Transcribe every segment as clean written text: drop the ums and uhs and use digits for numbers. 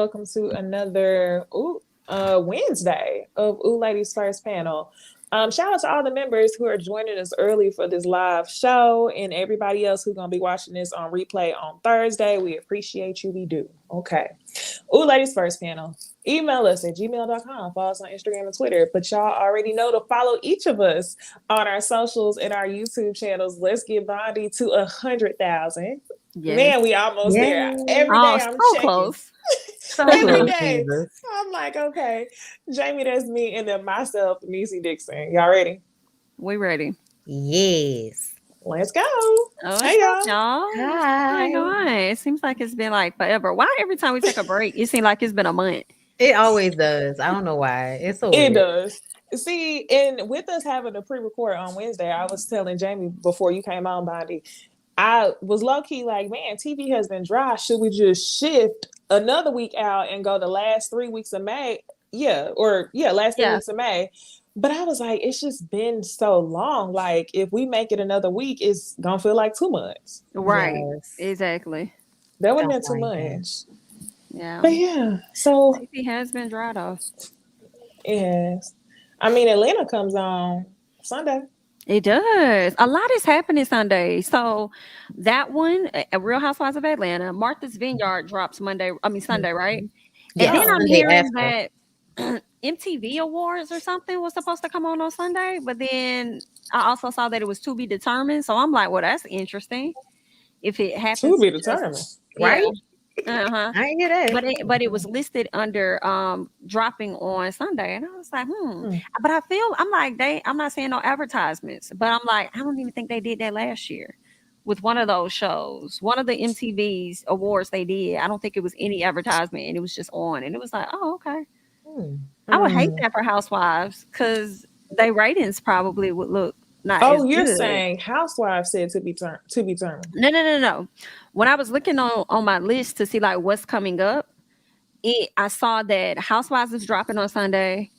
welcome to another Wednesday of Ooh Ladies First Panel. Shout out to all the members who are joining us early for this live show and everybody else who's going to be watching this on replay on Thursday. We appreciate you. We do. Okay. Ooh Ladies First Panel. Email us at gmail.com. Follow us on Instagram and Twitter. But y'all already know to follow each of us on our socials and our YouTube channels. Let's get Bondi to 100,000. Yes. Man, we almost there. Every day I'm so checking. Close. So Every close. day. I'm like, okay. Jamie, that's me. And then myself, Necey Dixon. Y'all ready? We ready. Yes. Let's go. Oh, hey, y'all. Hi. Going? It seems like it's been like forever. Why every time we take a break, it seems like it's been a month? It always does. I don't know why. It's so weird. It does. See, and with us having a pre-record on Wednesday, I was telling Jamie before you came on, Bondi, I was low-key like, man, TV has been dry. Should we just shift another week out and go the last 3 weeks of May? Last 3 weeks of May. But I was like, it's just been so long. Like, if we make it another week, it's going to feel like 2 months. Right. Yes. Exactly. That would have been too much. Yeah. But yeah, so. TV has been dried off. It has. I mean, Atlanta comes on Sunday. It does. A lot is happening Sunday. So that one, Real Housewives of Atlanta, Martha's Vineyard drops Sunday, right? Yeah. And then I'm hearing that MTV Awards or something was supposed to come on Sunday, but then I also saw that it was to be determined. So I'm like, well, that's interesting. If it happens to be determined, right? I didn't hear that. But it was listed under dropping on Sunday, and I was like, But I'm like, I'm not saying no advertisements, but I'm like, I don't even think they did that last year with one of those shows, one of the MTV's awards they did. I don't think it was any advertisement, and it was just on, and it was like, oh, okay. I would hate that for Housewives because their ratings probably would look not. Oh, you're saying Housewives said to be determined? No. When I was looking on my list to see like what's coming up, I saw that Housewives is dropping on Sunday,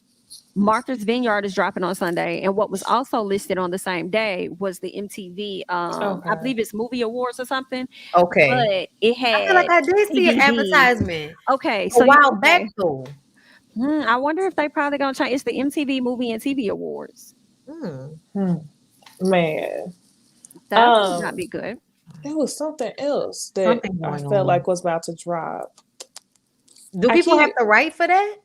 Martha's Vineyard is dropping on Sunday, and what was also listed on the same day was the MTV, I believe it's Movie Awards or something. Okay, but it had. I feel like I did see an advertisement. Okay, so a while back though. I wonder if they probably gonna change. It's the MTV Movie and TV Awards. Man, that would not be good. There was something else that I felt like was about to drop. Do people have to write for that?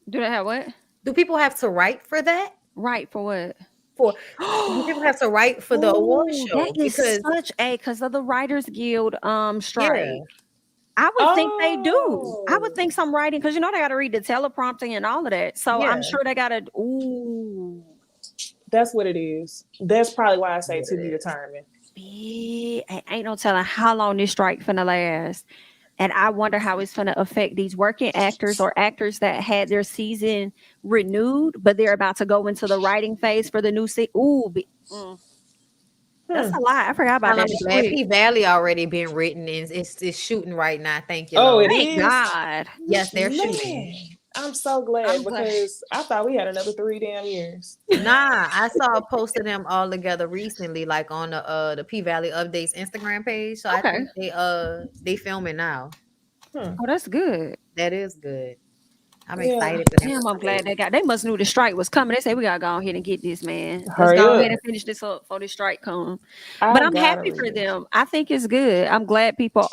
Do they have what? Do people have to write for that? Write for what? Do people have to write for the award show? That is because of the Writers Guild strike. Yeah. I would think they do. I would think some writing, because they got to read the teleprompter and all of that. So I'm sure they got to. Ooh, that's what it is. That's probably why I say to be determined. Ain't no telling how long this strike finna last, and I wonder how it's gonna affect these working actors or actors that had their season renewed, but they're about to go into the writing phase for the new season. That's a lot. I forgot about that. P Valley already been written and it's shooting right now. Thank you. Oh, thank God. Yes, they're shooting. I'm so glad because I thought we had another 3 damn years. Nah, I saw a post of them all together recently, like on the P Valley Updates Instagram page. So I think they filming now. Oh, that's good. That is good. I'm excited. Damn, I'm glad they must knew the strike was coming. They say we gotta go ahead and get this, man. Let's go ahead and finish this up before the strike comes. But I'm happy for them. I think it's good. I'm glad people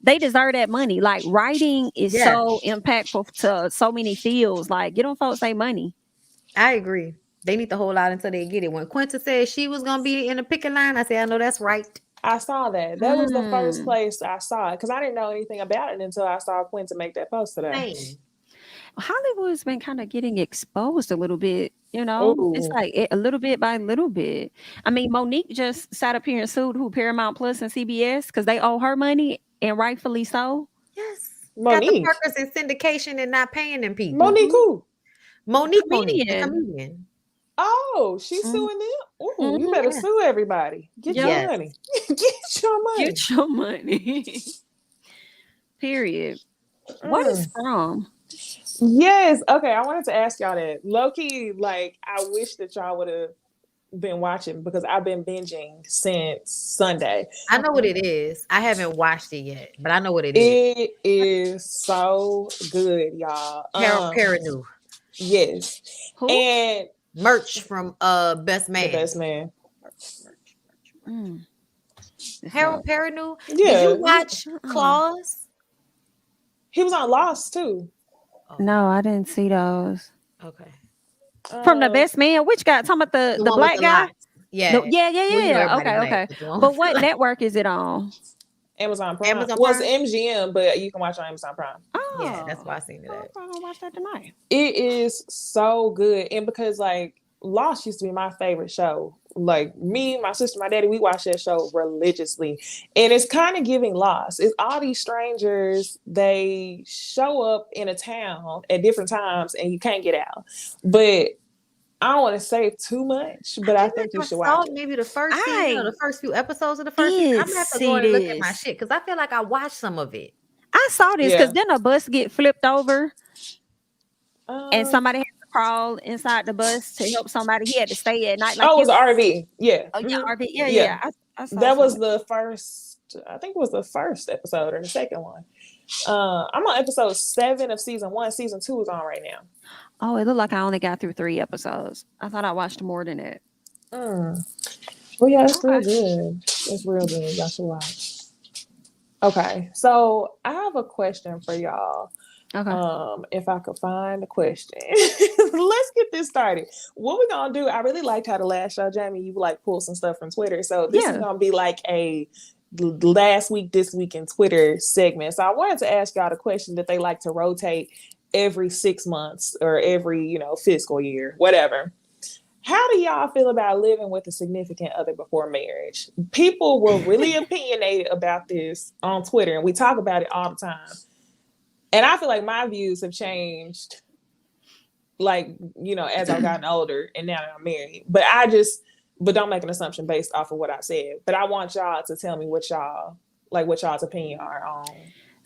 they deserve that money. Like, writing is so impactful to so many fields. Like, get them folks their money. I agree. They need to hold out until they get it. When Quinta said she was gonna be in the picket line, I said, I know that's right. I saw that. That was the first place I saw it because I didn't know anything about it until I saw Quinta make that post today. Hollywood's been kind of getting exposed a little bit, It's like a little bit by little bit. I mean, Monique just sat up here and sued Paramount Plus and CBS because they owe her money, and rightfully so. Yes, Monique got the workers in syndication and not paying them people. Monique who? Monique, the comedian. Oh, she's suing them. Ooh, you better sue everybody. Get your money. Get your money. Get your money. Period. What is from? Yes. Okay. I wanted to ask y'all that. Low-key, like, I wish that y'all would have been watching because I've been binging since Sunday. I know what it is. I haven't watched it yet, but I know what it is. It is so good, y'all. Paranu. Yes. Who? And Merch from Best Man. The Best Man. Harold Perrineau. Yeah. Did you watch Claws? He was on Lost too. No, I didn't see those. Okay. From The Best Man, which guy? Talking about the black guy? Yeah. Yeah. Okay. But what network is it on? Amazon Prime. Well, it's MGM, but you can watch on Amazon Prime. Oh, yeah, that's why I seen it. I'm gonna watch that tonight. It is so good, and because like Lost used to be my favorite show. Like me, my sister, my daddy, we watch that show religiously, and it's kind of giving Lost. It's all these strangers. They show up in a town at different times, and you can't get out. But I don't want to say too much, but I think you should watch it. Maybe the first season or the first few episodes of the first season. I'm gonna have to go and look at my shit because I feel like I watched some of it. I saw this because then a bus get flipped over and somebody had to crawl inside the bus to help somebody. He had to stay at night. Like it was an RV. Yeah. Oh, yeah, RV. Yeah. I saw that was the first, I think it was the first episode or the second one. I'm on episode 7 of season 1. Season 2 is on right now. Oh, it looked like I only got through 3 episodes. I thought I watched more than that. Well, yeah, it's real good. It's real good. Y'all should watch. Okay, so I have a question for y'all. Okay. If I could find the question. Let's get this started. What we're gonna do, I really liked how the last show, Jamie, you like pull some stuff from Twitter. So this is gonna be like a last week, this week in Twitter segment. So I wanted to ask y'all the question that they like to rotate every 6 months or every, fiscal year, whatever. How do y'all feel about living with a significant other before marriage? People were really opinionated about this on Twitter, and we talk about it all the time. And I feel like my views have changed, like, as I've gotten older and now that I'm married. But don't make an assumption based off of what I said. But I want y'all to tell me what y'all's opinion are on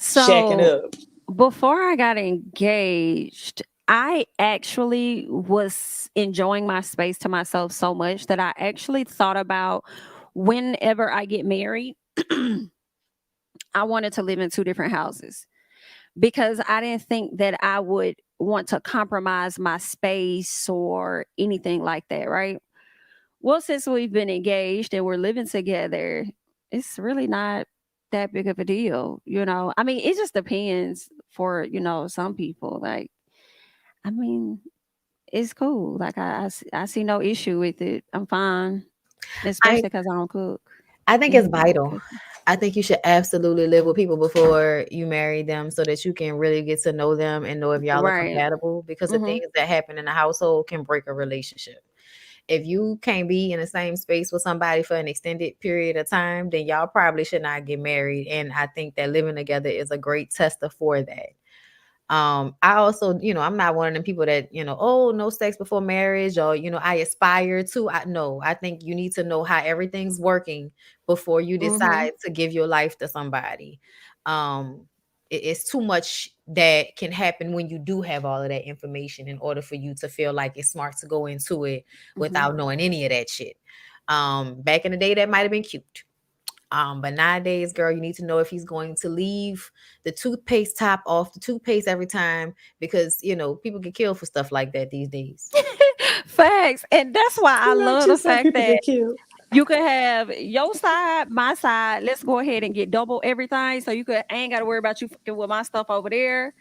shacking up. Before I got engaged, I actually was enjoying my space to myself so much that I actually thought about whenever I get married, I wanted to live in 2 different houses because I didn't think that I would want to compromise my space or anything like that, right? Well, since we've been engaged and we're living together, it's really not that big of a deal, I mean, it just depends for some people. Like, I mean, it's cool. Like I see no issue with it. I'm fine, especially because I don't cook. I think it's vital. I think you should absolutely live with people before you marry them so that you can really get to know them and know if y'all are compatible, because the things that happen in the household can break a relationship. If you can't be in the same space with somebody for an extended period of time, then y'all probably should not get married. And I think that living together is a great tester for that. I also, I'm not one of them people that, no sex before marriage or, I aspire to. I think you need to know how everything's working before you decide to give your life to somebody. It's too much that can happen when you do have all of that information in order for you to feel like it's smart to go into it without knowing any of that shit. Back in the day, that might have been cute. But nowadays, girl, you need to know if he's going to leave the toothpaste top off the toothpaste every time, because, people get killed for stuff like that these days. Facts. And that's why I love the fact that you could have your side, my side. Let's go ahead and get double everything. So I ain't got to worry about you fucking with my stuff over there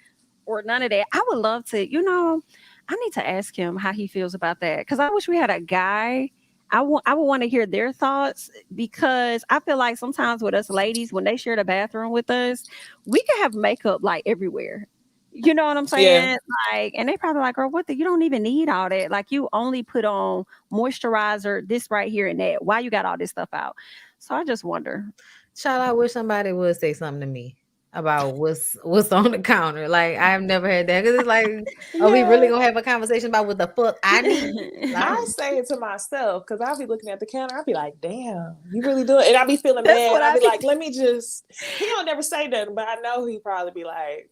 or none of that. I would love to, I need to ask him how he feels about that. Because I wish we had a guy. I would want to hear their thoughts, because I feel like sometimes with us ladies, when they share the bathroom with us, we can have makeup like everywhere. You know what I'm saying? Yeah. Like, and they probably like, girl, you don't even need all that. Like, you only put on moisturizer, this right here and that. Why you got all this stuff out? So I just wonder. Child, I wish somebody would say something to me about what's on the counter. Like, I've never heard that, because it's like, are we really gonna have a conversation about what the fuck I need? I say it to myself, because I'll be looking at the counter, I'll be like, damn, you really do it? And I'll be feeling bad. I'll be like, let me just, he don't never say nothing, but I know he probably be like,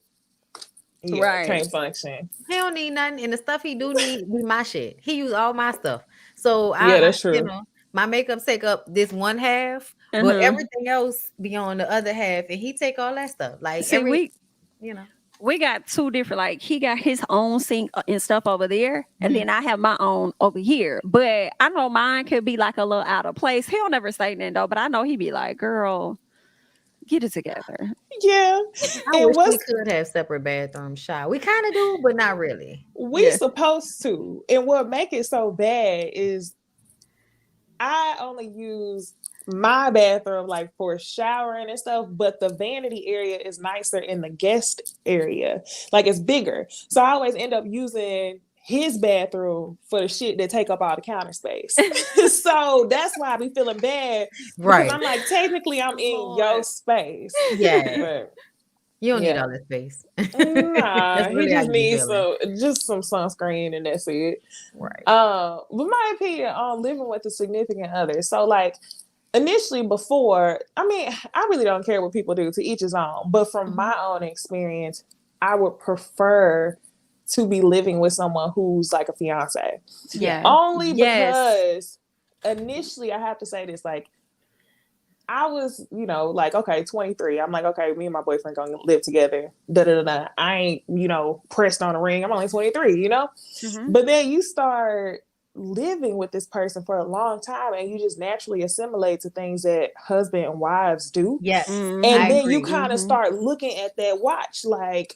can't function. He don't need nothing, and the stuff he do need be my shit. He use all my stuff. So that's you true. know, my makeup take up this one half, but everything else be on the other half, and he take all that stuff. Like See, you know. we got two different, like he got his own sink and stuff over there, and then I have my own over here. But I know mine could be like a little out of place. He'll never say nothing though, but I know he'd be like, girl, get it together. Yeah. I And wish we could have separate bathroom shower. We kind of do, but not really. we supposed to. And what make it so bad is I only use my bathroom like for showering and stuff, but the vanity area is nicer in the guest area. Like it's bigger. So I always end up using his bathroom for the shit that take up all the counter space. So that's why I be feeling bad. Right. Because I'm like, technically I'm in your space. Yeah. But you don't need all that space. Nah, he just needs some sunscreen and that's it. Right. But my opinion on living with a significant other. So like initially before, I mean, I really don't care what people do, to each his own. But from my own experience, I would prefer to be living with someone who's like a fiance. Yeah. Only because initially I have to say this, like I was, like, okay, 23. I'm like, okay, me and my boyfriend gonna live together. I ain't, pressed on a ring. I'm only 23, But then you start living with this person for a long time and you just naturally assimilate to things that husband and wives do. Yes. And then you kind of start looking at that watch like,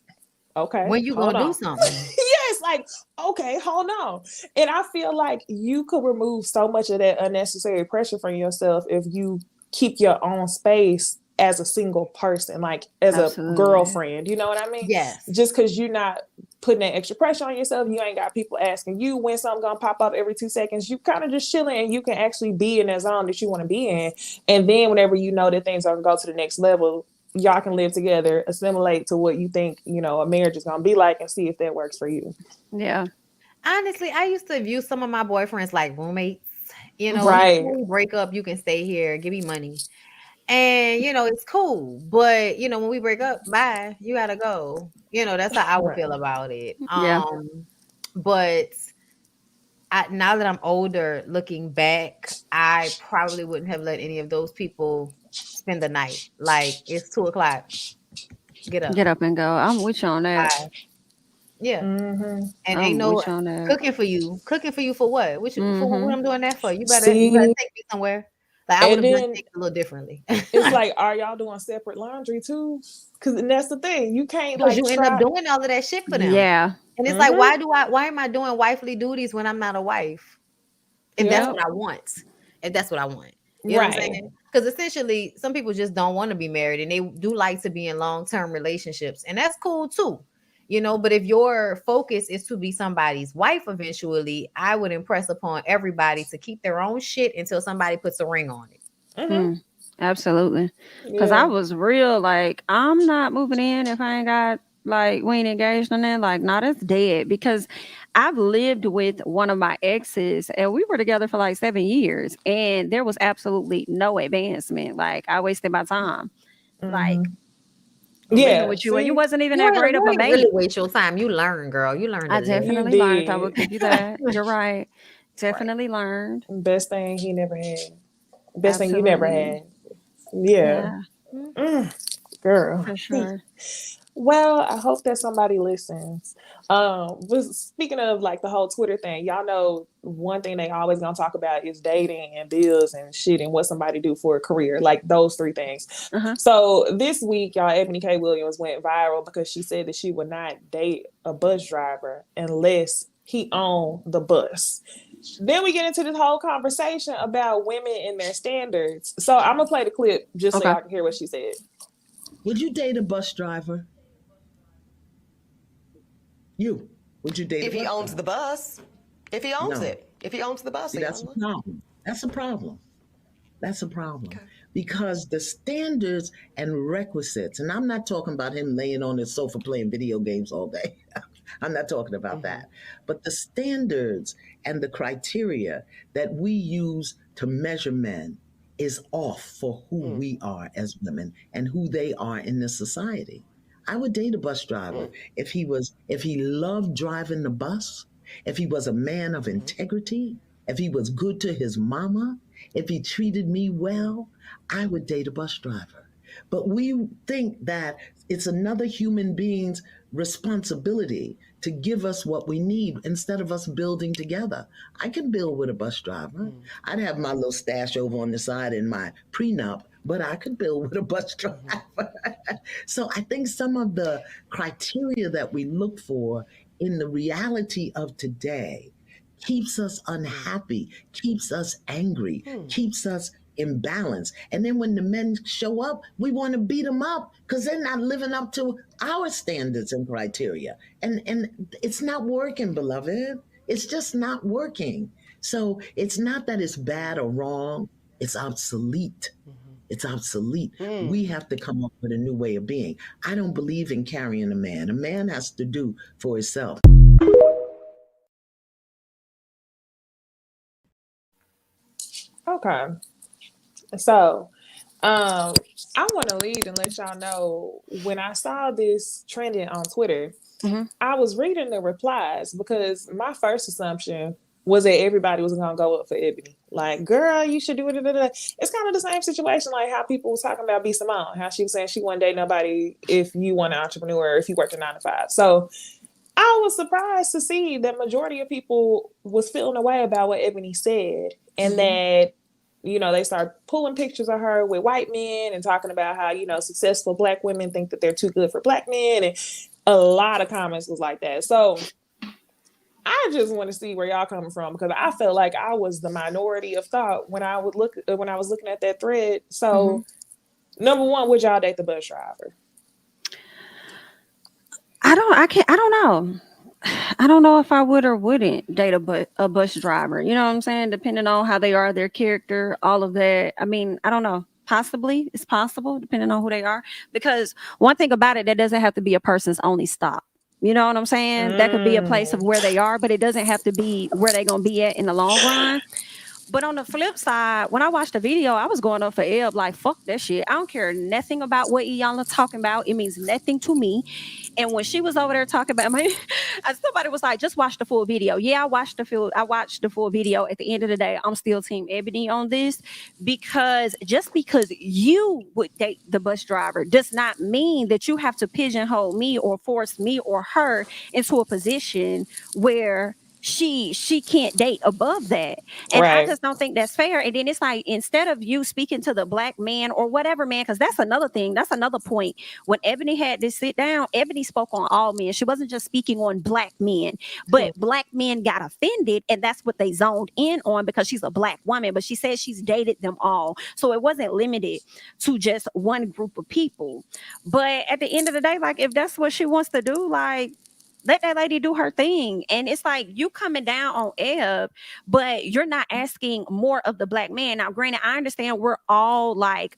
okay, when you gonna do something? Yes, like, okay, hold on. And I feel like you could remove so much of that unnecessary pressure from yourself if you keep your own space as a single person, like as a girlfriend, you know what I mean? Yes. Just because you're not putting that extra pressure on yourself, you ain't got people asking you when something's gonna pop up every 2 seconds. You kind of just chilling and you can actually be in that zone that you want to be in. And then whenever you know that things are gonna go to the next level, y'all can live together, assimilate to what you think, a marriage is gonna be like, and see if that works for you. Yeah. Honestly, I used to view some of my boyfriends like roommates. Right. When we break up, you can stay here, give me money. And it's cool. But when we break up, bye, you gotta go. That's how I would feel about it. Yeah. But now that I'm older, looking back, I probably wouldn't have let any of those people spend the night. Like, it's 2:00. Get up and go. I'm with you on that. Bye. Yeah. Mm-hmm. And ain't no cooking for you. Cooking for you for what? For what I'm doing that for? You better take me somewhere. Like, I would have done things a little differently. It's like, are y'all doing separate laundry too? Because that's the thing. You can't you end up doing all of that shit for them. Yeah. And it's like, why am I doing wifely duties when I'm not a wife? And that's what I want. And that's what I want. You know what I'm saying? Because essentially, some people just don't want to be married and they do like to be in long-term relationships. And that's cool too. But if your focus is to be somebody's wife eventually, I would impress upon everybody to keep their own shit until somebody puts a ring on it. Absolutely. Because I was real like, I'm not moving in if I ain't got, like, we ain't engaged on that. Like, no, that's dead. Because I've lived with one of my exes and we were together for like 7 years and there was absolutely no advancement. Like, I wasted my time. Like, with you, and you wasn't even that great of a mate. Really waste your time. You learn, girl. You learned. I definitely learned. I will give you that. You're right. Definitely learned. Best thing he never had. Best thing you never had. Yeah. Girl. For sure. Well, I hope that somebody listens. Speaking of like the whole Twitter thing, y'all know one thing they always gonna talk about is dating and bills and shit and what somebody do for a career, like those 3 things. So this week, y'all, Ebony K. Williams went viral because she said that she would not date a bus driver unless he owned the bus. Then we get into this whole conversation about women and their standards. So I'm gonna play the clip just so y'all can hear what she said. Would you date a bus driver? Would you date if he owns the bus? If he owns it. If he owns the bus. See, that's a problem. That's a problem. Okay. Because the standards and requisites, and I'm not talking about him laying on his sofa playing video games all day. I'm not talking about that. But the standards and the criteria that we use to measure men is off for who we are as women and who they are in this society. I would date a bus driver if he loved driving the bus, if he was a man of integrity, if he was good to his mama, if he treated me well, I would date a bus driver. But we think that it's another human being's responsibility to give us what we need instead of us building together. I can build with a bus driver. I'd have my little stash over on the side in my prenup, but I could build with a bus driver. So I think some of the criteria that we look for in the reality of today keeps us unhappy, keeps us angry, keeps us imbalance. And then when the men show up, we want to beat them up because they're not living up to our standards and criteria. And it's not working, beloved. It's just not working. So it's not that it's bad or wrong. It's obsolete. It's obsolete. We have to come up with a new way of being. I don't believe in carrying a man. A man has to do for himself. Okay. So, I want to lead and let y'all know when I saw this trending on Twitter, I was reading the replies because my first assumption was that everybody was going to go up for Ebony. Like, girl, you should do it. It's kind of the same situation like how people was talking about B. Simone, how she was saying she wouldn't date nobody if you want an entrepreneur, if you worked a 9 to 5. So I was surprised to see that majority of people was feeling away about what Ebony said and that, you know, they start pulling pictures of her with white men and talking about how, you know, successful Black women think that they're too good for Black men. And a lot of comments was like that. So I just want to see where y'all coming from because I felt like I was the minority of thought when I was looking at that thread. So number one, would y'all date the bus driver? I don't know. I don't know if I would or wouldn't date a bus driver. You know what I'm saying? Depending on how they are, their character, all of that. I mean, I don't know. Possibly, it's possible, depending on who they are. Because one thing about it, that doesn't have to be a person's only stop. You know what I'm saying? That could be a place of where they are, but it doesn't have to be where they're going to be at in the long run. But on the flip side, when I watched the video, I was going up for Eb like, fuck that shit. I don't care nothing about what Iyanla talking about. It means nothing to me. And when she was over there talking about somebody was like, just watch the full video. Yeah, I watched the full video. At the end of the day, I'm still Team Ebony on this because just because you would date the bus driver does not mean that you have to pigeonhole me or force me or her into a position where she can't date above that. And I just don't think that's fair. And then it's like, instead of you speaking to the Black man or whatever man, because that's another thing, that's another point. When Ebony had this sit down, Ebony spoke on all men. She wasn't just speaking on Black men, but Black men got offended, and that's what they zoned in on because she's a Black woman. But she said she's dated them all, so it wasn't limited to just one group of people. But at the end of the day, like, if that's what she wants to do, like, let that lady do her thing. And it's like, you coming down on Eb, but you're not asking more of the Black man. Now, granted, I understand we're all like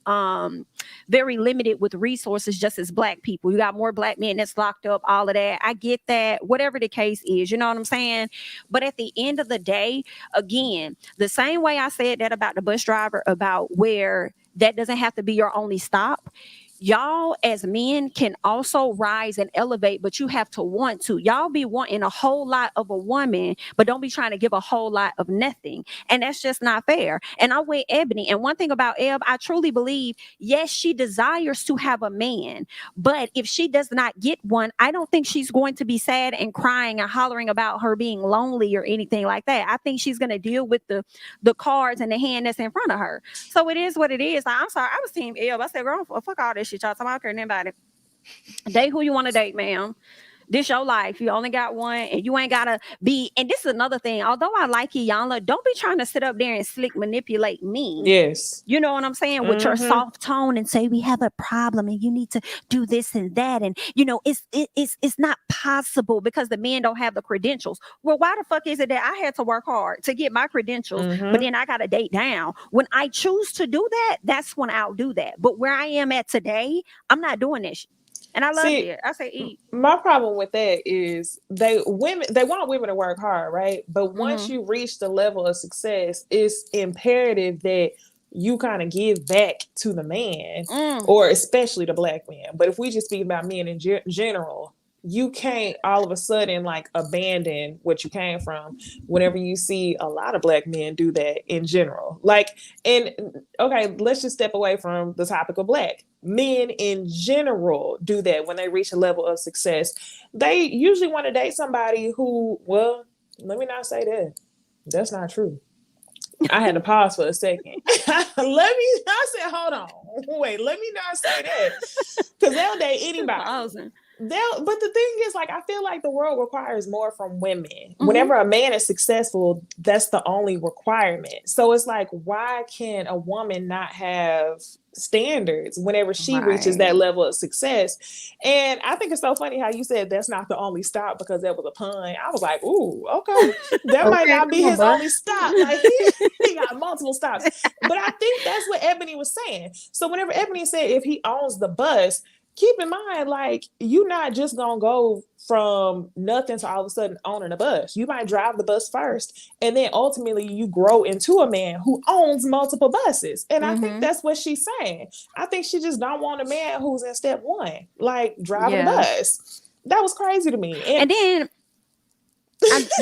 very limited with resources just as Black people. You got more Black men that's locked up, all of that. I get that, whatever the case is, you know what I'm saying? But at the end of the day, again, the same way I said that about the bus driver, about where that doesn't have to be your only stop. Y'all as men can also rise and elevate, but you have to want to. Y'all be wanting a whole lot of a woman, but don't be trying to give a whole lot of nothing. And that's just not fair. And I'm with Ebony. And one thing about Eb, I truly believe, yes, she desires to have a man, but if she does not get one, I don't think she's going to be sad and crying and hollering about her being lonely or anything like that. I think she's going to deal with the cards and the hand that's in front of her. So it is what it is. I'm sorry. I was Team Eb. I said, girl, fuck all this shit. Y'all talking about, I don't care nothing about it. Date who you want to date, ma'am. This your life. You only got one, and you ain't gotta be. And this is another thing. Although I like Iyanla, don't be trying to sit up there and slick manipulate me. Yes. You know what I'm saying? With your soft tone and say we have a problem and you need to do this and that. And you know, it's not possible because the men don't have the credentials. Well, why the fuck is it that I had to work hard to get my credentials, but then I gotta date down? When I choose to do that, that's when I'll do that. But where I am at today, I'm not doing this. And I love it. I say eat. My problem with that is they want women to work hard, right? But once you reach the level of success, it's imperative that you kind of give back to the man, or especially the Black man. But if we just speak about men in general, you can't all of a sudden like abandon what you came from whenever you see a lot of Black men do that in general. Like, and okay, let's just step away from the topic of Black. Men in general do that when they reach a level of success. They usually want to date somebody who, well, let me not say that. That's not true. I had to pause for a second. I said, hold on. Wait, let me not say that. Because they'll date anybody. But the thing is, like, I feel like the world requires more from women. Mm-hmm. Whenever a man is successful, that's the only requirement. So it's like, why can a woman not have standards whenever she reaches that level of success? And I think it's so funny how you said that's not the only stop, because that was a pun. I was like, ooh, okay. That might not be his only stop. Like, he got multiple stops. But I think that's what Ebony was saying. So whenever Ebony said if he owns the bus, keep in mind, like, you're not just gonna go from nothing to all of a sudden owning a bus. You might drive the bus first, and then ultimately you grow into a man who owns multiple buses. And I think that's what she's saying. I think she just don't want a man who's in step one, like driving a bus. That was crazy to me. And then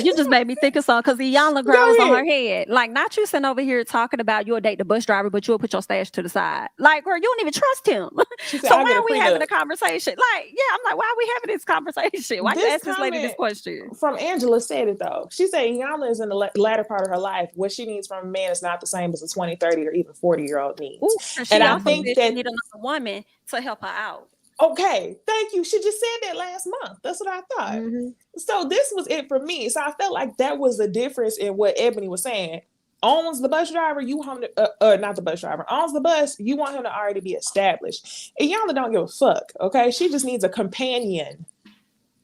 you just made me think of something, because Iyanla growls on her head. Like, not you sitting over here talking about you'll date the bus driver, but you'll put your stash to the side. Like, girl, you don't even trust him. Said, so why are we having a conversation? Like, yeah, I'm like, why are we having this conversation? Why you ask this lady this question? From Angela said it, though. She said Iyanla is in the latter part of her life. What she needs from a man is not the same as a 20, 30, or even 40-year-old needs. Ooh, and I think that she need another woman to help her out. Okay, thank you. She just said that last month. That's what I thought. Mm-hmm. So this was it for me. So I felt like that was the difference in what Ebony was saying. Owns the bus driver, you want not the bus driver, owns the bus, you want him to already be established. Iyanla don't give a fuck, okay? She just needs a companion.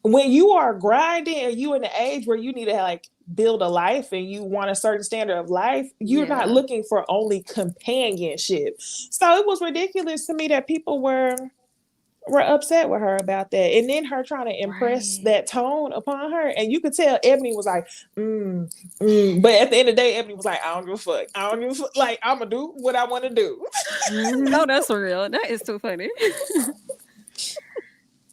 When you are grinding and you in the age where you need to like build a life and you want a certain standard of life, you're not looking for only companionship. So it was ridiculous to me that people were upset with her about that, and then her trying to impress that tone upon her, and you could tell Ebony was like, but at the end of the day, Ebony was like, I don't give a fuck. I don't give a fuck. Like, I'm gonna do what I want to do. No, that's real. That is too funny.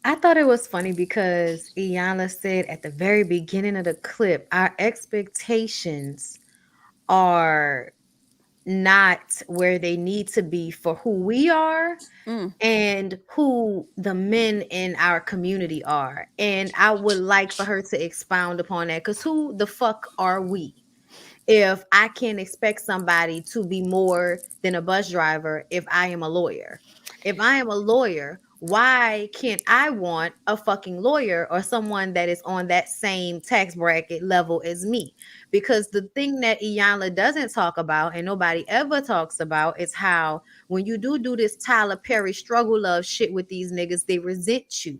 I thought it was funny because Iyanla said at the very beginning of the clip, our expectations are not where they need to be for who we are and who the men in our community are. And I would like for her to expound upon that, because who the fuck are we if I can expect somebody to be more than a bus driver if I am a lawyer? If I am a lawyer, why can't I want a fucking lawyer or someone that is on that same tax bracket level as me? Because the thing that Iyanla doesn't talk about, and nobody ever talks about, is how when you do this Tyler Perry struggle love shit with these niggas, they resent you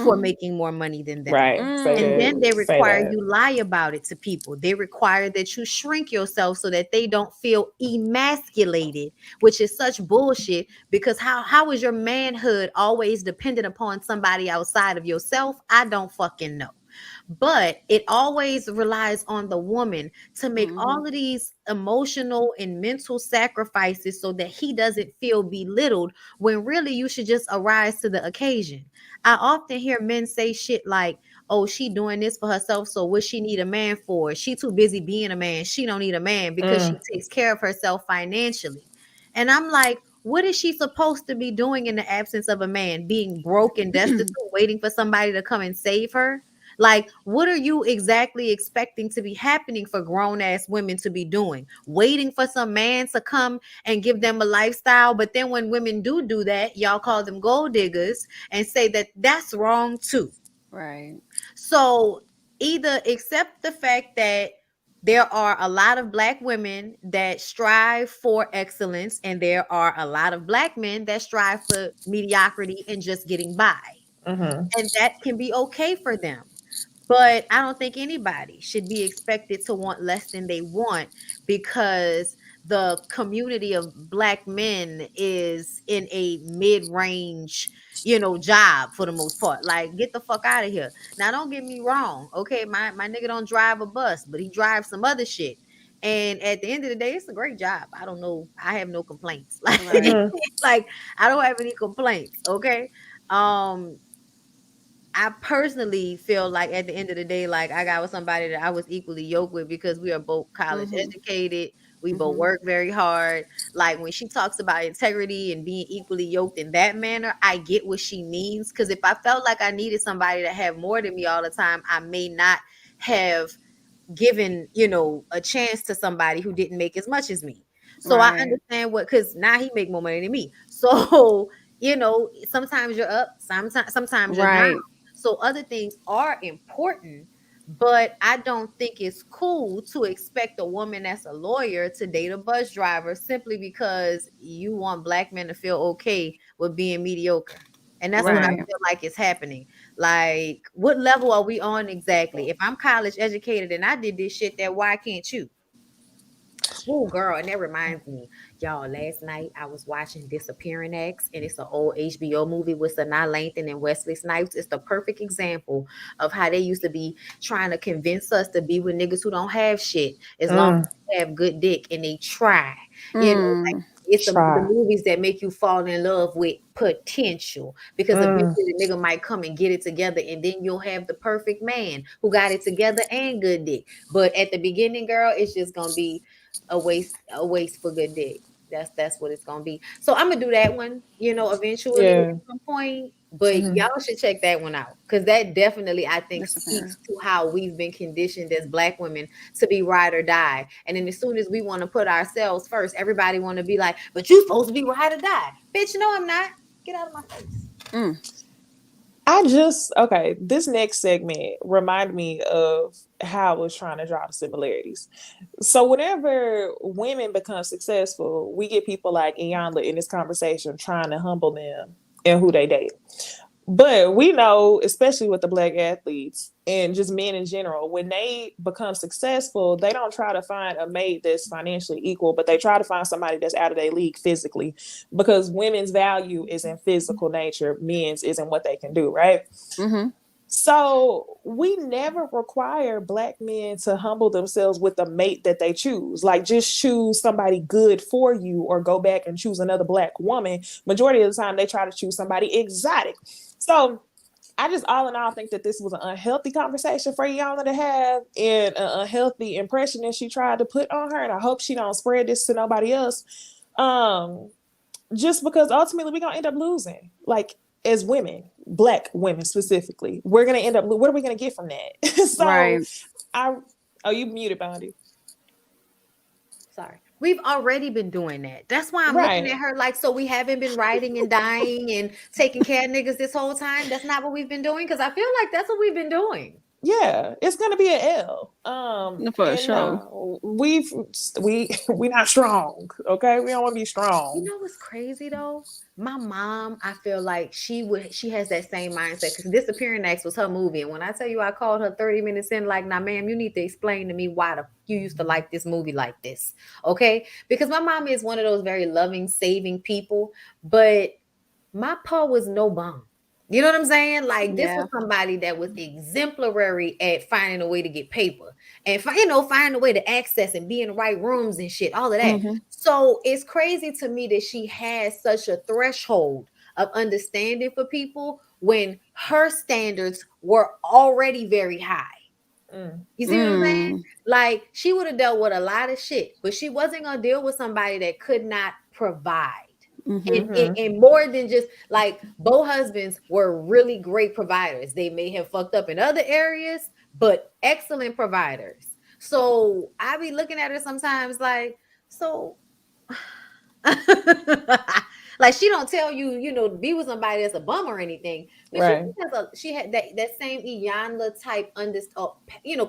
for making more money than them. Right. And then they require you lie about it to people. They require that you shrink yourself so that they don't feel emasculated, which is such bullshit, because how is your manhood always dependent upon somebody outside of yourself? I don't fucking know. But it always relies on the woman to make all of these emotional and mental sacrifices so that he doesn't feel belittled, when really you should just arise to the occasion. I often hear men say shit like, oh, she doing this for herself, so what she need a man for? She too busy being a man. She don't need a man because she takes care of herself financially. And I'm like, what is she supposed to be doing in the absence of a man? Being broke and destitute, waiting for somebody to come and save her? Like, what are you exactly expecting to be happening for grown-ass women to be doing? Waiting for some man to come and give them a lifestyle? But then when women do that, y'all call them gold diggers and say that that's wrong too. Right. So either accept the fact that there are a lot of Black women that strive for excellence, and there are a lot of Black men that strive for mediocrity and just getting by. And that can be okay for them. But I don't think anybody should be expected to want less than they want, because the community of Black men is in a mid-range, job for the most part. Like, get the fuck out of here. Now, don't get me wrong. Okay, my nigga don't drive a bus, but he drives some other shit. And at the end of the day, it's a great job. I don't know. I have no complaints. Like, like, I don't have any complaints. Okay. I personally feel like at the end of the day, like I got with somebody that I was equally yoked with because we are both college educated. We both work very hard. Like when she talks about integrity and being equally yoked in that manner, I get what she means. Because if I felt like I needed somebody to have more than me all the time, I may not have given, a chance to somebody who didn't make as much as me. So I understand because now he make more money than me. So, sometimes you're up, sometimes you're down. So other things are important, but I don't think it's cool to expect a woman that's a lawyer to date a bus driver simply because you want black men to feel okay with being mediocre. And that's what I feel like is happening. Like, what level are we on exactly? If I'm college educated and I did this shit, then why can't you? Oh, girl, and that reminds me, y'all, last night I was watching Disappearing Acts, and it's an old HBO movie with Sanaa Lathan and Wesley Snipes. It's the perfect example of how they used to be trying to convince us to be with niggas who don't have shit as long as they have good dick, and they try. Like, it's the movies that make you fall in love with potential, because eventually the nigga might come and get it together, and then you'll have the perfect man who got it together and good dick. But at the beginning, girl, it's just gonna be a waste for good dick. That's what it's gonna be. So I'm gonna do that one, eventually at some point. But y'all should check that one out, because that definitely, I think, speaks to how we've been conditioned as black women to be ride or die. And then as soon as we want to put ourselves first, everybody want to be like, but you supposed to be ride or die. Bitch, no, I'm not. Get out of my face. This next segment reminded me of how I was trying to draw the similarities. So whenever women become successful, we get people like Iyanla in this conversation trying to humble them and who they date. But we know, especially with the black athletes and just men in general, when they become successful, they don't try to find a mate that's financially equal, but they try to find somebody that's out of their league physically, because women's value is in physical nature, men's is in what they can do, right? So we never require black men to humble themselves with the mate that they choose. Like, just choose somebody good for you or go back and choose another black woman. Majority of the time, they try to choose somebody exotic. So I just, all in all, think that this was an unhealthy conversation for Iyanla to have, and an unhealthy impression that she tried to put on her. And I hope she don't spread this to nobody else. Just because ultimately we're going to end up losing. Like, as women, black women specifically, we're going to end up, what are we going to get from that? Oh, you muted, Bondi. Sorry. We've already been doing that. That's why I'm looking at her like, so we haven't been riding and dying and taking care of niggas this whole time. That's not what we've been doing, because I feel like that's what we've been doing. Yeah, it's gonna be an L. For sure. We not strong. Okay, we don't want to be strong. You know what's crazy though? My mom, I feel like she has that same mindset, because Disappearing Acts was her movie. And when I tell you, I called her 30 minutes in, like, nah, ma'am, you need to explain to me why you used to like this movie like this. Okay? Because my mom is one of those very loving, saving people, but my pa was no bum. You know what I'm saying? Like, this was somebody that was exemplary at finding a way to get paper and finding a way to access and be in the right rooms and shit, all of that. So it's crazy to me that she has such a threshold of understanding for people when her standards were already very high. You see what I'm saying? Like, she would have dealt with a lot of shit, but she wasn't gonna deal with somebody that could not provide. And more than just, like, both husbands were really great providers. They may have fucked up in other areas, but excellent providers. So I be looking at her sometimes like, so like, she don't tell you, to be with somebody that's a bum or anything. But she had that same Iyanla type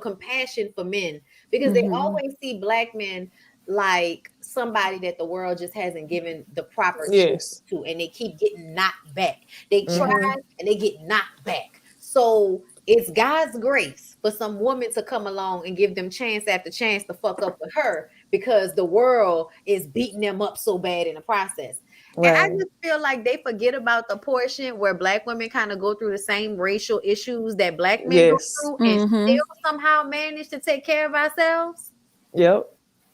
compassion for men, because they always see black men like somebody that the world just hasn't given the proper chance to, and they keep getting knocked back. They try and they get knocked back. So it's God's grace for some woman to come along and give them chance after chance to fuck up with her, because the world is beating them up so bad in the process. And I just feel like they forget about the portion where black women kind of go through the same racial issues that black men go through, and still somehow manage to take care of ourselves.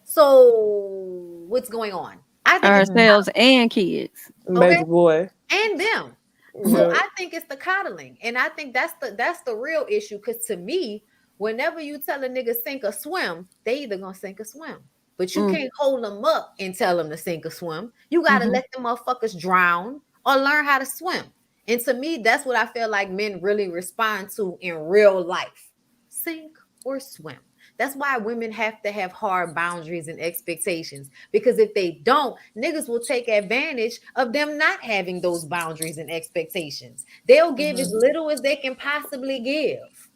So what's going on? I think ourselves and kids. Baby boy. And them. So I think it's the coddling, and I think that's the real issue. Because to me, whenever you tell a nigga sink or swim, they either gonna sink or swim. But you can't hold them up and tell them to sink or swim. You gotta let them motherfuckers drown or learn how to swim. And to me, that's what I feel like men really respond to in real life: sink or swim. That's why women have to have hard boundaries and expectations, because if they don't, niggas will take advantage of them not having those boundaries and expectations. They'll give as little as they can possibly give.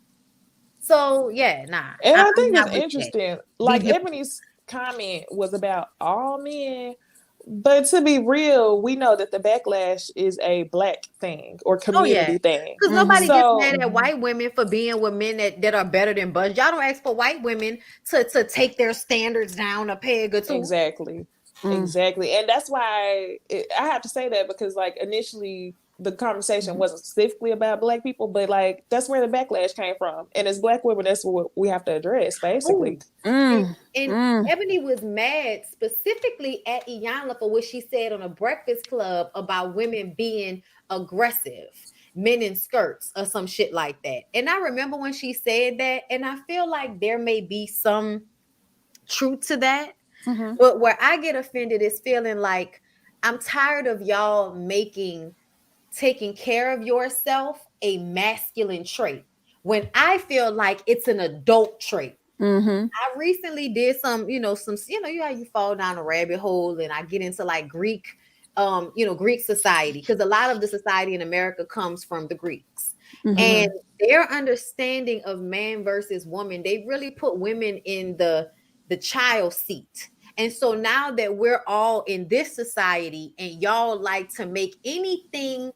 So yeah, nah. And I think it's interesting. Like Ebony's comment was about all men, but to be real, we know that the backlash is a Black thing or community thing. Because nobody gets mad at white women for being with men that are better than Buzz. Y'all don't ask for white women to take their standards down a peg or two. Exactly. Exactly. And that's why I have to say that, because like initially the conversation wasn't specifically about Black people, but like that's where the backlash came from. And as Black women, that's what we have to address, basically. And Ebony was mad specifically at Iyanla for what she said on a Breakfast Club about women being aggressive, men in skirts or some shit like that. And I remember when she said that, and I feel like there may be some truth to that. But where I get offended is feeling like I'm tired of y'all making taking care of yourself a masculine trait, when I feel like it's an adult trait. I recently did some, how you fall down a rabbit hole, and I get into like Greek, Greek society, because a lot of the society in America comes from the Greeks. And their understanding of man versus woman, they really put women in the child seat. And so now that we're all in this society and y'all like to make anything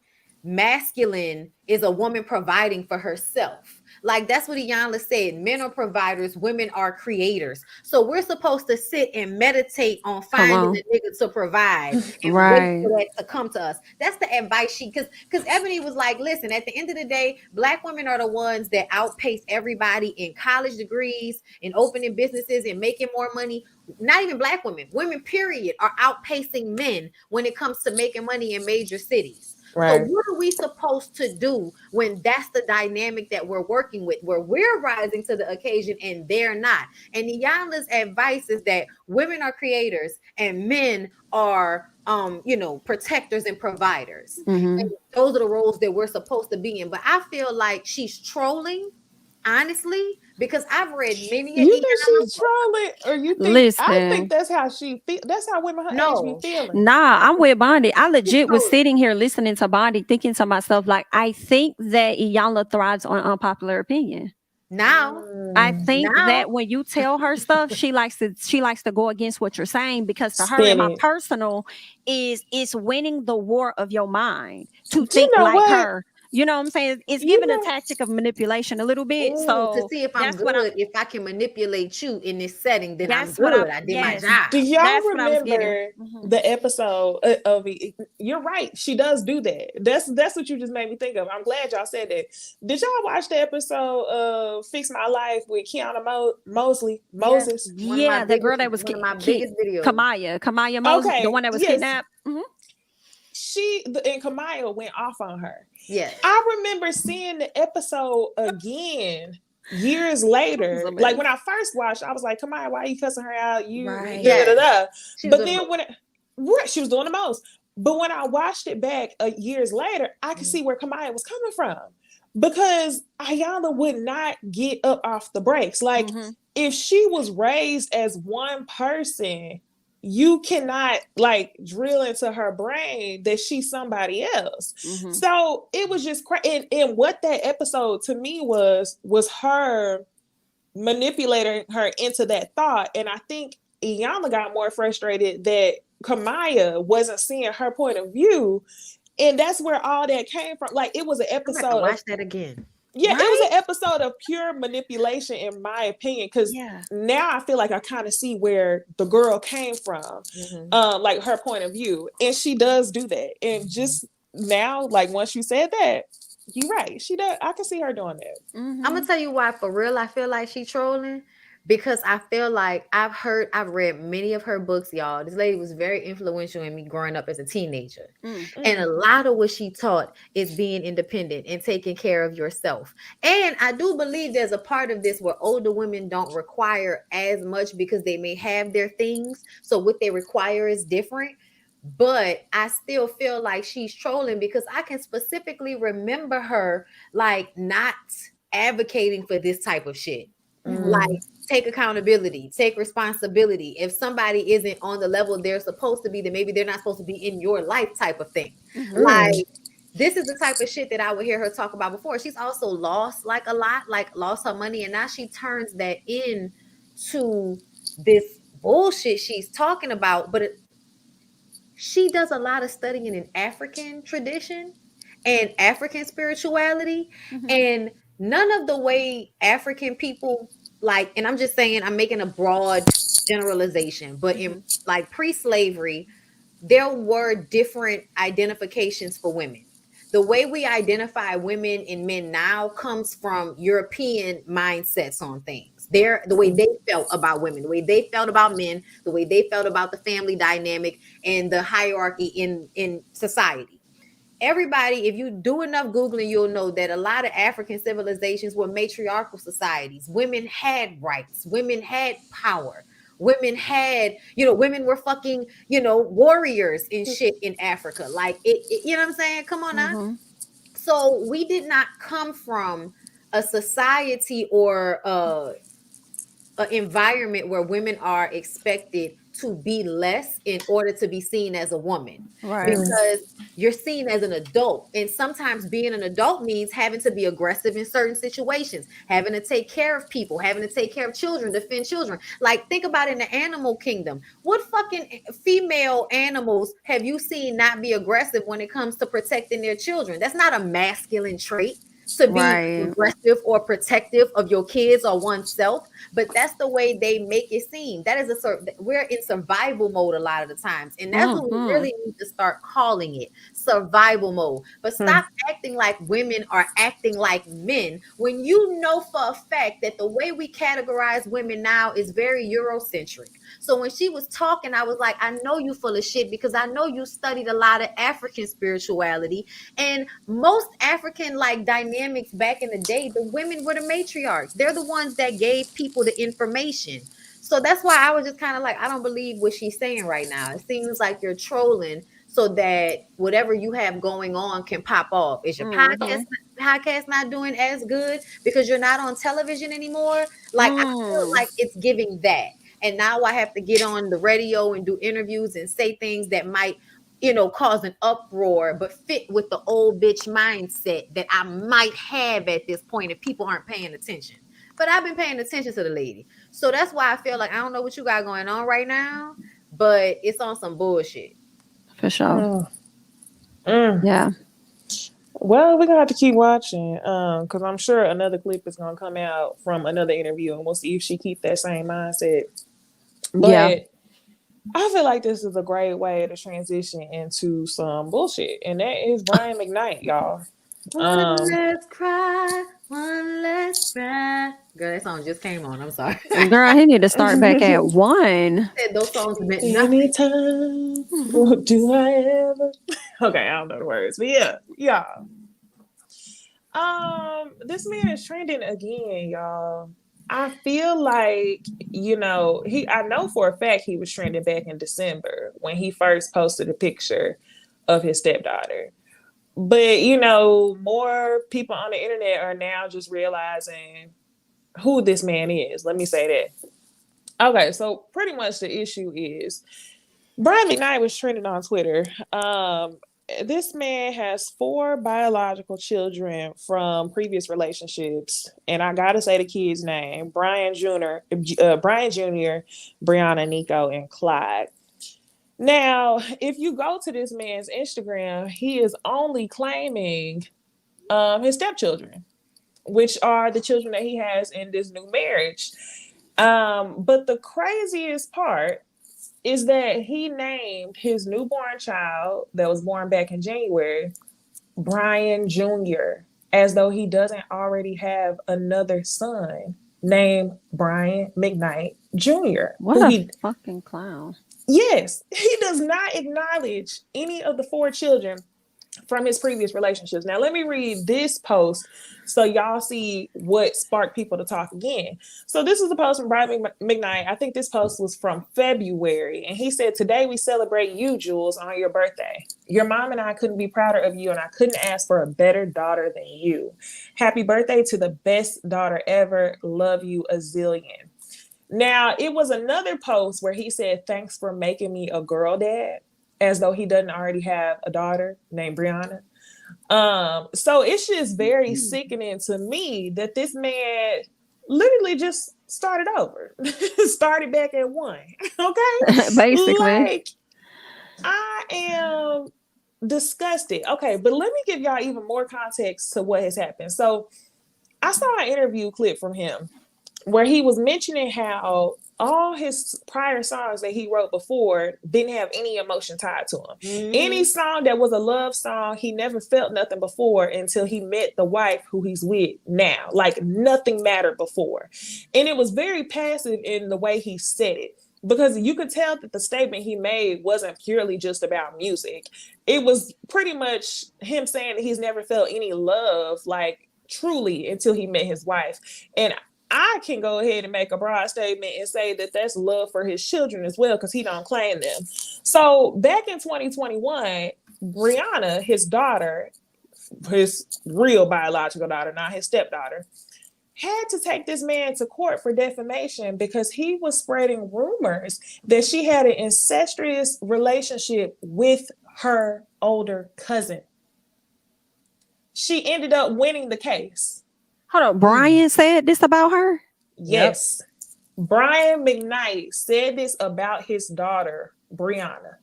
masculine is a woman providing for herself. Like that's what Iyanla said. Men are providers, women are creators. So we're supposed to sit and meditate on finding the nigga to provide and wait for that to come to us. That's the advice because Ebony was like, listen, at the end of the day, Black women are the ones that outpace everybody in college degrees, in opening businesses and making more money. Not even Black women, women period, are outpacing men when it comes to making money in major cities. So what are we supposed to do when that's the dynamic that we're working with, where we're rising to the occasion and they're not? And Iyanla's advice is that women are creators and men are, protectors and providers. And those are the roles that we're supposed to be in. But I feel like she's trolling, honestly, because I've read many. You think she's trolling, or you think? Listen, I think that's how she feel. That's how women her age be feeling. Nah, I'm with Bondi. I legit was sitting here listening to Bondi, thinking to myself, like, I think that Iyanla thrives on unpopular opinion. Now, I think that when you tell her stuff, she likes to go against what you're saying, because to her, in my personal, is winning the war of your mind to think like her. You know what I'm saying? It's giving a tactic of manipulation a little bit. So to see if I'm good, if I can manipulate you in this setting, then I'm good. I did my job. Do y'all remember the episode of You're right. She does do that. That's what you just made me think of. I'm glad y'all said that. Did y'all watch the episode of Fix My Life with Kiana Moses? Yeah, the girl that was one of my biggest videos. Kamaya Moses, the one that was kidnapped. She and Kamaya went off on her. Yeah, I remember seeing the episode again years later. Like when I first watched, I was like, "Kamaya, why are you cussing her out?" But then she was doing the most. But when I watched it back years later, I could see where Kamaya was coming from, because Iyanla would not get up off the brakes. Like if she was raised as one person, you cannot like drill into her brain that she's somebody else. So it was just crazy. And what that episode to me was her manipulating her into that thought. And I think Iyanla got more frustrated that Kamaya wasn't seeing her point of view. And that's where all that came from. Like it was an episode. Watch that again. Yeah, right? It was an episode of pure manipulation, in my opinion, because now I feel like I kind of see where the girl came from, like her point of view. And she does do that. And just now, like once you said that, you're right. She does. I can see her doing that. I'm going to tell you why, for real, I feel like she's trolling. because I feel like I've read many of her books, y'all. This lady was very influential in me growing up as a teenager. And a lot of what she taught is being independent and taking care of yourself. And I do believe there's a part of this where older women don't require as much because they may have their things. So what they require is different. But I still feel like she's trolling because I can specifically remember her like not advocating for this type of shit. Like, take accountability, take responsibility. If somebody isn't on the level they're supposed to be, then maybe they're not supposed to be in your life type of thing. Like, this is the type of shit that I would hear her talk about before. She's also lost like a lot, like lost her money, and now she turns that into this bullshit she's talking about. But she does a lot of studying in African tradition and African spirituality, and none of the way African people like, and I'm just saying, I'm making a broad generalization, but in like pre-slavery, there were different identifications for women. The way we identify women and men now comes from European mindsets on things. The way they felt about women, the way they felt about men, the way they felt about the family dynamic and the hierarchy in society. Everybody, if you do enough Googling, you'll know that a lot of African civilizations were matriarchal societies. Women had rights. Women had power. Women had, women were fucking, warriors and shit in Africa. Like, you know what I'm saying? Come on now. So we did not come from a society or an environment where women are expected to be less in order to be seen as a woman, because you're seen as an adult, and sometimes being an adult means having to be aggressive in certain situations, having to take care of people, having to take care of children, defend children. Like, think about in the animal kingdom, what fucking female animals have you seen not be aggressive when it comes to protecting their children? That's not a masculine trait to be aggressive or protective of your kids or oneself, but that's the way they make it seem. That is we're in survival mode a lot of the times, and that's what we really need to start calling it, survival mode. But stop acting like women are acting like men when you know for a fact that the way we categorize women now is very Eurocentric. So when she was talking, I was like, I know you full of shit, because I know you studied a lot of African spirituality, and most African like dynamics back in the day, the women were the matriarchs. They're the ones that gave people the information. So that's why I was just kind of like, I don't believe what she's saying right now. It seems like you're trolling so that whatever you have going on can pop off. Is your podcast not doing as good because you're not on television anymore? Like, I feel like it's giving that. And now I have to get on the radio and do interviews and say things that might, cause an uproar, but fit with the old bitch mindset that I might have at this point if people aren't paying attention. But I've been paying attention to the lady. So that's why I feel like I don't know what you got going on right now, but it's on some bullshit. For sure. Yeah. Well, we're gonna have to keep watching, because I'm sure another clip is gonna come out from another interview, and we'll see if she keep that same mindset. But I feel like this is a great way to transition into some bullshit, and that is Brian McKnight, y'all. One less cry, one less cry. Girl, that song just came on. I'm sorry. Girl, he need to start back at 1. Those songs meant nothing. Anytime, what do I ever? Okay, I don't know the words, but yeah. This man is trending again, y'all. I feel like, I know for a fact he was trending back in December when he first posted a picture of his stepdaughter. But, more people on the internet are now just realizing who this man is. Let me say that. Okay, so pretty much the issue is Brian McKnight was trending on Twitter. This man has 4 biological children from previous relationships, and I gotta say the kid's name: Brian Jr., Brianna, Nico, and Clyde. Now, if you go to this man's Instagram, he is only claiming his stepchildren, which are the children that he has in this new marriage. But the craziest part is that he named his newborn child that was born back in January Brian Jr., as though he doesn't already have another son named Brian McKnight Jr. What a fucking clown. Yes, he does not acknowledge any of the 4 children from his previous relationships. Now, let me read this post so y'all see what sparked people to talk again. So this is a post from Brian McKnight. I think this post was from February. And he said, "Today we celebrate you, Jules, on your birthday. Your mom and I couldn't be prouder of you, and I couldn't ask for a better daughter than you. Happy birthday to the best daughter ever. Love you a zillion." Now, it was another post where he said, "Thanks for making me a girl dad," as though he doesn't already have a daughter named Brianna. So it's just very sickening to me that this man literally just started over, started back at 1. Okay, basically. Like, I am disgusted. Okay, but let me give y'all even more context to what has happened. So I saw an interview clip from him where he was mentioning how all his prior songs that he wrote before didn't have any emotion tied to him. Any song that was a love song, he never felt nothing before until he met the wife who he's with now. Like, nothing mattered before. And it was very passive in the way he said it, because you could tell that the statement he made wasn't purely just about music. It was pretty much him saying that he's never felt any love, like, truly, until he met his wife. And I can go ahead and make a broad statement and say that that's love for his children as well, because he don't claim them. So back in 2021, Brianna, his daughter, his real biological daughter, not his stepdaughter, had to take this man to court for defamation because he was spreading rumors that she had an incestuous relationship with her older cousin. She ended up winning the case. Hold on, Brian said this about her? Yes. Yep. Brian McKnight said this about his daughter, Brianna,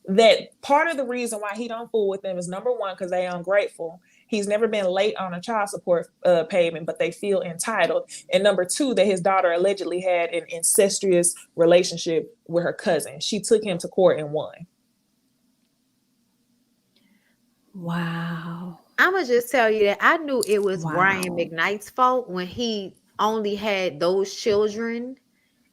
that part of the reason why he don't fool with them is, number one, because they ungrateful. He's never been late on a child support payment, but they feel entitled. And number two, that his daughter allegedly had an incestuous relationship with her cousin. She took him to court and won. Wow. I'm going to just tell you that I knew it was Brian McKnight's fault when he only had those children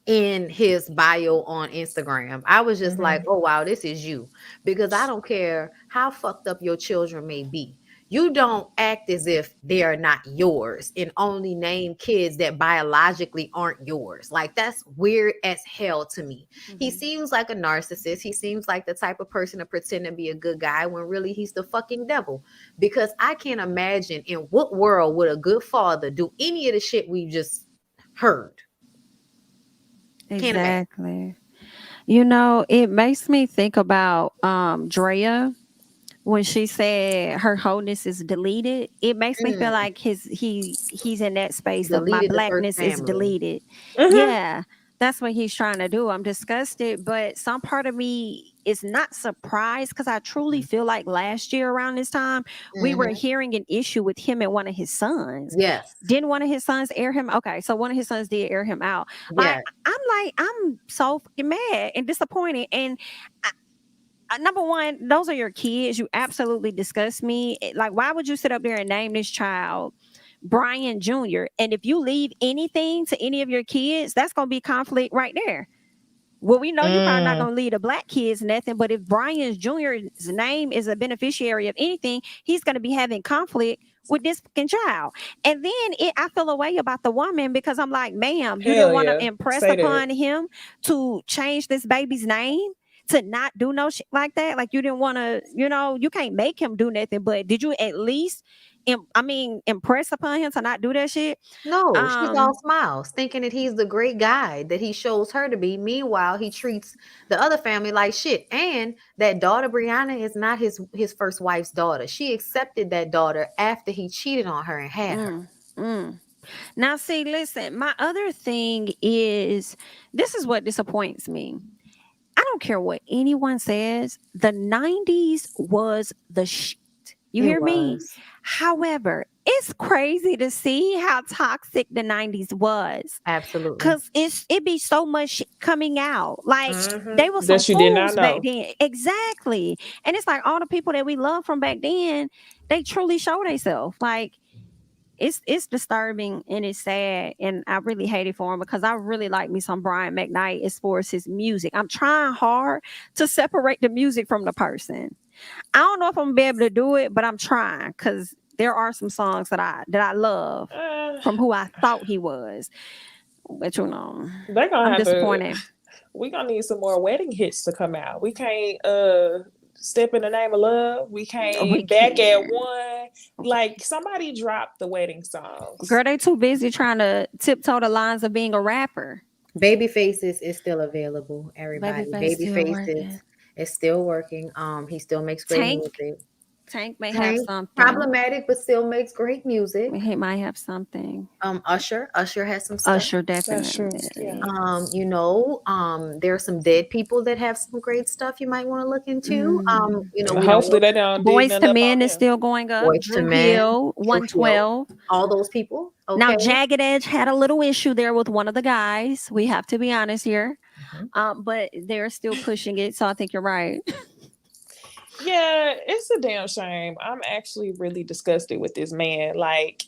in his bio on Instagram. I was just like, oh, wow, this is you. Because I don't care how fucked up your children may be. You don't act as if they are not yours and only name kids that biologically aren't yours. Like, that's weird as hell to me. He seems like a narcissist. He seems like the type of person to pretend to be a good guy when really he's the fucking devil. Because I can't imagine in what world would a good father do any of the shit we just heard. Exactly. You know, it makes me think about Drea. When she said her wholeness is deleted, it makes me feel like he's in that space of my blackness is deleted. Yeah, that's what he's trying to do. I'm disgusted, but some part of me is not surprised because I truly feel like last year around this time, we were hearing an issue with him and one of his sons. Yes. Didn't one of his sons air him? Okay, so one of his sons did air him out. Yeah. I'm so fucking mad and disappointed. And number one, those are your kids. You absolutely disgust me. Like, why would you sit up there and name this child Brian Jr.? And if you leave anything to any of your kids, that's going to be conflict right there. Well, we know you're probably not going to leave the black kids nothing, but if Brian Jr.'s name is a beneficiary of anything, he's going to be having conflict with this fucking child. And then I feel a way about the woman because I'm like, ma'am, you didn't want to impress upon him to change this baby's name? To not do no shit like that. Like, you didn't want to, you can't make him do nothing, but did you at least impress upon him to not do that shit? No, she's all smiles, thinking that he's the great guy that he shows her to be. Meanwhile, he treats the other family like shit. And that daughter, Brianna, is not his first wife's daughter. She accepted that daughter after he cheated on her and had her. Now, see, listen, my other thing is, this is what disappoints me. I don't care what anyone says. The 90s was the shit. You hear me? However, it's crazy to see how toxic the 90s was. Absolutely. Because it be so much shit coming out. Like, they were so fools back then. Exactly. And it's like all the people that we love from back then, they truly show themselves. Like, it's disturbing and it's sad, and I really hate it for him because I really like me some Brian McKnight as far as his music. I'm trying hard to separate the music from the person. I don't know if I'm gonna be able to do it, but I'm trying because there are some songs that I love from who I thought he was. But they're gonna I'm have disappointed. We're gonna need some more wedding hits to come out. We can't Step in the Name of Love. We can't Back at One. Like, somebody dropped the wedding songs. Girl, they too busy trying to tiptoe the lines of being a rapper. Babyface is still available, everybody. Babyface is still working. He still makes great music. Tank may have something. Problematic, but still makes great music. He might have something. Usher has some stuff. Usher, definitely. Yeah. There are some dead people that have some great stuff you might want to look into. Hopefully they don't. Boys to Men is still going up. Boys to Men, 112. All those people. Okay. Now, Jagged Edge had a little issue there with one of the guys. We have to be honest here. But they're still pushing it. So I think you're right. Yeah, it's a damn shame. I'm actually really disgusted with this man. Like,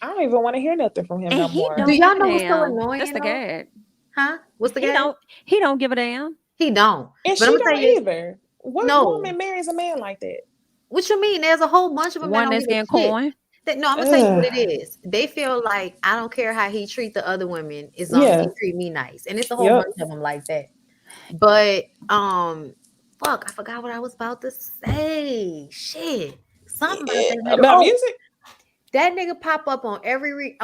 I don't even want to hear nothing from him no more. Do y'all know what's so annoying? That's the gag. Huh? What's the gag? He don't give a damn. He don't. And she don't either. What woman marries a man like that? What you mean? There's a whole bunch of them. One that's getting coin. No, I'm gonna tell you what it is. They feel like I don't care how he treat the other women, as long as he treat me nice, and it's a whole bunch of them like that. But fuck, I forgot what I was about to say. Shit, something about music. That nigga pop up on every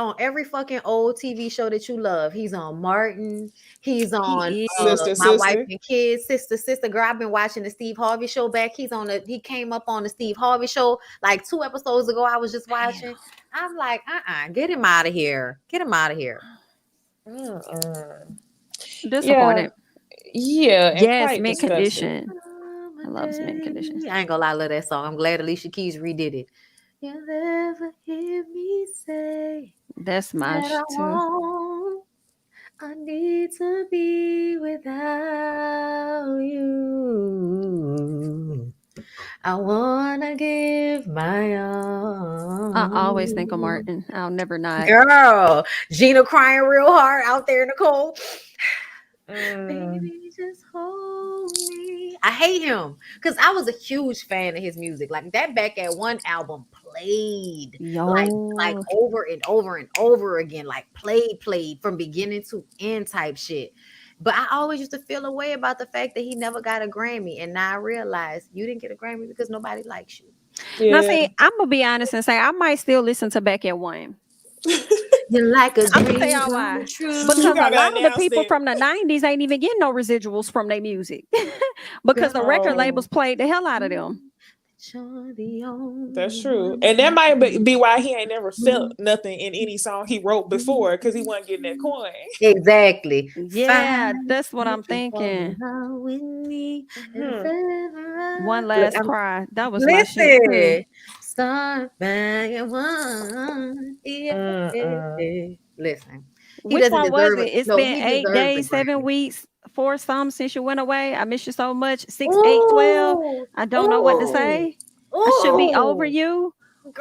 fucking old TV show that you love. He's on Martin. He's on My Wife and Kids, Sister. Girl, I've been watching the Steve Harvey show back. He came up on the Steve Harvey show like 2 episodes ago. I was just watching. I'm like, get him out of here. Get him out of here. Disappointed. Yeah. Yes, Mint Condition. I love Mint Condition. I ain't gonna lie, I love that song. I'm glad Alicia Keys redid it. You'll never hear me say that's my too. I need to be without you. I wanna give my all. I always think of Martin. I'll never not. Girl, Gina crying real hard out there in the cold. Baby, just hold me. I hate him because I was a huge fan of his music. Like that Back at One album played like over and over and over again, like played from beginning to end type shit. But I always used to feel a way about the fact that he never got a Grammy, and now I realize you didn't get a Grammy because nobody likes you. Now see, I'm gonna be honest and say I might still listen to Back at One. You're like a I'm gonna tell y'all why. Because a lot of the people from the 90s ain't even getting no residuals from their music because the record labels played the hell out of them. That's true. And that might be why he ain't never felt nothing in any song he wrote before, because he wasn't getting that coin. Exactly. Yeah, that's what I'm thinking. One last cry. That was my shit. Start back at one. Listen. Which one was it? It's been 8 days, 7 weeks, 4 some since you went away. I miss you so much. 6, 8, 12. I don't know what to say. I should be over you,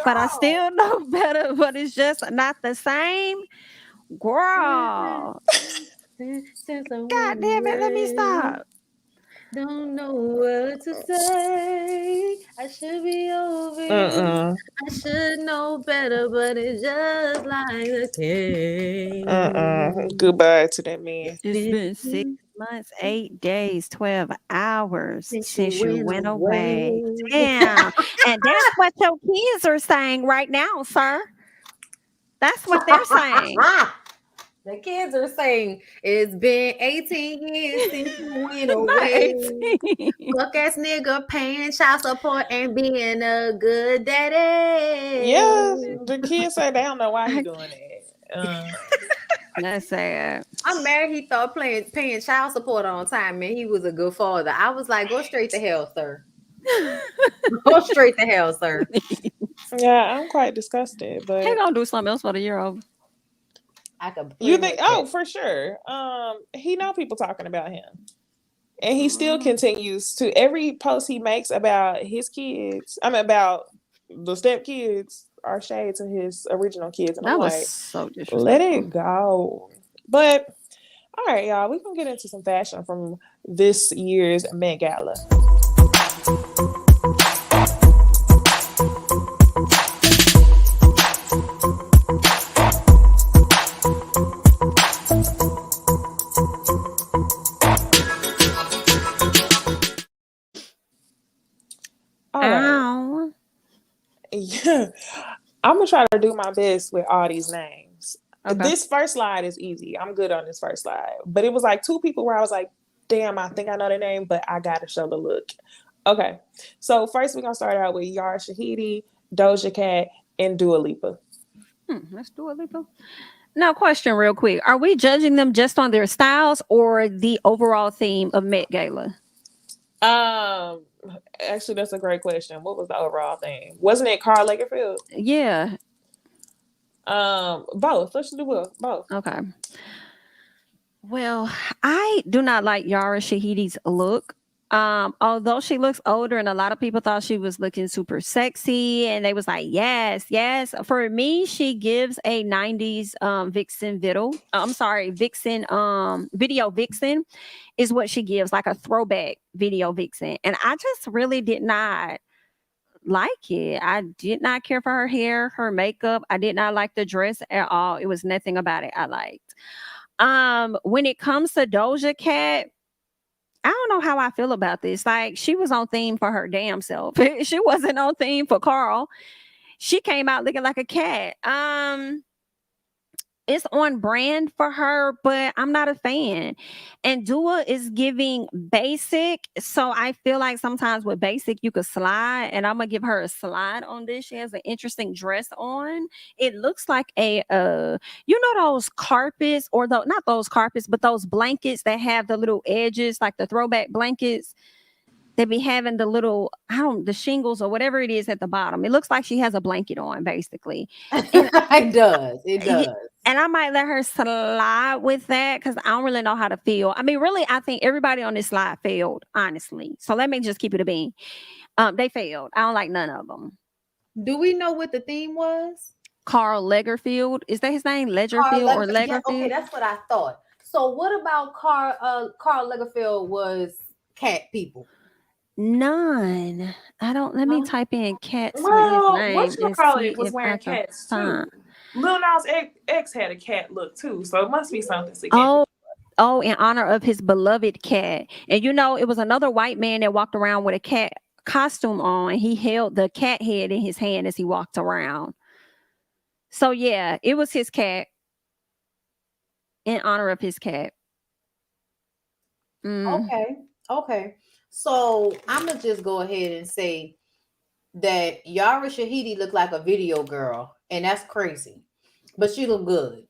but I still know better. But it's just not the same. Girl. God damn it. Let me stop. Don't know what to say. I should be over you. I should know better, but it's just like the case. Goodbye to that man. It's been 6 months, 8 days, 12 hours since you went away. Damn. And that's what your kids are saying right now, sir. That's what they're saying. The kids are saying it's been 18 years since you went away. Fuck ass nigga paying child support and being a good daddy. Yeah, the kids say they don't know why he's doing it. That's sad. I'm mad he thought paying child support on time and he was a good father. I was like, go straight to hell, sir. Go straight to hell, sir. Yeah, I'm quite disgusted, but he gonna do something else for the year over. You think? Oh, for sure. He know people talking about him, and he still continues to every post he makes about his kids. I mean, about the step kids. our shade to his original kids. And That I'm was like, so disrespectful. let it go. But all right, y'all, we're gonna get into some fashion from this year's Met Gala. All right. Ow. Yeah. I'm gonna try to do my best with all these names. Okay. This first slide is easy. I'm good on this first slide. But it was like two people where I was like, damn, I think I know the name, but I gotta show the look. Okay. So first we're gonna start out with Yara Shahidi, Doja Cat, and Dua Lipa. Let's do a little. Now, question real quick. Are we judging them just on their styles or the overall theme of Met Gala? Actually, that's a great question. What was the overall thing? Wasn't it Karl Lagerfeld? Yeah. Both. Let's do both. Okay. Well, I do not like Yara Shahidi's look. Although she looks older and a lot of people thought she was looking super sexy and they was like, yes. For me, she gives a 90s vixen video vixen is what she gives, like a throwback video vixen. And I just really did not like it. I did not care for her hair, her makeup. I did not like the dress at all. It was nothing about it I liked. When it comes to Doja Cat, I don't know how I feel about this. Like, she was on theme for her damn self. She wasn't on theme for Karl. She came out looking like a cat. It's on brand for her, but I'm not a fan. And Dua is giving basic. So I feel like sometimes with basic, you could slide. And I'm going to give her a slide on this. She has an interesting dress on. It looks like those carpets not those carpets, but those blankets that have the little edges, like the throwback blankets. They be having the little, the shingles or whatever it is at the bottom. It looks like she has a blanket on, basically. And It does. And I might let her slide with that because I don't really know how to feel. I mean, really, I think everybody on this slide failed, honestly. So let me just keep it a bean. They failed. I don't like none of them. Do we know what the theme was? Karl Lagerfeld. Is that his name? Lagerfeld or Lagerfeld? Yeah, okay, that's what I thought. So what about Karl Lagerfeld was cat people? None. I don't. Let me type in cats Well, with his name. Whatchamacallit was wearing cats too. Lil Nas X had a cat look too, so it must be something significant. Oh, in honor of his beloved cat. And it was another white man that walked around with a cat costume on, and he held the cat head in his hand as he walked around. So yeah, it was his cat in honor of his cat. Okay. So I'm gonna just go ahead and say that Yara Shahidi looked like a video girl, and that's crazy, but she looked good.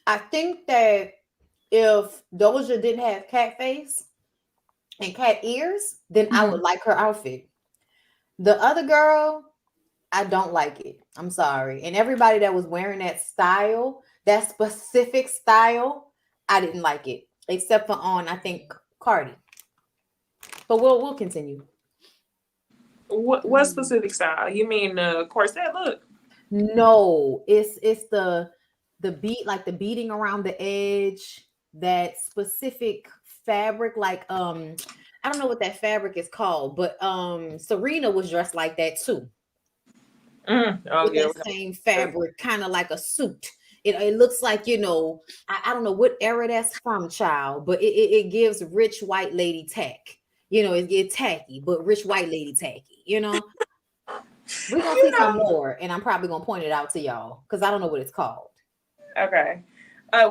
I think that if Doja didn't have cat face and cat ears, then I would like her outfit. The other girl, I don't like it. I'm sorry. And everybody that was wearing that specific style, I didn't like it, except for I think Cardi. But we'll continue. What specific style? You mean the corset look? No, it's the beat, like the beating around the edge, that specific fabric, like I don't know what that fabric is called, but Serena was dressed like that too. That same fabric, kind of like a suit. It looks like, I don't know what era that's from, child, but it gives rich white lady tack. It's tacky, but rich white lady tacky, We're gonna see some more, and I'm probably gonna point it out to y'all because I don't know what it's called. Okay.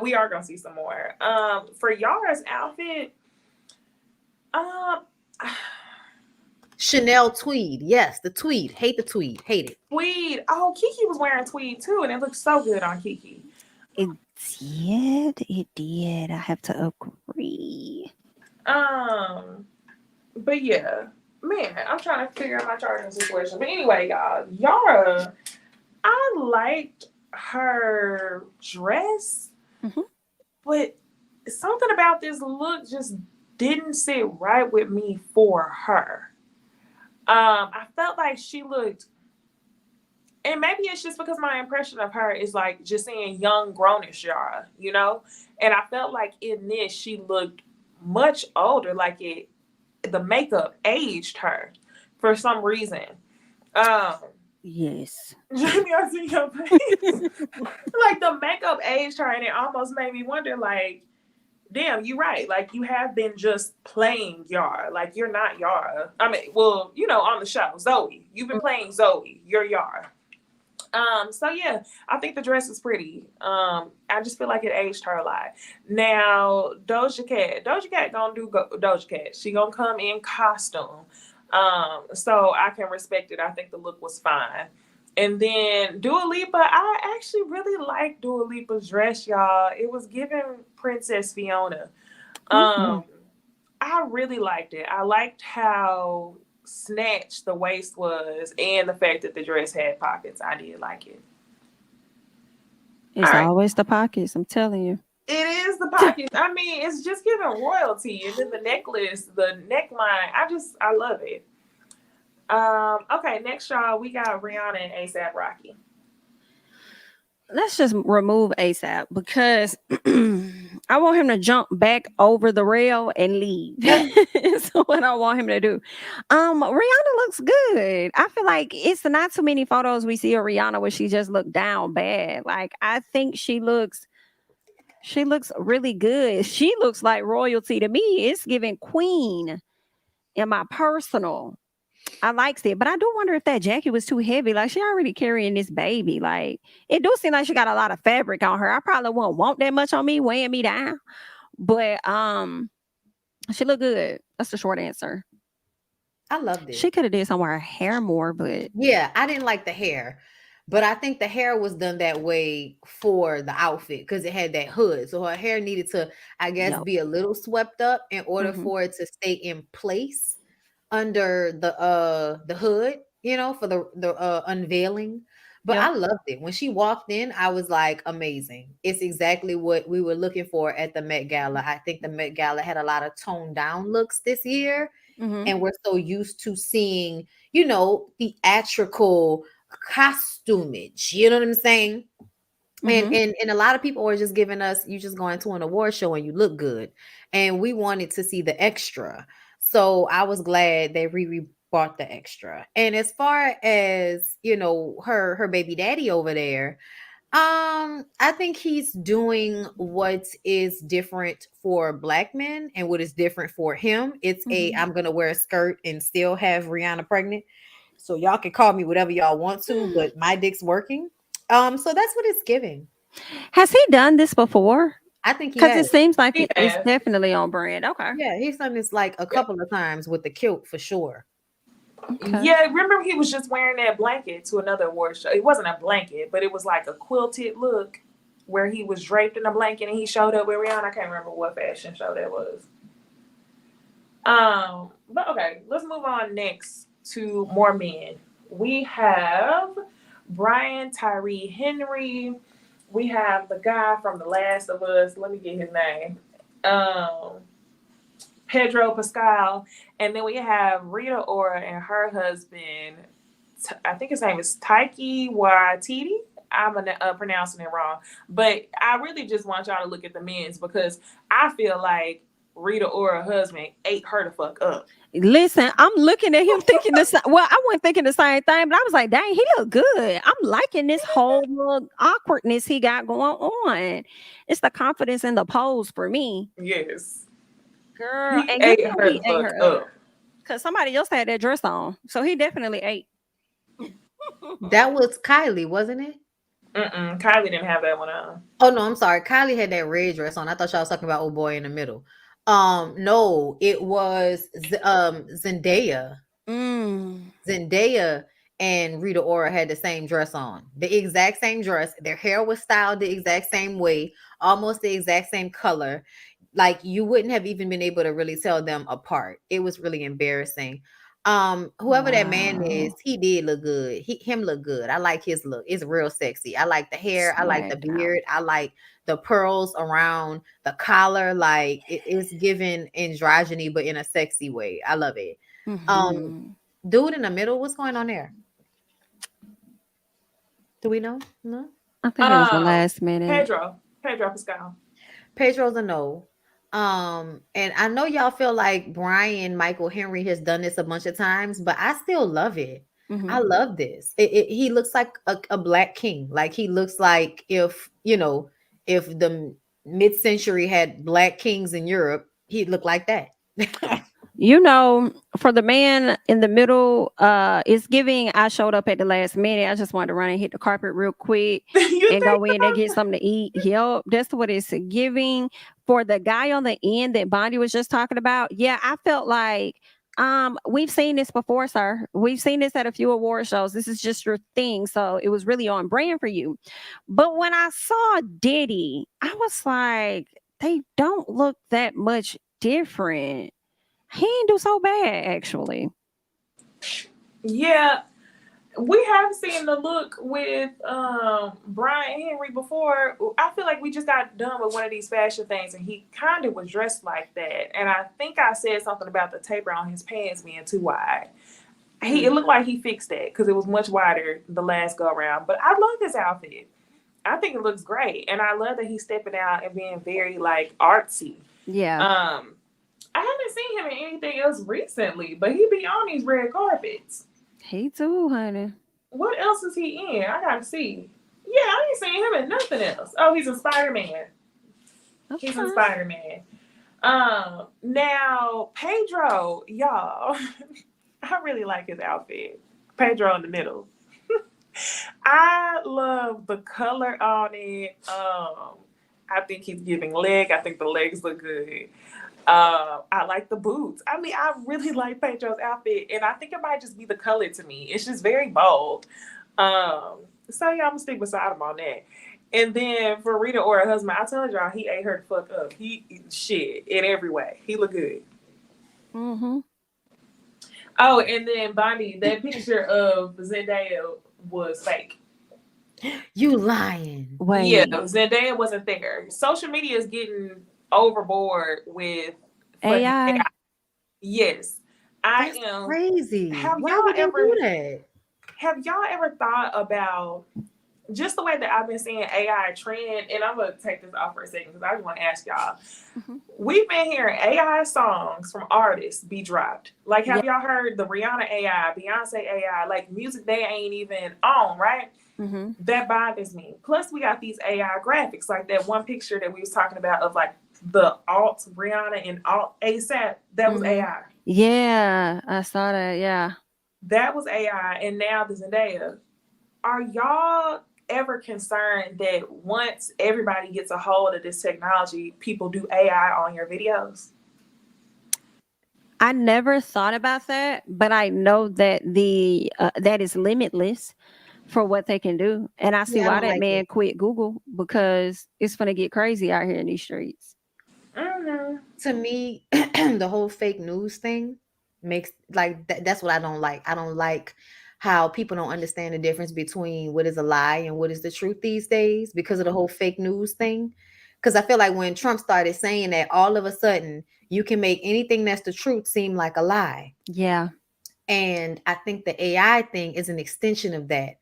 We are gonna see some more. For Yara's outfit, Chanel tweed. Yes, the tweed. Hate the tweed. Hate it. Tweed. Oh, Kiki was wearing tweed too, and it looked so good on Kiki. It did. I have to agree. But yeah, man, I'm trying to figure out my charging situation. But anyway, y'all, Yara, I liked her dress, but something about this look just didn't sit right with me for her. I felt like she looked, and and maybe it's just because my impression of her is like just seeing young, grownish Yara, you know? And I felt like in this, she looked much older, like the makeup aged her for some reason. Yes. Jamie, I see your face. Like the makeup aged her, and it almost made me wonder, like, damn, you're right. Like, you have been just playing Yara. Like, you're not Yara. I mean, well, you know, on the show, Zoe. You've been playing Zoe. You're Yara. So yeah, I think the dress is pretty. I just feel like it aged her a lot. Now, Doja Cat gonna do Doja Cat. She gonna come in costume. So I can respect it. I think the look was fine. And then Dua Lipa, I actually really liked Dua Lipa's dress, y'all. It was giving Princess Fiona. I really liked it. I liked how snatched the waist was and the fact that the dress had pockets. I did like it. It's always the pockets, I'm telling you. It is the pockets. I mean, it's just giving royalty. And then the necklace, the neckline, I love it. Okay, next, y'all, we got Rihanna and A$AP Rocky. Let's just remove A$AP because I want him to jump back over the rail and leave. That's what I want him to do. Rihanna looks good. I feel like it's not too many photos we see of Rihanna where she just looked down bad. Like, I think she looks really good. She looks like royalty to me. It's giving queen in my personal. I liked it, but I do wonder if that jacket was too heavy. Like, she already carrying this baby. Like, it do seem like she got a lot of fabric on her. I probably won't want that much on me, weighing me down. But she looked good. That's the short answer. I loved it. She could have did some of her hair more, but yeah, I didn't like the hair. But I think the hair was done that way for the outfit because it had that hood. So her hair needed to, I guess, be a little swept up in order for it to stay in place under the hood, you know, for the unveiling. But I loved it. When she walked in, I was like, amazing. It's exactly what we were looking for at the Met Gala. I think the Met Gala had a lot of toned down looks this year. And we're so used to seeing, you know, theatrical costumage. You know what I'm saying? And a lot of people are just giving us, you just going to an award show and you look good. And we wanted to see the extra. So I was glad they bought the extra. And as far as, you know, her baby daddy over there, I think he's doing what is different for Black men and what is different for him. It's I'm gonna wear a skirt and still have Rihanna pregnant. So y'all can call me whatever y'all want to, but my dick's working. So that's what it's giving. Has he done this before? I think because it seems like it's definitely on brand. Okay. Yeah, he's done this like a couple of times with the kilt for sure. Okay. Yeah, remember he was just wearing that blanket to another award show. It wasn't a blanket, but it was like a quilted look where he was draped in a blanket and he showed up with Rihanna. I can't remember what fashion show that was. But okay, let's move on next to more men. We have Brian Tyree Henry. We have the guy from The Last of Us. Let me get his name. Pedro Pascal. And then we have Rita Ora and her husband. I think his name is Taiki Waititi. I'm pronouncing it wrong. But I really just want y'all to look at the men's because I feel like Rita Ora husband ate her the fuck up. Listen, I'm looking at him thinking the same. Well, I wasn't thinking the same thing, but I was like, dang, he look good. I'm liking this whole little awkwardness he got going on. It's the confidence in the pose for me. Yes. Girl, he ate her up. Because somebody else had that dress on. So he definitely ate. That was Kylie, wasn't it? Kylie didn't have that one on. Oh, no, I'm sorry. Kylie had that red dress on. I thought y'all was talking about old boy in the middle. No, it was Zendaya. Zendaya and Rita Ora had the same dress on. The exact same dress. Their hair was styled the exact same way, almost the exact same color. Like you wouldn't have even been able to really tell them apart. It was really embarrassing. Whoever that man is, he did look good. Him look good. I like his look. It's real sexy. I like the hair. I like the beard. I like the pearls around the collar. Like it's given androgyny, but in a sexy way. I love it. Dude in the middle, what's going on there? Do we know? No. I think it was the last minute. Pedro Pascal. Pedro's a no. And I know y'all feel like Brian Michael Henry has done this a bunch of times, but I still love it. I love this. He looks like a black king. Like he looks like if the mid-century had black kings in Europe, he'd look like that. For the man in the middle, it's giving I showed up at the last minute. I just wanted to run and hit the carpet real quick and go in and get something to eat. Yep, that's what it's giving. For the guy on the end that Bondi was just talking about, yeah, I felt like we've seen this before, sir. We've seen this at a few award shows. This is just your thing. So it was really on brand for you. But when I saw Diddy, I was like, they don't look that much different. He didn't do so bad, actually. Yeah, we have seen the look with Brian Henry before. I feel like we just got done with one of these fashion things, and he kind of was dressed like that. And I think I said something about the taper on his pants being too wide. It looked like he fixed that because it was much wider the last go around. But I love this outfit. I think it looks great, and I love that he's stepping out and being very like artsy. Yeah. I haven't seen him in anything else recently, but he be on these red carpets. He too, honey. What else is he in? I gotta see. Yeah, I ain't seen him in nothing else. Oh, he's in Spider-Man. Okay. He's in Spider-Man. Now, Pedro, y'all, I really like his outfit. Pedro in the middle. I love the color on it. I think he's giving leg. I think the legs look good. I like the boots. I mean, I really like Pedro's outfit, and I think it might just be the color to me. It's just very bold. So yeah, I'm gonna stick beside him on that. And then for Rita or her husband, I told y'all he ate her the fuck up. He shit in every way. He looked good. Mm-hmm. Oh, and then Bondi, that picture of Zendaya was fake. You lying? Wait. Yeah, Zendaya wasn't there. Social media is getting overboard with AI. Yes, That's crazy. Why would you do that? Have y'all ever thought about just the way that I've been seeing AI trend? And I'm gonna take this off for a second because I just want to ask y'all. Mm-hmm. We've been hearing AI songs from artists be dropped. Like, have y'all heard the Rihanna AI, Beyonce AI, like music they ain't even on, right? Mm-hmm. That bothers me. Plus, we got these AI graphics, like that one picture that we was talking about of like the alt Rihanna and alt ASAP. That was AI. Yeah, I saw that. Yeah, that was AI. And now the Zendaya. Are y'all ever concerned that once everybody gets a hold of this technology, people do AI on your videos? I never thought about that, but I know that that is limitless for what they can do. And I see why that man quit Google, because it's going to get crazy out here in these streets. Mm-hmm. To me, the whole fake news thing makes that's what I don't like. I don't like how people don't understand the difference between what is a lie and what is the truth these days because of the whole fake news thing. Because I feel like when Trump started saying that, all of a sudden you can make anything that's the truth seem like a lie. Yeah. And I think the AI thing is an extension of that.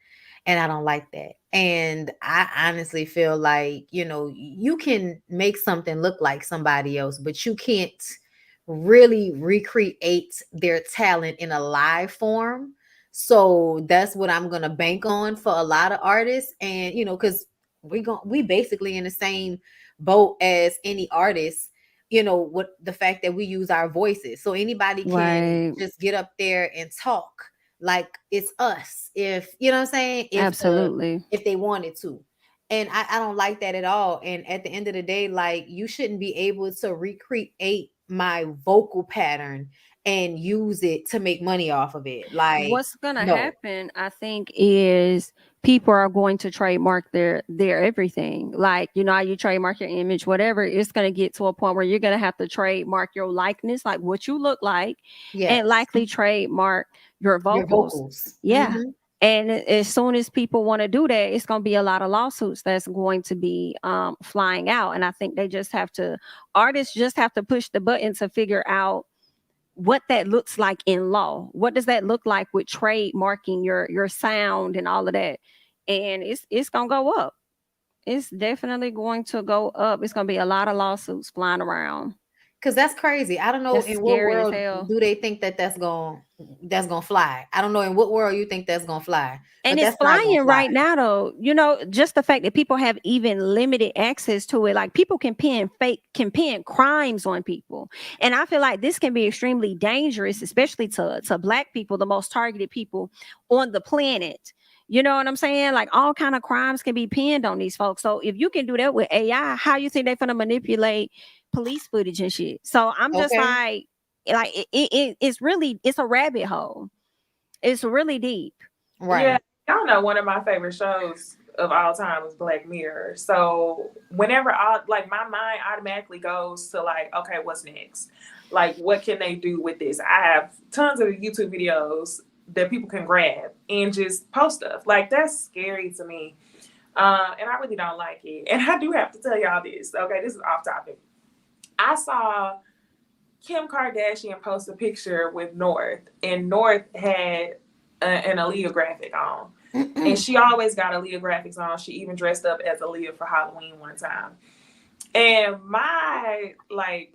And I don't like that. And I honestly feel like, you can make something look like somebody else, but you can't really recreate their talent in a live form. So that's what I'm going to bank on for a lot of artists. And, because we basically in the same boat as any artist, with the fact that we use our voices. So anybody can just get up there and talk like it's us, if you know what I'm saying. Absolutely. If they wanted to. And I don't like that at all. And at the end of the day, like, you shouldn't be able to recreate my vocal pattern and use it to make money off of it. Like, what's gonna happen, I think, is people are going to trademark their everything. Like, how you trademark your image, whatever. It's gonna get to a point where you're gonna have to trademark your likeness, like what you look like, and likely trademark your vocals. Yeah. Mm-hmm. And as soon as people want to do that, it's going to be a lot of lawsuits that's going to be flying out. And I think artists just have to push the button to figure out what that looks like in law. What does that look like with trademarking your sound and all of that? and it's gonna go up. It's definitely going to go up. It's gonna be a lot of lawsuits flying around. Because that's crazy. I don't know That's in what scary as world hell. do they think that's gonna fly. I don't know in what world you think that's gonna fly. And But it's that's not gonna flying fly. right now, though. You know, just the fact that people have even limited access to it, like people can pin crimes on people, and I feel like this can be extremely dangerous, especially to Black people, the most targeted people on the planet. You know what I'm saying? Like all kind of crimes can be pinned on these folks. So if you can do that with AI, how you think they're gonna manipulate police footage and shit? So I'm just Okay. it's a rabbit hole. It's really deep. Right. Yeah, y'all know one of my favorite shows of all time is Black Mirror. So whenever my mind automatically goes to like, okay, what's next? Like, what can they do with this? I have tons of YouTube videos that people can grab and just post stuff. Like, that's scary to me. And I really don't like it. And I do have to tell y'all this. Okay, this is off topic. I saw Kim Kardashian post a picture with North, and North had an Aaliyah graphic on. And she always got Aaliyah graphics on. She even dressed up as Aaliyah for Halloween one time. And my like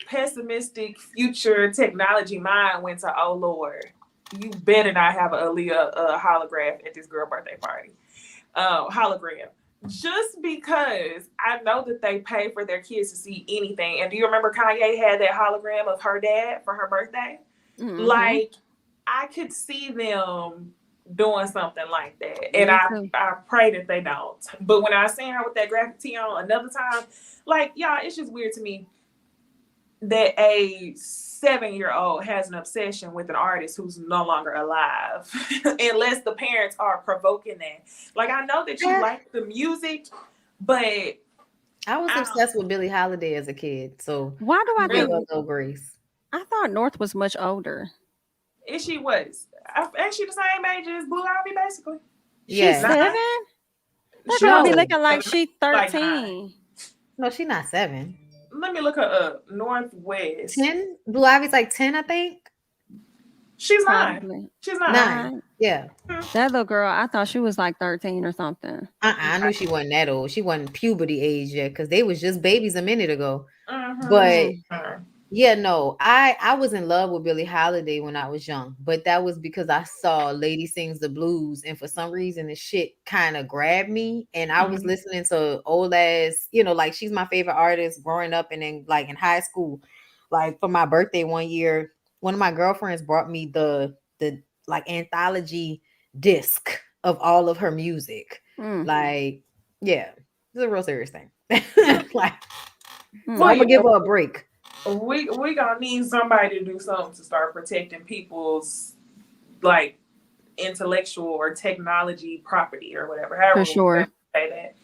pessimistic future technology mind went to, oh Lord, you better not have an Aaliyah holograph at this girl birthday party. Hologram. Just because I know that they pay for their kids to see anything. And do you remember Kanye had that hologram of her dad for her birthday? Mm-hmm. Like, I could see them doing something like that. And I pray that they don't. But when I seen her with that graphic tee on another time, like, y'all, it's just weird to me that a 7-year-old has an obsession with an artist who's no longer alive, unless the parents are provoking that. Like, I know that you like the music, but I was obsessed with Billie Holiday as a kid. So why do I think no grace? I thought North was much older. Is she was? Ain't she the same age as Blue Ivy, basically? Yeah. She's 7? She's probably looking like she's 13. Like no, she's not 7. Let me look her up. Northwest. 10? Blue Ivy's like 10, I think. She's 9. She's 9. Yeah. That little girl, I thought she was like 13 or something. I knew she wasn't that old. She wasn't puberty age yet because they was just babies a minute ago. But yeah, no, I was in love with Billie Holiday when I was young, but that was because I saw Lady Sings the Blues, and for some reason the shit kind of grabbed me, and I was listening to old ass, like she's my favorite artist growing up, and then like in high school, like for my birthday one year, one of my girlfriends brought me the like anthology disc of all of her music. Like, yeah, it's a real serious thing. Like, so I'm gonna give her a break. We gonna need somebody to do something to start protecting people's like intellectual or technology property or whatever. However, for sure. Say that.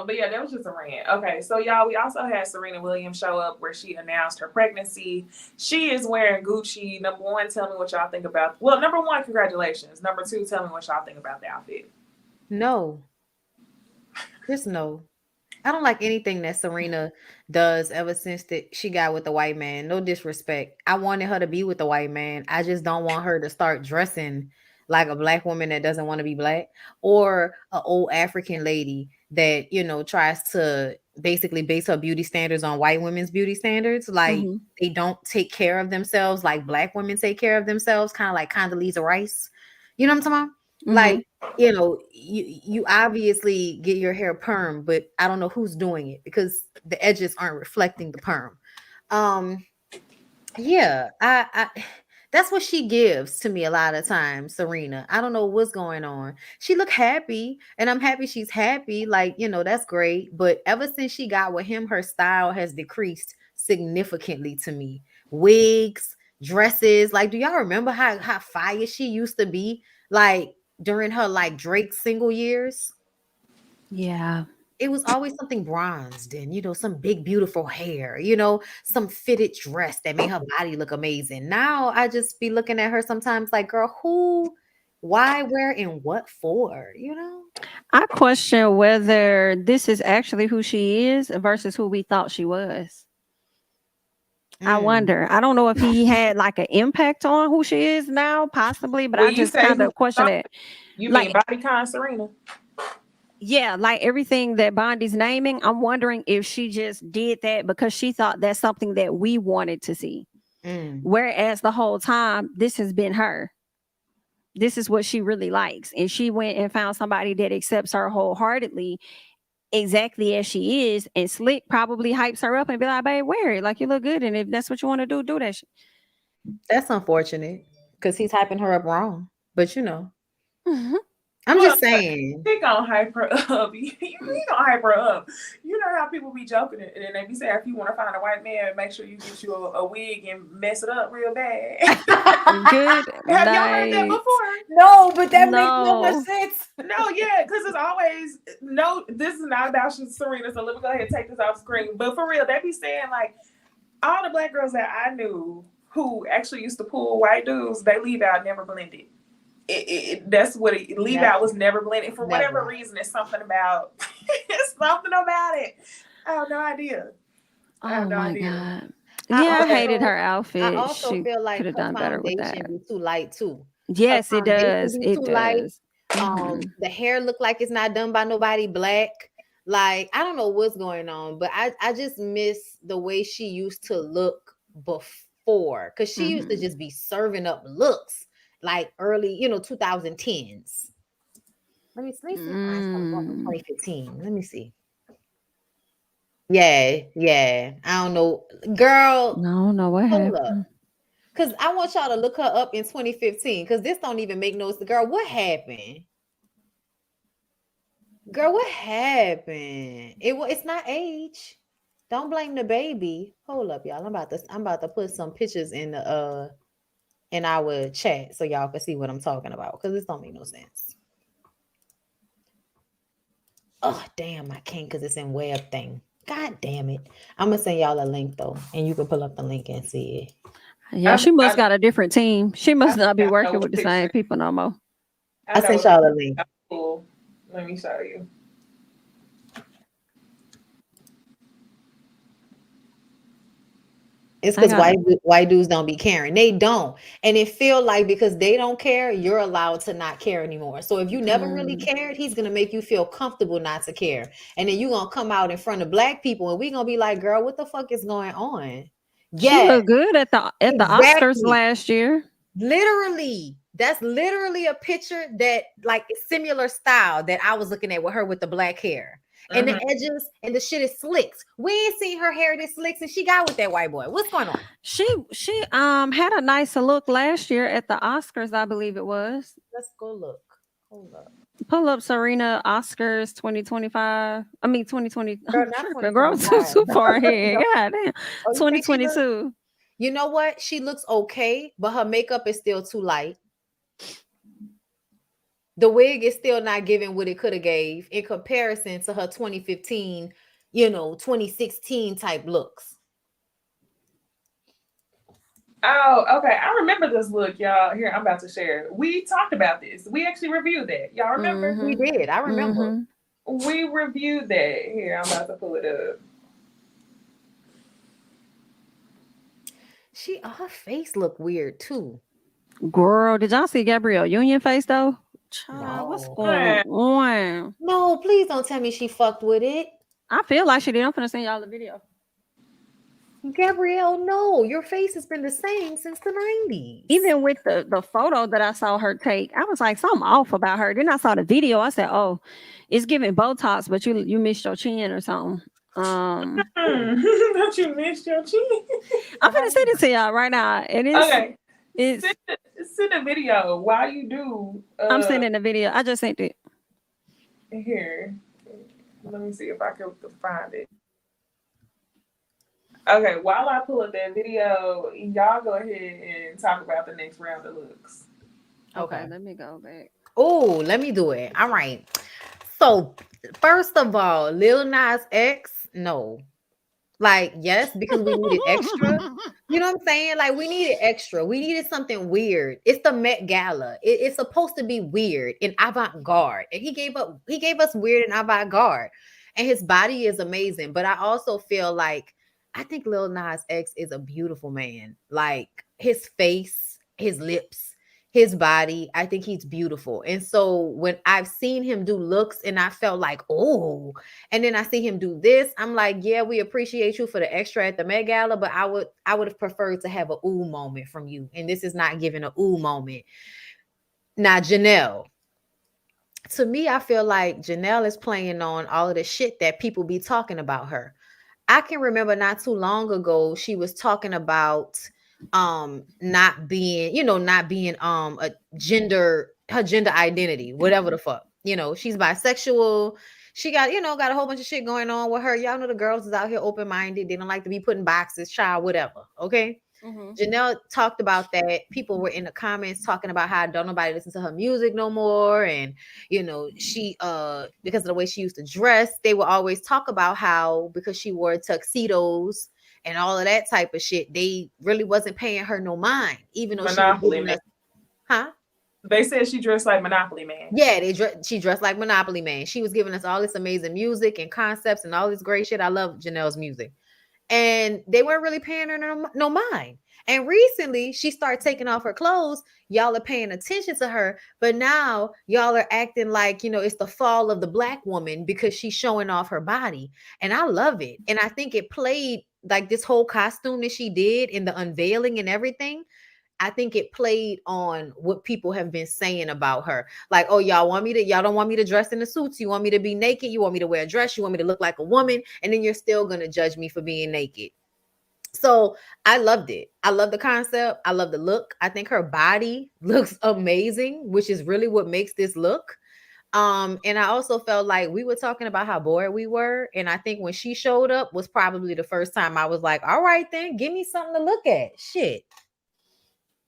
But yeah, that was just a rant. Okay, so y'all, we also had Serena Williams show up where she announced her pregnancy. She is wearing Gucci. Number 1, tell me what y'all think about. Well, number 1, congratulations. Number 2, tell me what y'all think about the outfit. No. Just no. I don't like anything that Serena does ever since that she got with the white man. No disrespect. I wanted her to be with the white man. I just don't want her to start dressing like a black woman that doesn't want to be black, or an old African lady that, tries to basically base her beauty standards on white women's beauty standards. Like they don't take care of themselves like black women take care of themselves, kind of like Condoleezza Rice. You know what I'm talking about? Like, you obviously get your hair perm, but I don't know who's doing it because the edges aren't reflecting the perm. Yeah, I that's what she gives to me a lot of times, Serena. I don't know what's going on. She look happy, and I'm happy she's happy. Like, that's great. But ever since she got with him, her style has decreased significantly to me. Wigs, dresses. Like, do y'all remember how fire she used to be? Like, during her like Drake single years. Yeah. It was always something bronzed and, some big, beautiful hair, some fitted dress that made her body look amazing. Now I just be looking at her sometimes like, girl, who, why, where, and what for, I question whether this is actually who she is versus who we thought she was. I wonder. I don't know if he had like an impact on who she is now, possibly, but I just kind of question it. You like, mean bodycon Serena? yeah, like everything that Bondi's naming, I'm wondering if she just did that because she thought that's something that we wanted to see. Whereas the whole time, this has been her. This is what she really likes. And she went and found somebody that accepts her wholeheartedly exactly as she is. And Slick probably hypes her up and be like, babe, wear it. Like, you look good. And if that's what you want to do that shit. That's unfortunate because he's hyping her up wrong. But I'm just saying. He gonna hype her up. He gonna hype her up. You know how people be joking and they be saying if you want to find a white man, make sure you get you a wig and mess it up real bad. Good. Have y'all heard that before? No, but that makes no much sense. No, yeah, because it's always this is not about Serena, so let me go ahead and take this off screen. But for real, they be saying like all the black girls that I knew who actually used to pull white dudes, they leave out never blended. That's what leave out was never blended for whatever reason. It's something about it's something about it. I have no idea. Oh my god! Yeah, I hated her outfit. I also feel like could have done better with that. Be too light too. Yes, it does. It does. The hair look like it's not done by nobody black. Like I don't know what's going on, but I just miss the way she used to look before because she used to just be serving up looks. Like early, 2010s. Let me see. 2015. Let me see. Yeah. I don't know, girl. I don't know what happened. Because I want y'all to look her up in 2015. Because this don't even make no sense. Girl, what happened? Girl, what happened? It's not age. Don't blame the baby. Hold up, y'all. I'm about to put some pictures in our chat so y'all can see what I'm talking about because this don't make no sense. Oh damn, I can't because it's in web thing. God damn it. I'm gonna send y'all a link though, and you can pull up the link and see it. Yeah, she must got a different team. She must not be working with the same people no more. I sent y'all a link. Cool. Let me show you. It's because white dudes don't be caring. They don't. And it feel like because they don't care, you're allowed to not care anymore. So if you never really cared, he's going to make you feel comfortable not to care. And then you're going to come out in front of black people and we're going to be like, girl, what the fuck is going on? Yeah. She looked good at the Oscars last year. Literally. That's literally a picture that like similar style that I was looking at with her with the black hair. And the edges and the shit is slicks. We ain't seen her hair this slicks and she got with that white boy. What's going on? She had a nicer look last year at the Oscars, I believe it was. Let's go look. Hold up. Pull up Serena Oscars 2025. I mean 2020. Girl, too far ahead. God damn. 2022. You know what? She looks okay, but her makeup is still too light. The wig is still not giving what it could have gave in comparison to her 2015, 2016 type looks. Oh, okay. I remember this look, y'all. Here, I'm about to share. We talked about this. We actually reviewed that. Y'all remember? We did. I remember. We reviewed that. Here, I'm about to pull it up. Her face looked weird too. Girl, did y'all see Gabrielle Union face though? Child, what's going on? No, please don't tell me she fucked with it. I feel like she did. I'm gonna send y'all the video. Gabrielle, no, your face has been the same since the 90s. Even with the photo that I saw her take, I was like, something off about her. Then I saw the video. I said, oh, it's giving Botox, but you missed your chin or something. Don't you miss your chin? I'm gonna send it to y'all right now. And it's okay. Send a video while you do. I'm sending the video. I just sent it. Here. Let me see if I can find it. Okay, while I pull up that video, y'all go ahead and talk about the next round of looks. Okay, let me go back. Oh, let me do it. All right. So, first of all, Lil Nas X, no. Like, yes, because we needed extra. You know what I'm saying? Like, we needed extra. We needed something weird. It's the Met Gala. It's supposed to be weird and avant-garde. And he gave us weird and avant-garde. And his body is amazing. But I also feel like, I think Lil Nas X is a beautiful man. Like, his face, his lips, his body. I think he's beautiful. And so when I've seen him do looks and I felt like, oh, and then I see him do this, I'm like, yeah, we appreciate you for the extra at the Met Gala, but I would have preferred to have a ooh moment from you. And this is not giving a ooh moment. Now, Janelle. To me, I feel like Janelle is playing on all of the shit that people be talking about her. I can remember not too long ago, she was talking about not being a gender, her gender identity, whatever the fuck. She's bisexual. She got a whole bunch of shit going on with her. Y'all know the girls is out here open-minded. They don't like to be put in boxes, child, whatever. Okay. Janelle talked about that. People were in the comments talking about how don't nobody listen to her music no more. And, she, because of the way she used to dress, they would always talk about how, because she wore tuxedos and all of that type of shit, they really wasn't paying her no mind, even though Monopoly she was huh? They said she dressed like Monopoly Man. Yeah, she dressed like Monopoly Man. She was giving us all this amazing music and concepts and all this great shit. I love Janelle's music. And they weren't really paying her no mind. And recently, she started taking off her clothes. Y'all are paying attention to her. But now, y'all are acting like, it's the fall of the Black woman because she's showing off her body. And I love it. And I think it played, like, this whole costume that she did in the unveiling and everything. I think it played on what people have been saying about her. Like, oh, y'all don't want me to dress in the suits. You want me to be naked. You want me to wear a dress. You want me to look like a woman. And then you're still going to judge me for being naked. So I loved it. I love the concept. I love the look. I think her body looks amazing, which is really what makes this look. And I also felt like we were talking about how bored we were. And I think when she showed up was probably the first time I was like, all right, then give me something to look at. Shit.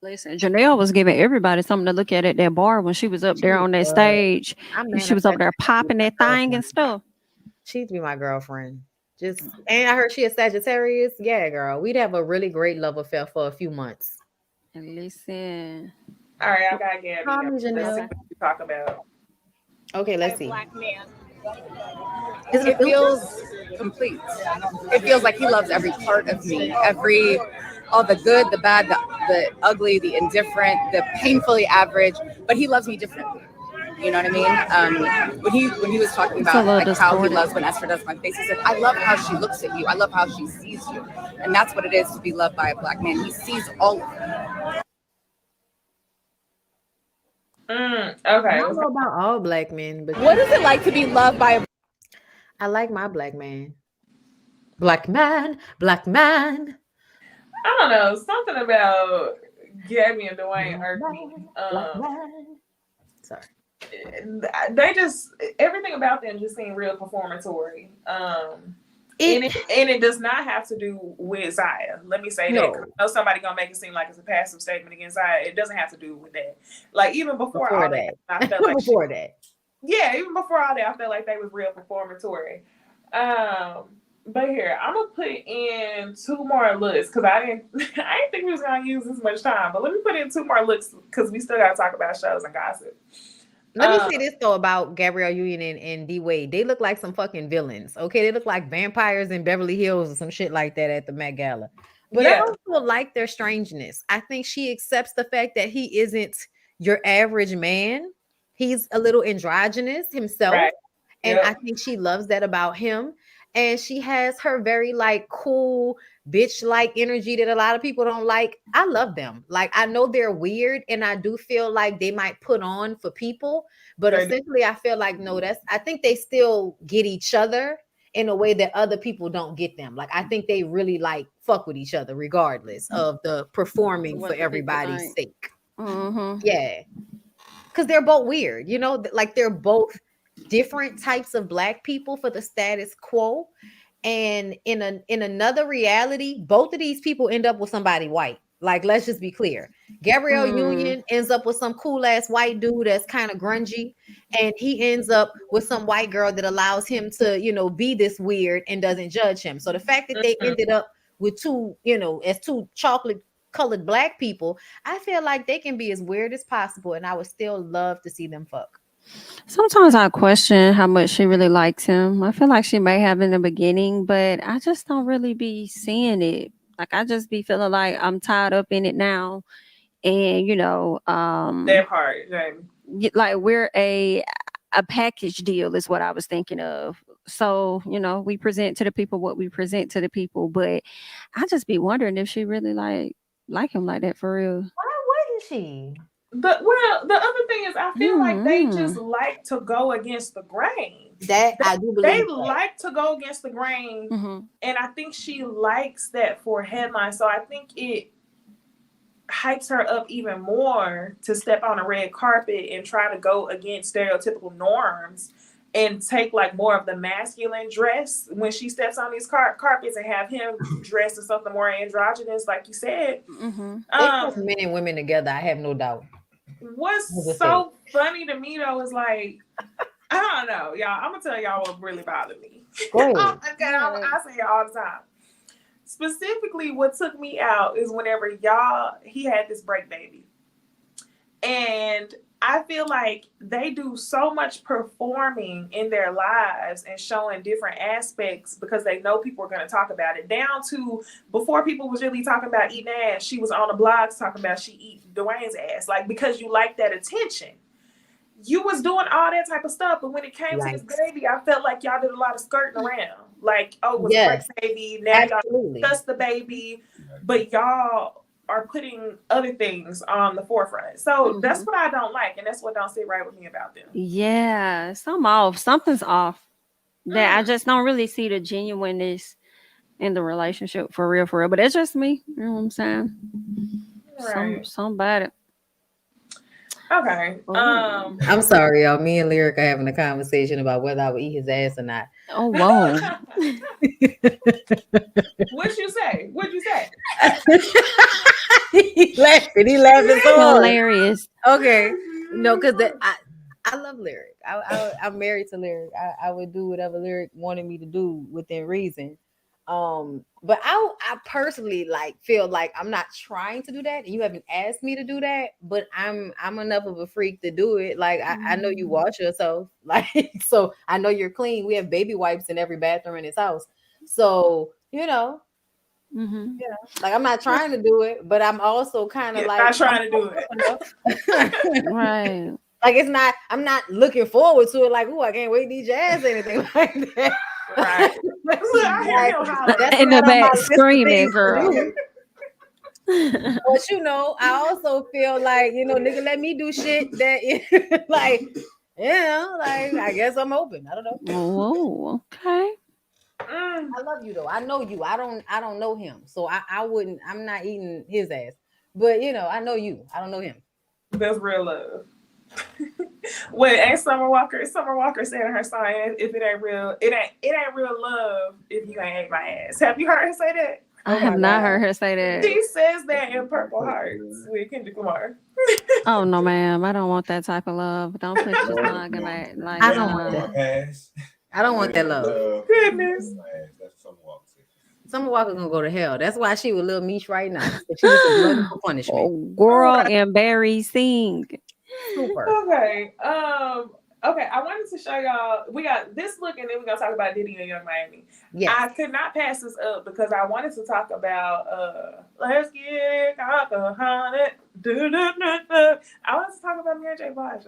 Listen, Janelle was giving everybody something to look at that bar when she was up there on that stage. She was up there popping that thing and stuff. She'd be my girlfriend. And I heard she is Sagittarius. Yeah, girl. We'd have a really great love affair for a few months. And listen. All right, I got Gabby. Let's see what you talk about. Okay, let's see. Black man. It feels complete. It feels like he loves every part of me, all the good, the bad, the ugly, the indifferent, the painfully average, but he loves me differently. You know what I mean? When he was talking about like how he loves when Esther does my face, he said, I love how she looks at you. I love how she sees you. And that's what it is to be loved by a Black man. He sees all of you. Okay. I don't know about all Black men, but what is it like to be loved by a I like my Black man. Black man, Black man. I don't know. Something about Gabby and Dwayne irked me. Sorry. They just, everything about them just seemed real performatory. And it does not have to do with Zaya. Let me say that. I know somebody gonna make it seem like it's a passive statement against Zaya. It doesn't have to do with that. Like even before all that, I felt like even before all that, I felt like they was real performatory. But here, I'm gonna put in 2 more looks because I didn't think we was gonna use this much time. But let me put in 2 more looks because we still gotta talk about shows and gossip. Let me say this though about Gabrielle Union and D Wade. They look like some fucking villains. Okay, they look like vampires in Beverly Hills or some shit like that at the Met Gala. But I also like their strangeness. I think she accepts the fact that he isn't your average man. He's a little androgynous himself. Right. And I think she loves that about him. And she has her very like cool bitch-like energy that a lot of people don't like. I love them. Like I know they're weird and I do feel like they might put on for people, but essentially I feel like I think they still get each other in a way that other people don't get them. Like I think they really like fuck with each other regardless of the performing for everybody's sake. Mm-hmm. Yeah. Because they're both weird, like they're both different types of Black people for the status quo. And in another reality, both of these people end up with somebody white. Like, let's just be clear. Gabrielle Union ends up with some cool ass white dude that's kind of grungy. And he ends up with some white girl that allows him to, be this weird and doesn't judge him. So the fact that they ended up with two chocolate colored Black people, I feel like they can be as weird as possible. And I would still love to see them fuck. Sometimes I question how much she really likes him. I feel like she may have in the beginning, but I just don't really be seeing it. Like I just be feeling like I'm tied up in it now. and that part, Jamie. like we're a package deal is what I was thinking of. So, we present to the people what we present to the people, but I just be wondering if she really like him like that for real. Why wouldn't she? The other thing is, I feel like they just like to go against the grain. I do believe they like to go against the grain, and I think she likes that for headlines. So I think it hypes her up even more to step on a red carpet and try to go against stereotypical norms and take like more of the masculine dress when she steps on these carpets and have him dressed as something more androgynous, like you said. They put men and women together, I have no doubt. What's so funny to me though is like, I don't know, y'all. I'm gonna tell y'all what really bothered me. I say it all the time. Specifically, what took me out is whenever he had this break baby. And I feel like they do so much performing in their lives and showing different aspects because they know people are going to talk about it. Down to before people was really talking about eating ass, she was on the blogs talking about she eat Dwayne's ass. Like, because you like that attention. You was doing all that type of stuff, but when it came to this baby, I felt like y'all did a lot of skirting around. Like, oh, it was a break baby. Now y'all discuss the baby, but y'all are putting other things on the forefront. So that's what I don't like, and that's what don't sit right with me about them. Yeah, something's off. That I just don't really see the genuineness in the relationship for real. But it's just me. You know what I'm saying? Right. Somebody. Okay. I'm sorry, y'all. Me and Lyric are having a conversation about whether I would eat his ass or not. Oh, whoa. What'd you say? He laughing so hard. Hilarious. Okay. No, because I love Lyric. I'm married to Lyric. I would do whatever Lyric wanted me to do within reason. But I personally feel like I'm not trying to do that, and you haven't asked me to do that, but I'm enough of a freak to do it. Like I know you wash yourself, so I know you're clean. We have baby wipes in every bathroom in this house, so Mm-hmm. I'm not trying to do it, but I'm also kind of not trying to do it. Right. Like it's not. I'm not looking forward to it. Like, oh, I can't wait to eat your ass or anything like that. Right. Look, I hear you hollering. In the back screaming, girl. But I also feel like, nigga, let me do shit that I guess I'm open. I don't know. Oh, okay. I love you though. I know you. I don't know him. So I'm not eating his ass. But I know you. I don't know him. That's real love. Wait, ain't Summer Walker said in her song, if it ain't real, it ain't real love if you ain't ate my ass. Have you heard her say that? I have not heard her say that. She says that in Purple Hearts with Kendrick Lamar. Oh no, ma'am. I don't want that type of love. Don't put your tongue in that. I don't want that. I don't want that love. Goodness. Summer Walker gonna go to hell. That's why she with Lil Meech right now. She needs some blood for punishment. Oh, girl, and Barry sing. Super. Okay. Okay. I wanted to show y'all. We got this look, and then we're gonna talk about Diddy and Young Miami. Yes. I could not pass this up because I wanted to talk about let's get honey. I wanted to talk about Mary J. Blige.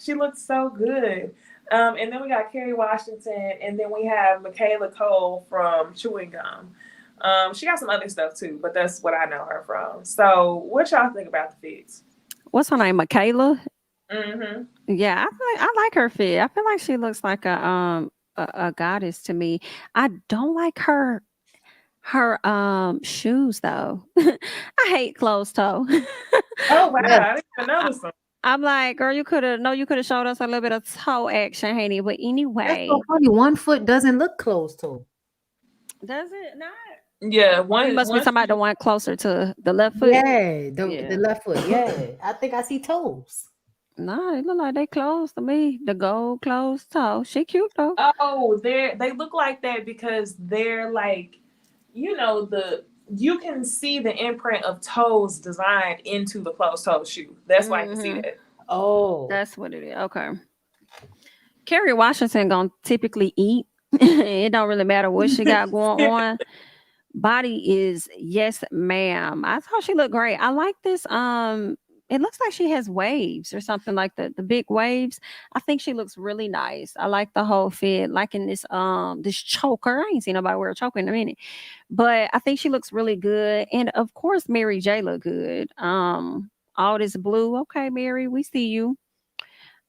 She looks so good. And then we got Kerry Washington, and then we have Michaela Cole from Chewing Gum. She got some other stuff too, but that's what I know her from. So, what y'all think about the fits? What's her name? Michaela. Mm-hmm. Yeah, I like her fit. I feel like she looks like a goddess to me. I don't like her shoes though. I hate closed toe. Oh wow, I didn't even notice them. I'm like, girl, you could have showed us a little bit of toe action, honey. But anyway, that's so funny. One foot doesn't look closed toe. Does it not? Yeah, one must be somebody the one closer to the left foot. Yeah, the left foot. Yeah, I think I see toes. No, they look like they closed to me. The gold closed toe. She cute though. Oh, they look like that because they're like, you can see the imprint of toes designed into the closed toe shoe. That's why I can see that. Oh, that's what it is. Okay. Kerry Washington gonna typically eat. It don't really matter what she got going on. Body is yes, ma'am. I thought she looked great. I like this. It looks like she has waves or something like the big waves. I think she looks really nice. I like the whole fit, like in this choker. I ain't seen nobody wear a choker in a minute, but I think she looks really good. And of course, Mary J look good. All this blue. Okay, Mary, we see you.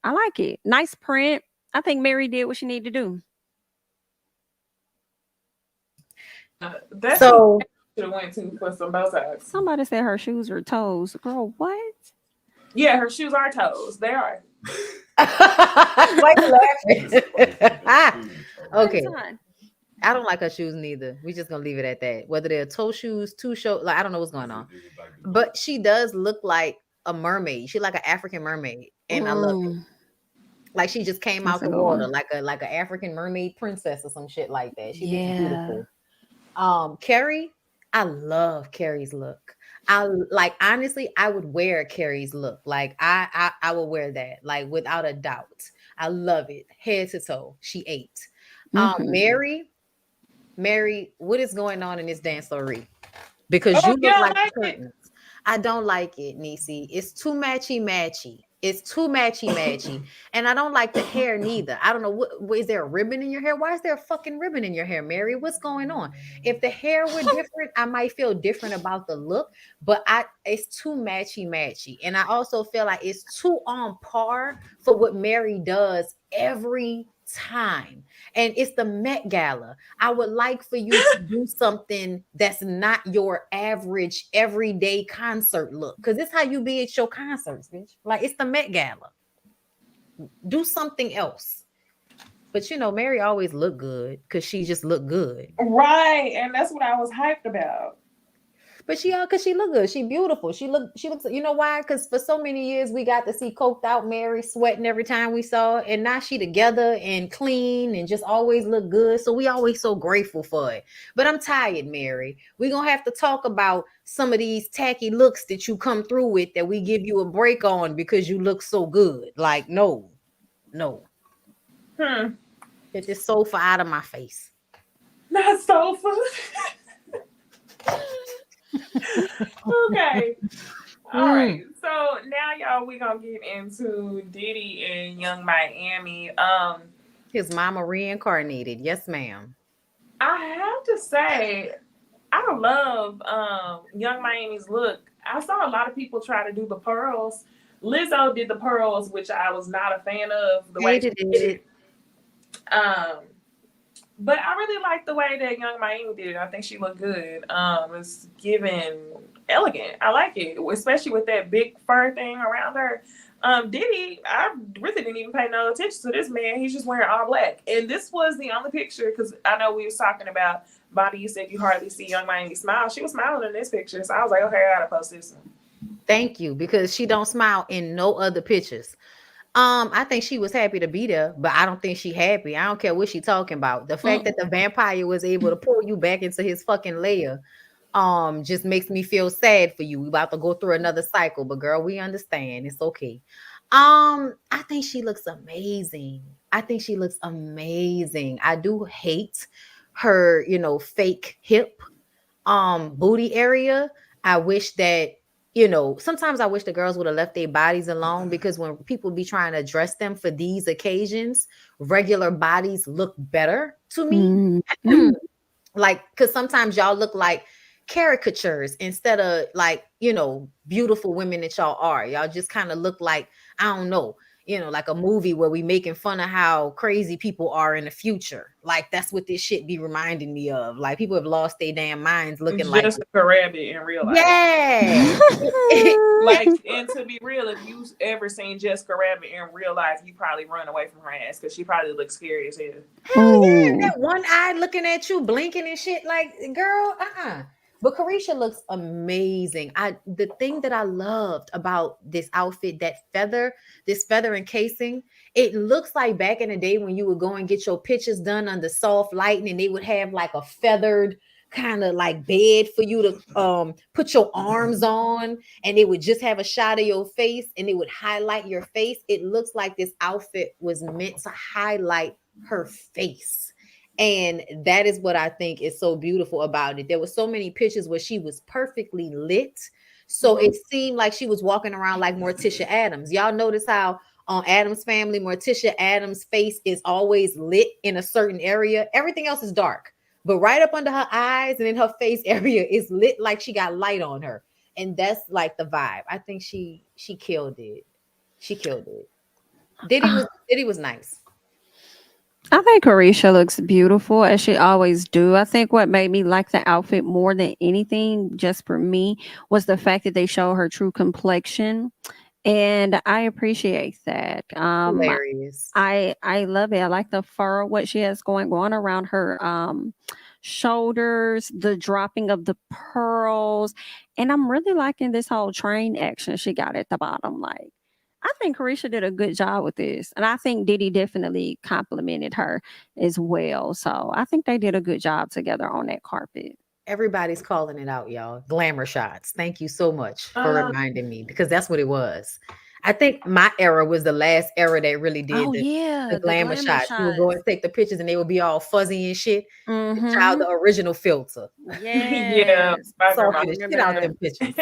I like it. Nice print. I think Mary did what she needed to do. That's So should have went to for some Bozarts. Somebody said her shoes are toes. Girl, what? Yeah, her shoes are toes. They are. why you laughing? Okay. Son. I don't like her shoes neither. We just gonna leave it at that. Whether they're toe shoes, two show, like I don't know what's going on. But she does look like a mermaid. She like an African mermaid, and I love it. Like she just came That's out a the good water, one. like an African mermaid princess or some shit like that. She looks Yeah. beautiful. Carrie, I love Carrie's look. I like honestly, I would wear Carrie's look. Like I would wear that, like without a doubt. I love it, head to toe. She ate. Mary, what is going on in this dancery? Because you look like the curtains. I don't like it, Necey. It's too matchy. It's too matchy. And I don't like the hair neither. I don't know. What is there a ribbon in your hair? Why is there a fucking ribbon in your hair, Mary? What's going on? If the hair were different, I might feel different about the look, but it's too matchy. And I also feel like it's too on par for what Mary does every time. And it's the Met Gala. I would like for you to do something that's not your average everyday concert look, because it's how you be at your concerts, bitch. Like it's the Met Gala. Do something else. But you know, Mary always looked good because she just looked good. Right. And that's what I was hyped about. But because she look good, she beautiful. She looks. You know why? Because for so many years we got to see coked out Mary sweating every time we saw her, and now she together and clean and just always look good. So we always so grateful for it. But I'm tired, Mary. We're gonna have to talk about some of these tacky looks that you come through with that we give you a break on because you look so good. Like no. Get this sofa out of my face. Not sofa. Okay. All right. So now, y'all, we're gonna get into Diddy and Young Miami. His mama reincarnated. Yes, ma'am. I have to say, I love Young Miami's look. I saw a lot of people try to do the pearls. Lizzo did the pearls, which I was not a fan of the way she did it. But I really like the way that Young Miami did it. I think she looked good. It's giving elegant. I like it, especially with that big fur thing around her. Diddy, I really didn't even pay no attention to this man. He's just wearing all black. And this was the only picture, because I know we was talking about, Bonnie, you said you hardly see Young Miami smile. She was smiling in this picture. So I was like, okay, I gotta post this one. Thank you, because she don't smile in no other pictures. I think she was happy to be there, but I don't think she happy. I don't care what she talking about. The fact that the vampire was able to pull you back into his fucking lair, just makes me feel sad for you. We about to go through another cycle, but girl, we understand. It's okay. I think she looks amazing. I do hate her, fake hip, booty area. I wish that, sometimes I wish the girls would have left their bodies alone, because when people be trying to dress them for these occasions, regular bodies look better to me. Like, because sometimes y'all look like caricatures instead of like, beautiful women that y'all are. Y'all just kind of look like, I don't know, like a movie where we making fun of how crazy people are in the future. Like that's what this shit be reminding me of. Like people have lost their damn minds looking like Jessica Rabbit in real life. Yeah. Like, and to be real, if you ever seen Jessica Rabbit in real life, you probably run away from her ass because she probably looks scary as hell. Hell yeah, that one eye looking at you, blinking and shit. Like, girl, But Carisha looks amazing. The thing that I loved about this outfit, this feather encasing, it looks like back in the day when you would go and get your pictures done under soft lighting, and they would have like a feathered kind of like bed for you to put your arms on, and it would just have a shot of your face and it would highlight your face. It looks like this outfit was meant to highlight her face. And that is what I think is so beautiful about it. There were so many pictures where she was perfectly lit. So it seemed like she was walking around like Morticia Addams. Y'all notice how on Addams Family, Morticia Addams' face is always lit in a certain area. Everything else is dark. But right up under her eyes and in her face area is lit like she got light on her. And that's like the vibe. I think she killed it. She killed it. Diddy was nice. I think Carisha looks beautiful as she always do. I think what made me like the outfit more than anything, just for me, was the fact that they show her true complexion, and I appreciate that. Hilarious. I love it. I like the fur, what she has going on around her shoulders, the dropping of the pearls, and I'm really liking this whole train action she got at the bottom. Like, I think Carisha did a good job with this. And I think Diddy definitely complimented her as well. So I think they did a good job together on that carpet. Everybody's calling it out, y'all. Glamour shots. Thank you so much for reminding me, because that's what it was. I think my era was the last era that really did the glamour shots. You would go and take the pictures and they would be all fuzzy and shit. Child, the original filter. Yeah. Sorry, get out them pictures.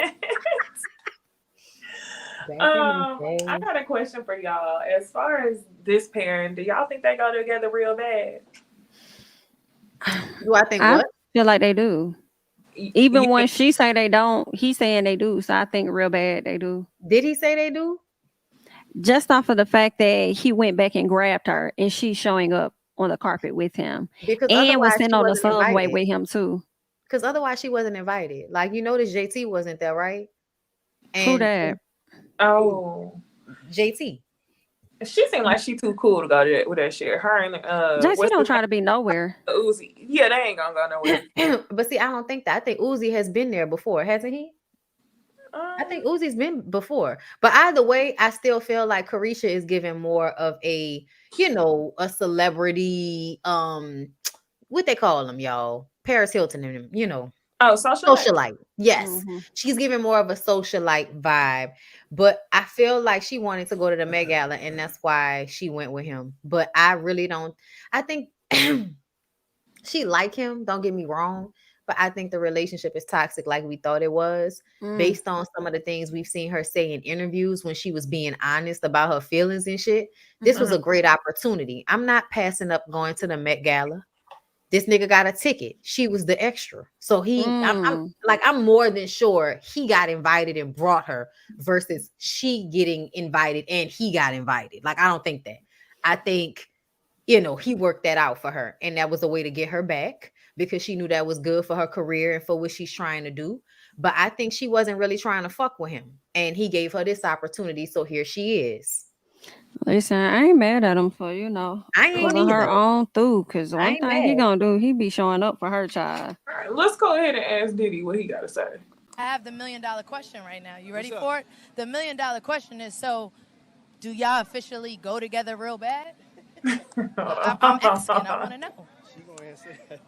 I got a question for y'all. As far as this pairing, do y'all think they go together real bad? Do I think what? I feel like they do. Even when she say they don't, he's saying they do. So I think real bad they do. Did he say they do? Just off of the fact that he went back and grabbed her and she's showing up on the carpet with him. Because and was sitting on the subway with him too. Because otherwise she wasn't invited. Like, you notice JT wasn't there, right? And who that? Oh, JT. She seemed like she too cool to go there with that shit. Her and JT don't try to be nowhere. Uzi. Yeah, they ain't gonna go nowhere. But see, I don't think that. I think Uzi has been there before, hasn't he? I think Uzi's been before. But either way, I still feel like Carisha is giving more of a, a celebrity, what they call them, y'all? Paris Hilton and them, Oh, socialite. Yes. She's giving more of a socialite vibe. But I feel like she wanted to go to the Met Gala, and that's why she went with him. But I really don't. I think she like him. Don't get me wrong. But I think the relationship is toxic like we thought it was, based on some of the things we've seen her say in interviews when she was being honest about her feelings and shit. This was a great opportunity. I'm not passing up going to the Met Gala. This nigga got a ticket. She was the extra. So I'm more than sure he got invited and brought her versus she getting invited and he got invited. Like, I don't think that. I think, he worked that out for her. And that was a way to get her back because she knew that was good for her career and for what she's trying to do. But I think she wasn't really trying to fuck with him. And he gave her this opportunity. So here she is. Listen, I ain't mad at him for, I ain't either. her own through. Because one thing he gonna do, he be showing up for her child. All right, let's go ahead and ask Diddy what he got to say. I have the $1 million question right now. You ready for it? The $1 million question is, so do y'all officially go together real bad? I'm asking. I want to know. She gonna answer that.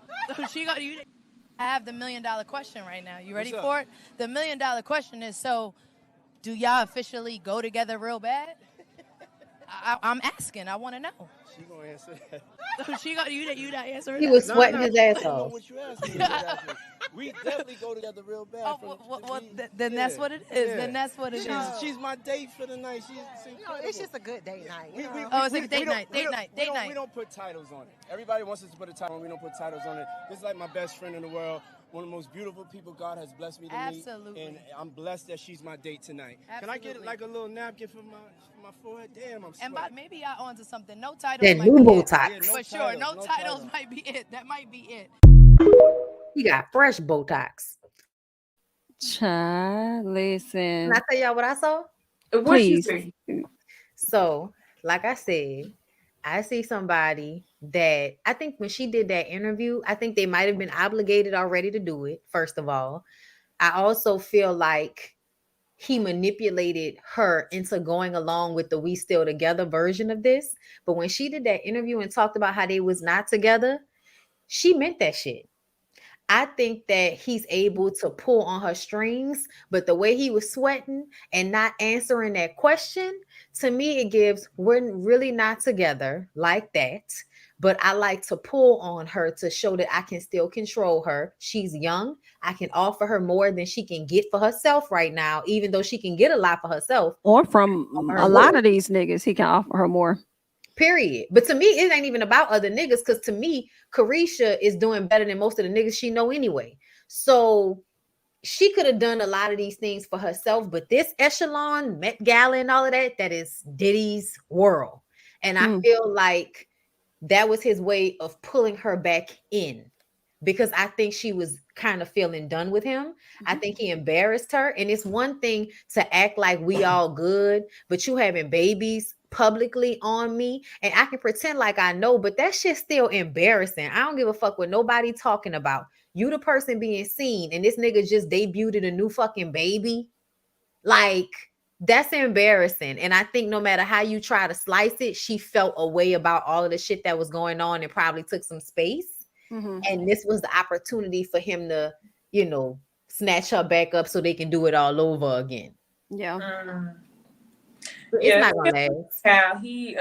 I have the $1 million question right now. You ready for it? The $1 million question is, so do y'all officially go together real bad? I'm asking. I want to know. She gonna answer that. You not answering. He was sweating his ass off. What you asking me exactly. We definitely go together real bad. Then that's what it is. Then that's what it is. She's my date for the night. It's just a good date night. It's like a date night. Date night. We don't put titles on it. Everybody wants us to put a title on. We don't put titles on it. This is like my best friend in the world. One of the most beautiful people God has blessed me to meet. And I'm blessed that she's my date tonight. Absolutely. Can I get like a little napkin for my forehead? Damn, I'm sweating. And maybe y'all onto something. No titles. That new Botox. Yeah, for sure. No titles might be it. That might be it. He got fresh Botox. Child, listen. Can I tell y'all what I saw? What you see? So, like I said, I see somebody that I think when she did that interview, I think they might have been obligated already to do it, first of all. I also feel like he manipulated her into going along with the We Still Together version of this. But when she did that interview and talked about how they was not together, she meant that shit. I think that he's able to pull on her strings, but the way he was sweating and not answering that question, to me, it gives, we're really not together like that. but I like to pull on her to show that I can still control her. She's young. I can offer her more than she can get for herself right now, even though she can get a lot for herself. Or from a lot of these niggas, he can offer her more. Period. But to me, it ain't even about other niggas, because to me, Carisha is doing better than most of the niggas she know anyway. So she could have done a lot of these things for herself, but this echelon, Met Gala and all of that, that is Diddy's world. And I feel like that was his way of pulling her back in, because I think she was kind of feeling done with him. I think he embarrassed her. And it's one thing to act like we all good, but you having babies publicly on me, and I can pretend like I know, but that shit's still embarrassing. I don't give a fuck what nobody talking about. You the person being seen, and this nigga just debuted a new fucking baby. Like, that's embarrassing. And I think no matter how you try to slice it, she felt a way about all of the shit that was going on and probably took some space. And this was the opportunity for him to, you know, snatch her back up so they can do it all over again. Yeah. It's not gonna last. How he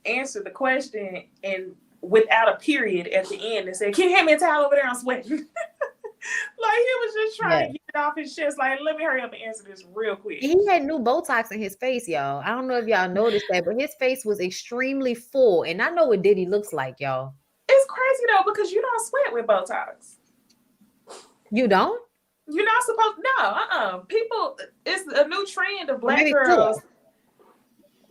answered the question and without a period at the end and said, "Can you hand me a towel over there? I'm sweating." Like, he was just trying to get it off his chest. Like, let me hurry up and answer this real quick. He had new Botox in his face, y'all. I don't know if y'all noticed that, but his face was extremely full. And I know what Diddy looks like, y'all. It's crazy though, because you don't sweat with Botox. You don't? You're not supposed. No, people. It's a new trend of black girls.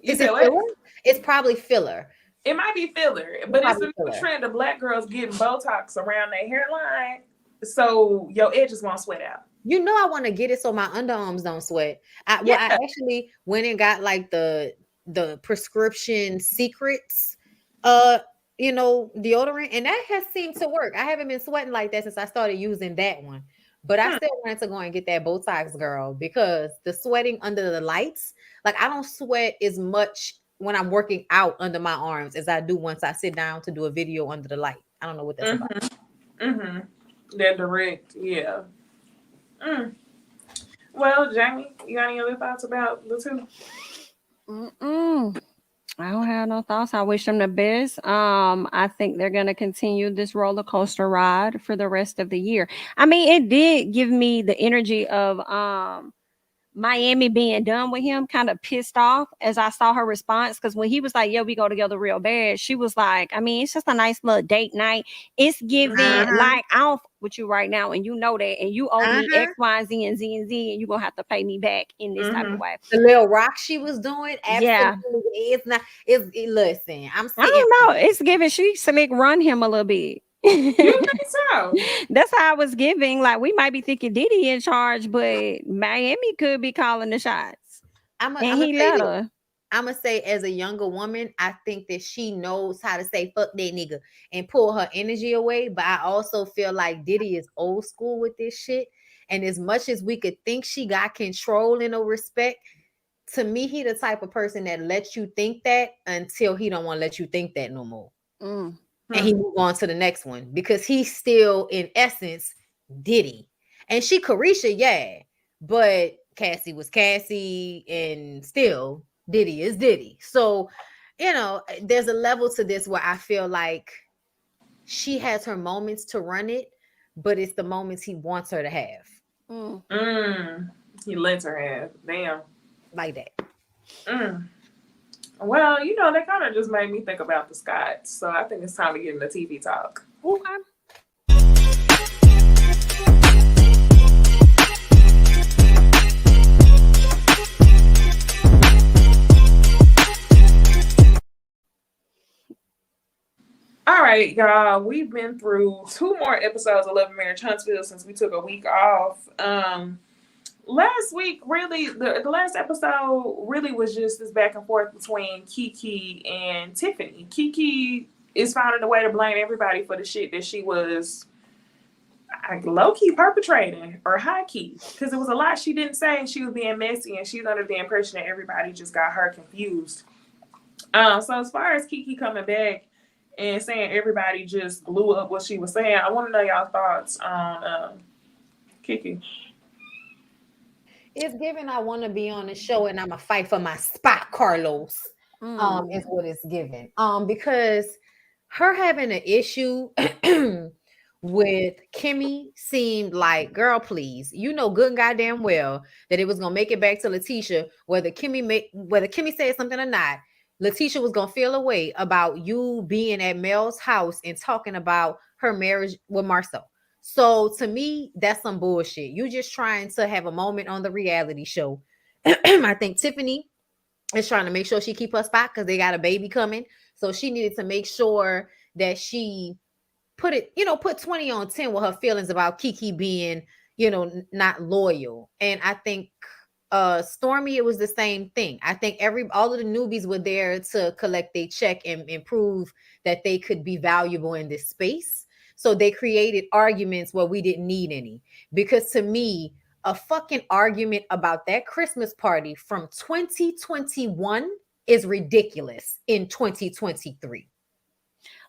Is it filler? It's probably filler. It might be filler, but it's a new trend of black girls getting Botox around their hairline, so your edges won't sweat out. You know, I want to get it so my underarms don't sweat. I actually went and got like the prescription secrets, you know, deodorant, and that has seemed to work. I haven't been sweating like that since I started using that one. But I still wanted to go and get that Botox, girl, because the sweating under the lights, like I don't sweat as much when I'm working out under my arms as I do once I sit down to do a video under the light. I don't know what that's about. That direct, yeah. Well, Jamie, you got any other thoughts about the two? I don't have no thoughts. I wish them the best. I think they're gonna continue this roller coaster ride for the rest of the year. I mean, it did give me the energy of Miami being done with him, kind of pissed off as I saw her response. Because when he was like, "Yeah, we go together real bad," she was like, "I mean, it's just a nice little date night. It's giving like I don't f with you right now, and you know that, and you owe me X, Y, Z, and Z, and Z, and you're gonna have to pay me back in this type of way." The little rock she was doing, absolutely, it's not. Listen, I don't know. It's giving. She slick run him a little bit. You think so? That's how I was giving. Like, we might be thinking Diddy in charge, but Miami could be calling the shots. I'm gonna say, as a younger woman, I think that she knows how to say "fuck that nigga" and pull her energy away. But I also feel like Diddy is old school with this shit. And as much as we could think she got control in a respect, to me, he the type of person that lets you think that until he don't want to let you think that no more. And he move on to the next one, because he's still, in essence, Diddy. And she Carisha, but Cassie was Cassie, and still Diddy is Diddy. So, you know, there's a level to this where I feel like she has her moments to run it, but it's the moments he wants her to have. He lets her have. Damn. Like that. Well, you know, that kind of just made me think about the Scotts. So I think it's time to get into TV talk. Okay. All right, y'all. We've been through 2 more episodes of Love and Marriage Huntsville since we took a week off. Last week, really, the last episode really was just this back and forth between Kiki and Tiffany. Kiki is finding a way to blame everybody for the shit that she was low-key perpetrating, or high-key, because it was a lot she didn't say, and she was being messy, and she's under the impression that everybody just got her confused. So as far as Kiki coming back and saying everybody just blew up what she was saying, I want to know y'all thoughts on Kiki. It's given I want to be on the show and I'm going to fight for my spot, Carlos, is what it's given. Because her having an issue with Kimmy seemed like, girl, please, you know good and goddamn well that it was gonna make it back to Letitia, whether Kimmy said something or not. Letitia was gonna feel a way about you being at Mel's house and talking about her marriage with Marcel. So to me, that's some bullshit. You just trying to have a moment on the reality show. I think Tiffany is trying to make sure she keep her spot because they got a baby coming. So she needed to make sure that she put 20 on 10 with her feelings about Kiki being, not loyal. And I think Stormy, it was the same thing. I think all of the newbies were there to collect their check and prove that they could be valuable in this space. So they created arguments where we didn't need any. Because to me, a fucking argument about that Christmas party from 2021 is ridiculous in 2023.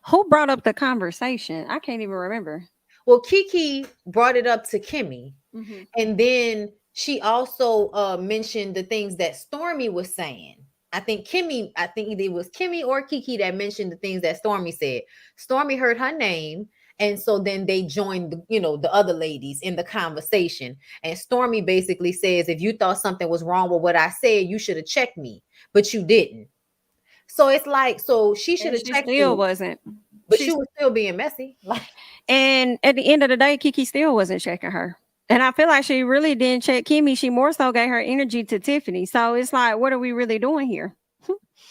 Who brought up the conversation? I can't even remember. Well, Kiki brought it up to Kimmy. Mm-hmm. And then she also mentioned the things that Stormy was saying. I think either it was Kimmy or Kiki that mentioned the things that Stormy said. Stormy heard her name. And so then they joined, the other ladies in the conversation. And Stormy basically says, if you thought something was wrong with what I said, you should have checked me, but you didn't. So it's like, so she should have checked you. Wasn't. But she was still being messy. And at the end of the day, Kiki still wasn't checking her. And I feel like she really didn't check Kimmy. She more so gave her energy to Tiffany. So it's like, what are we really doing here?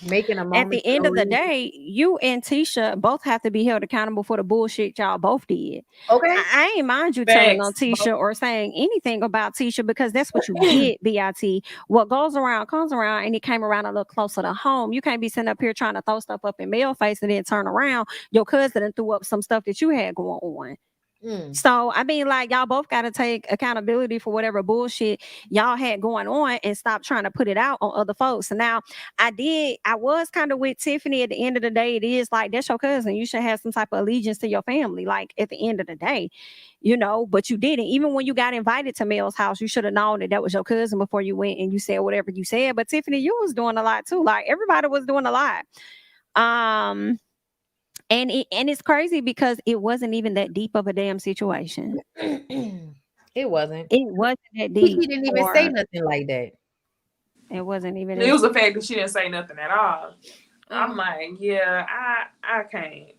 Making a moment. At the end of the day, you and Tisha both have to be held accountable for the bullshit y'all both did. Okay. I ain't mind you telling on Tisha or saying anything about Tisha because that's what you did, BIT. What goes around comes around, and it came around a little closer to home. You can't be sitting up here trying to throw stuff up in Mel face and then turn around. Your cousin and threw up some stuff that you had going on. So, I mean, like, y'all both got to take accountability for whatever bullshit y'all had going on and stop trying to put it out on other folks. And now, I was kind of with Tiffany. At the end of the day, it is like, that's your cousin. You should have some type of allegiance to your family, like, at the end of the day, but you didn't. Even when you got invited to Mel's house, you should have known that was your cousin before you went and you said whatever you said. But Tiffany, you was doing a lot too. Like, everybody was doing a lot. And it's crazy because it wasn't even that deep of a damn situation. It wasn't. It wasn't that deep. She didn't even say nothing like that. It wasn't even. It was the fact that she didn't say nothing at all. I'm like, yeah, I can't.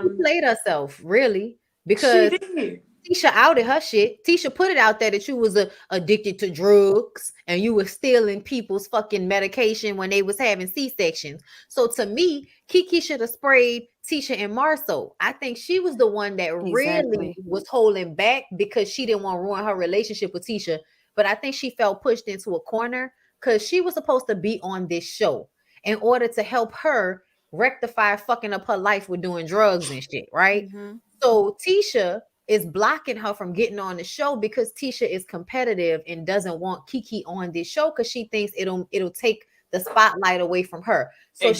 She played herself, really, because she did. Tisha outed her shit. Tisha put it out there that you was addicted to drugs and you were stealing people's fucking medication when they was having C-sections. So to me, Kiki should have sprayed Tisha and Marceau. I think she was the one that really was holding back because she didn't want to ruin her relationship with Tisha. But I think she felt pushed into a corner because she was supposed to be on this show in order to help her rectify fucking up her life with doing drugs and shit, right? Mm-hmm. So Tisha is blocking her from getting on the show because Tisha is competitive and doesn't want Kiki on this show because she thinks it'll take the spotlight away from her. So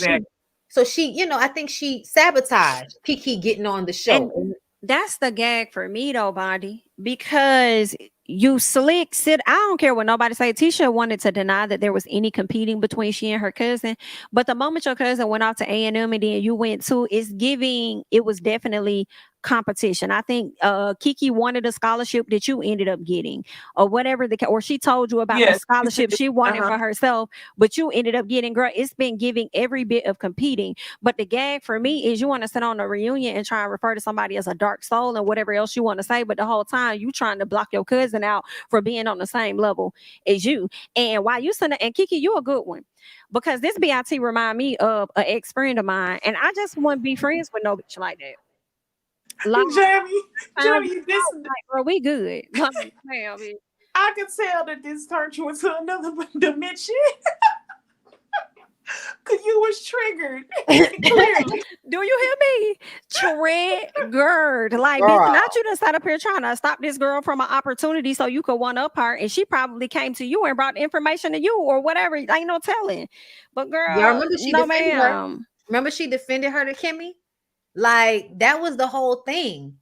she, I think she sabotaged Kiki getting on the show. And that's the gag for me though, Bondi, because you slick sit. I don't care what nobody say. Tisha wanted to deny that there was any competing between she and her cousin, but the moment your cousin went off to A&M and then you went to, it was definitely competition. I think Kiki wanted a scholarship that you ended up getting, or whatever or she told you about the scholarship she wanted for herself, but you ended up getting. Girl, it's been giving every bit of competing. But the gag for me is you want to sit on a reunion and try and refer to somebody as a dark soul and whatever else you want to say, but the whole time you trying to block your cousin out for being on the same level as you. And while you sitting, and Kiki, you a good one. Because this BIT remind me of an ex-friend of mine, and I just wouldn't be friends with no bitch like that. Like, Jamie, this bro, we good. I can tell that this turned you into another dimension. Cause you was triggered. Do you hear me? Triggered. Like, bitch, not you done sat up here trying to stop this girl from an opportunity so you could one up her, and she probably came to you and brought information to you or whatever. Ain't no telling. But girl, y'all remember she defended her? Remember she defended her to Kimmy? Like, that was the whole thing.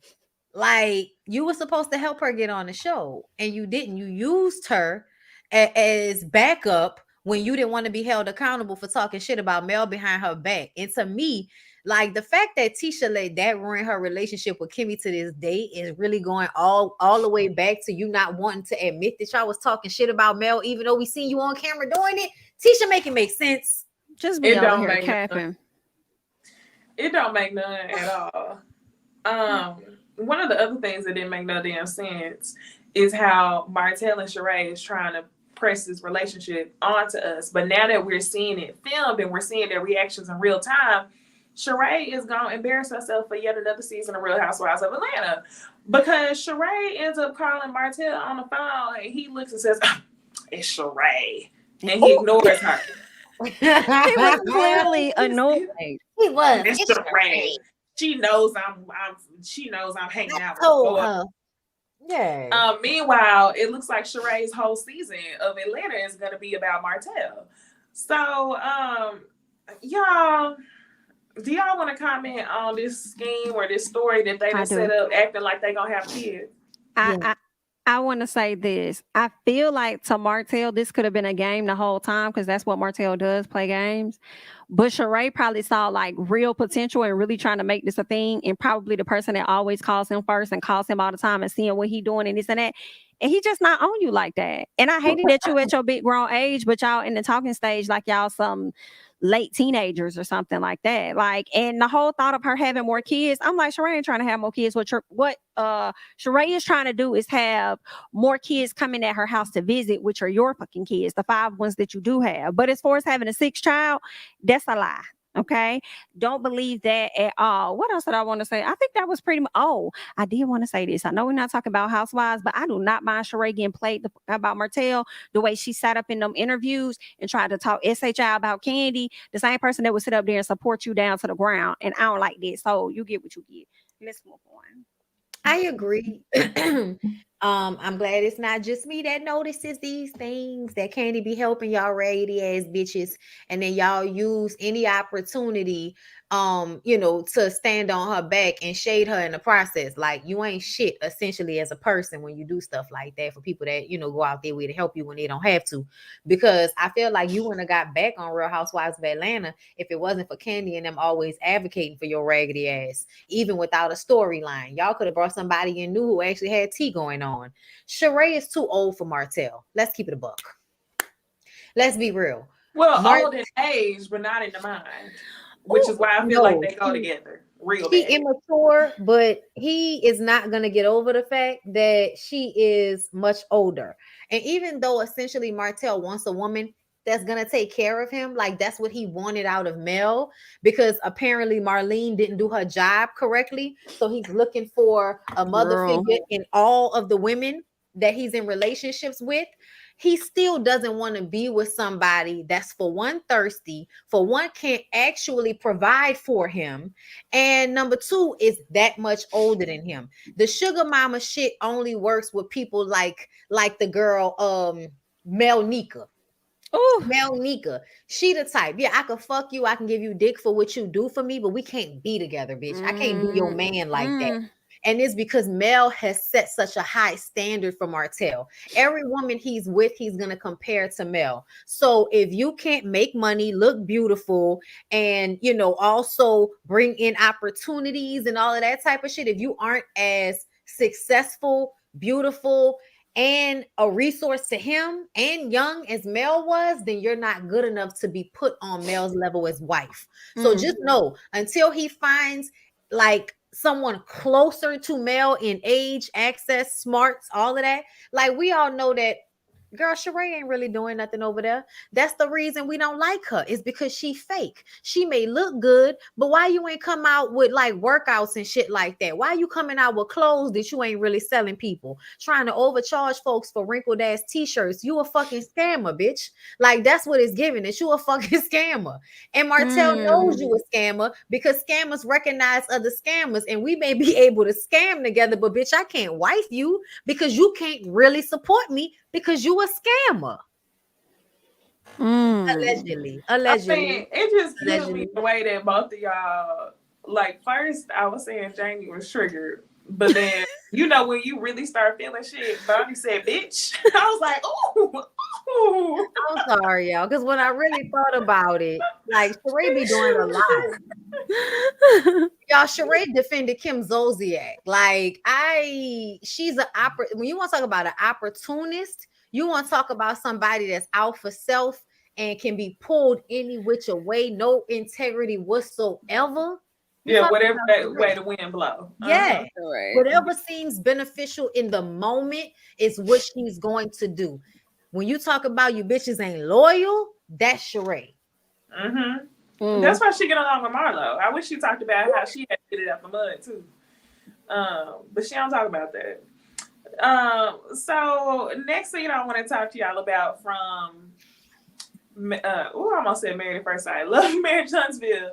Like, you were supposed to help her get on the show, and you didn't. You used her as backup when you didn't want to be held accountable for talking shit about Mel behind her back. And to me, Like the fact that Tisha let that ruin her relationship with Kimmy to this day is really going all the way back to you not wanting to admit that y'all was talking shit about Mel, even though we seen you on camera doing it. Tisha, make it make sense. Just be out here capping. It don't make none at all. One of the other things that didn't make no damn sense is how Martell and Sheree is trying to press this relationship onto us. But now that we're seeing it filmed and we're seeing their reactions in real time, Sheree is going to embarrass herself for yet another season of Real Housewives of Atlanta. Because Sheree ends up calling Martell on the phone and he looks and says, it's Sheree. And he ignores her. He was clearly annoyed. He was. It's Sheree. She knows I'm hanging out with her. Yeah. Meanwhile, it looks like Sheree's whole season of Atlanta is gonna be about Martell. So, y'all, do y'all want to comment on this scheme or this story that they done set up, acting like they gonna have kids? I want to say this. I feel like to Martell, this could have been a game the whole time because that's what Martell does, play games. But Sheree probably saw like real potential and really trying to make this a thing. And probably the person that always calls him first and calls him all the time and seeing what he doing and this and that. And he just not on you like that. And I hated that you at your big grown age, but y'all in the talking stage like y'all some late teenagers or something like that. Like, and the whole thought of her having more kids, I'm like, Sheree ain't trying to have more kids. What Sheree is trying to do is have more kids coming at her house to visit, which are your fucking kids, the 5 ones that you do have. But as far as having a 6th child, that's a lie. Okay, don't believe that at all. What else did I want to say? I think that was pretty much. Oh, I did want to say this. I know we're not talking about Housewives, but I do not mind Sheree getting played about Martell the way she sat up in them interviews and tried to talk SHI about Candy, the same person that would sit up there and support you down to the ground. And I don't like this. So you get what you get. Let's move on. I agree. I'm glad it's not just me that notices these things, that Candy be helping y'all raggedy ass bitches, and then y'all use any opportunity to stand on her back and shade her in the process. Like, you ain't shit essentially as a person when you do stuff like that for people that go out there with to help you when they don't have to. Because I feel like you wouldn't have got back on Real Housewives of Atlanta if it wasn't for Candy and them always advocating for your raggedy ass, even without a storyline. Y'all could have brought somebody you knew who actually had tea going on. Sheree is too old for Martell. Let's keep it a buck. Let's be real. Well, old in age, but not in the mind. Which is why I feel like they go together. He immature, but he is not going to get over the fact that she is much older. And even though essentially Martell wants a woman that's going to take care of him, like that's what he wanted out of Mel, because apparently Marlene didn't do her job correctly. So he's looking for a mother figure in all of the women that he's in relationships with. He still doesn't want to be with somebody that's, for one, thirsty, for one, can't actually provide for him, and number 2 is that much older than him. The sugar mama shit only works with people like the girl Melnika. Oh, Melnika, she the type. Yeah, I can fuck you, I can give you dick for what you do for me, but we can't be together, bitch. I can't be your man like that. And it's because Mel has set such a high standard for Martell. Every woman he's with, he's going to compare to Mel. So if you can't make money, look beautiful, and, also bring in opportunities and all of that type of shit, if you aren't as successful, beautiful, and a resource to him and young as Mel was, then you're not good enough to be put on Mel's level as wife. So just know, until he finds like someone closer to Mel in age, access, smarts, all of that. Like, we all know that, girl, Sheree ain't really doing nothing over there. That's the reason we don't like her, is because she fake. She may look good, but why you ain't come out with like workouts and shit like that? Why you coming out with clothes that you ain't really selling people? Trying to overcharge folks for wrinkled ass t-shirts. You a fucking scammer, bitch. Like, that's what it's giving, that you a fucking scammer. And Martell knows you a scammer because scammers recognize other scammers, and we may be able to scam together, but bitch, I can't wife you because you can't really support me because you a scammer. Allegedly. I mean, it just kills me the way that both of y'all, like, first I was saying Jamie was triggered But then, you know, when you really start feeling shit, Bonnie said, bitch. I was like, ooh. I'm sorry, y'all, because when I really thought about it, like, Sheree be doing a lot. Y'all, Sheree defended Kim Zolciak. Like, she's when you want to talk about an opportunist, you want to talk about somebody that's out for self and can be pulled any which way, no integrity whatsoever. Yeah, whatever way the wind blow. Yeah, whatever seems beneficial in the moment is what she's going to do. When you talk about you bitches ain't loyal, that's Sheree. That's why she get along with Marlo. I wish she talked about how she had to get it out the mud too. But she don't talk about that. So next thing I want to talk to y'all about from I almost said Married at First Sight. Love Marriage Huntsville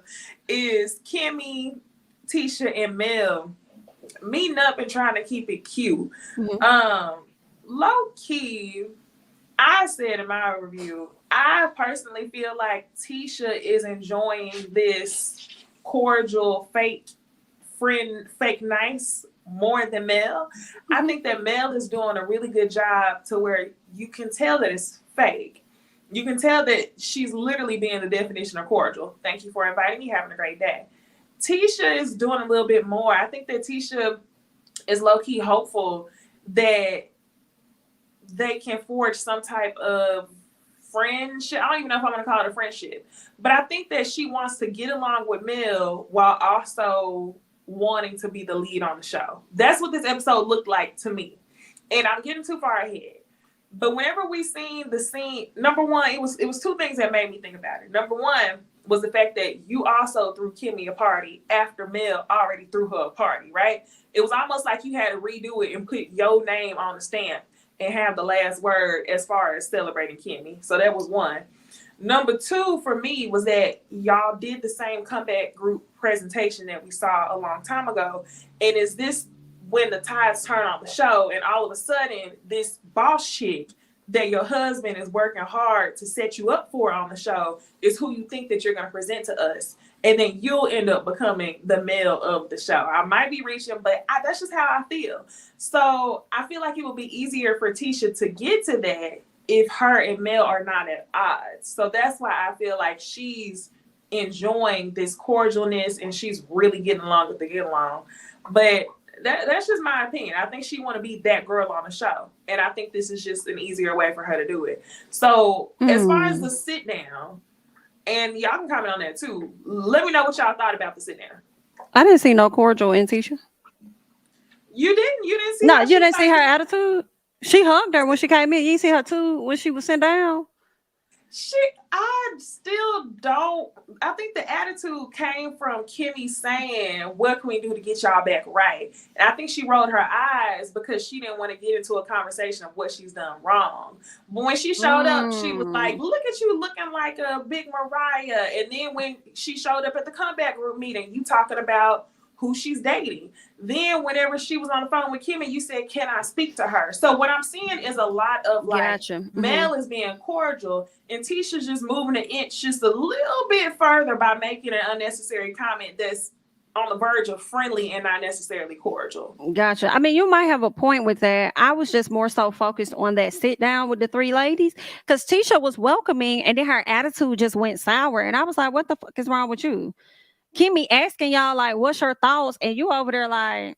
is Kimmy, Tisha, and Mel meeting up and trying to keep it cute. Low key, I said in my review, I personally feel like Tisha is enjoying this cordial, fake friend, fake nice more than Mel. I think that Mel is doing a really good job to where you can tell that it's fake. You can tell that she's literally being the definition of cordial. Thank you for inviting me. Having a great day. Tisha is doing a little bit more. I think that Tisha is low-key hopeful that they can forge some type of friendship. I don't even know if I'm going to call it a friendship. But I think that she wants to get along with Mel while also wanting to be the lead on the show. That's what this episode looked like to me. And I'm getting too far ahead. But whenever we seen the scene, number one, it was two things that made me think about it. Number one was the fact that you also threw Kimmy a party after Mel already threw her a party, right? It was almost like you had to redo it and put your name on the stamp and have the last word as far as celebrating Kimmy. So that was one. Number two for me was that y'all did the same comeback group presentation that we saw a long time ago. And is this when the tides turn on the show and all of a sudden this boss chick that your husband is working hard to set you up for on the show is who you think that you're going to present to us. And then you'll end up becoming the male of the show. I might be reaching, but that's just how I feel. So I feel like it would be easier for Tisha to get to that if her and Mel are not at odds. So that's why I feel like she's enjoying this cordialness and she's really getting along with the get along. But that's just my opinion. I think she want to be that girl on the show. And I think this is just an easier way for her to do it. So as far as the sit down, and y'all can comment on that too. Let me know what y'all thought about the sit down. I didn't see no cordial in Tisha. You didn't? You didn't see No, you didn't see her attitude? She hugged her when she came in. You see her too when she was sitting down? I still don't. I think the attitude came from Kimmy saying, what can we do to get y'all back right? And I think she rolled her eyes because she didn't want to get into a conversation of what she's done wrong. But when she showed up, she was like, look at you looking like a big Mariah. And then when she showed up at the comeback group meeting, you talking about who she's dating. Then whenever she was on the phone with Kimmy, you said, can I speak to her? So what I'm seeing is a lot of like, Mel is being cordial and Tisha's just moving an inch just a little bit further by making an unnecessary comment that's on the verge of friendly and not necessarily cordial. Gotcha. I mean, you might have a point with that. I was just more so focused on that sit down with the three ladies because Tisha was welcoming and then her attitude just went sour. And I was like, what the fuck is wrong with you? Kimmy asking y'all like, what's your thoughts? And you over there like,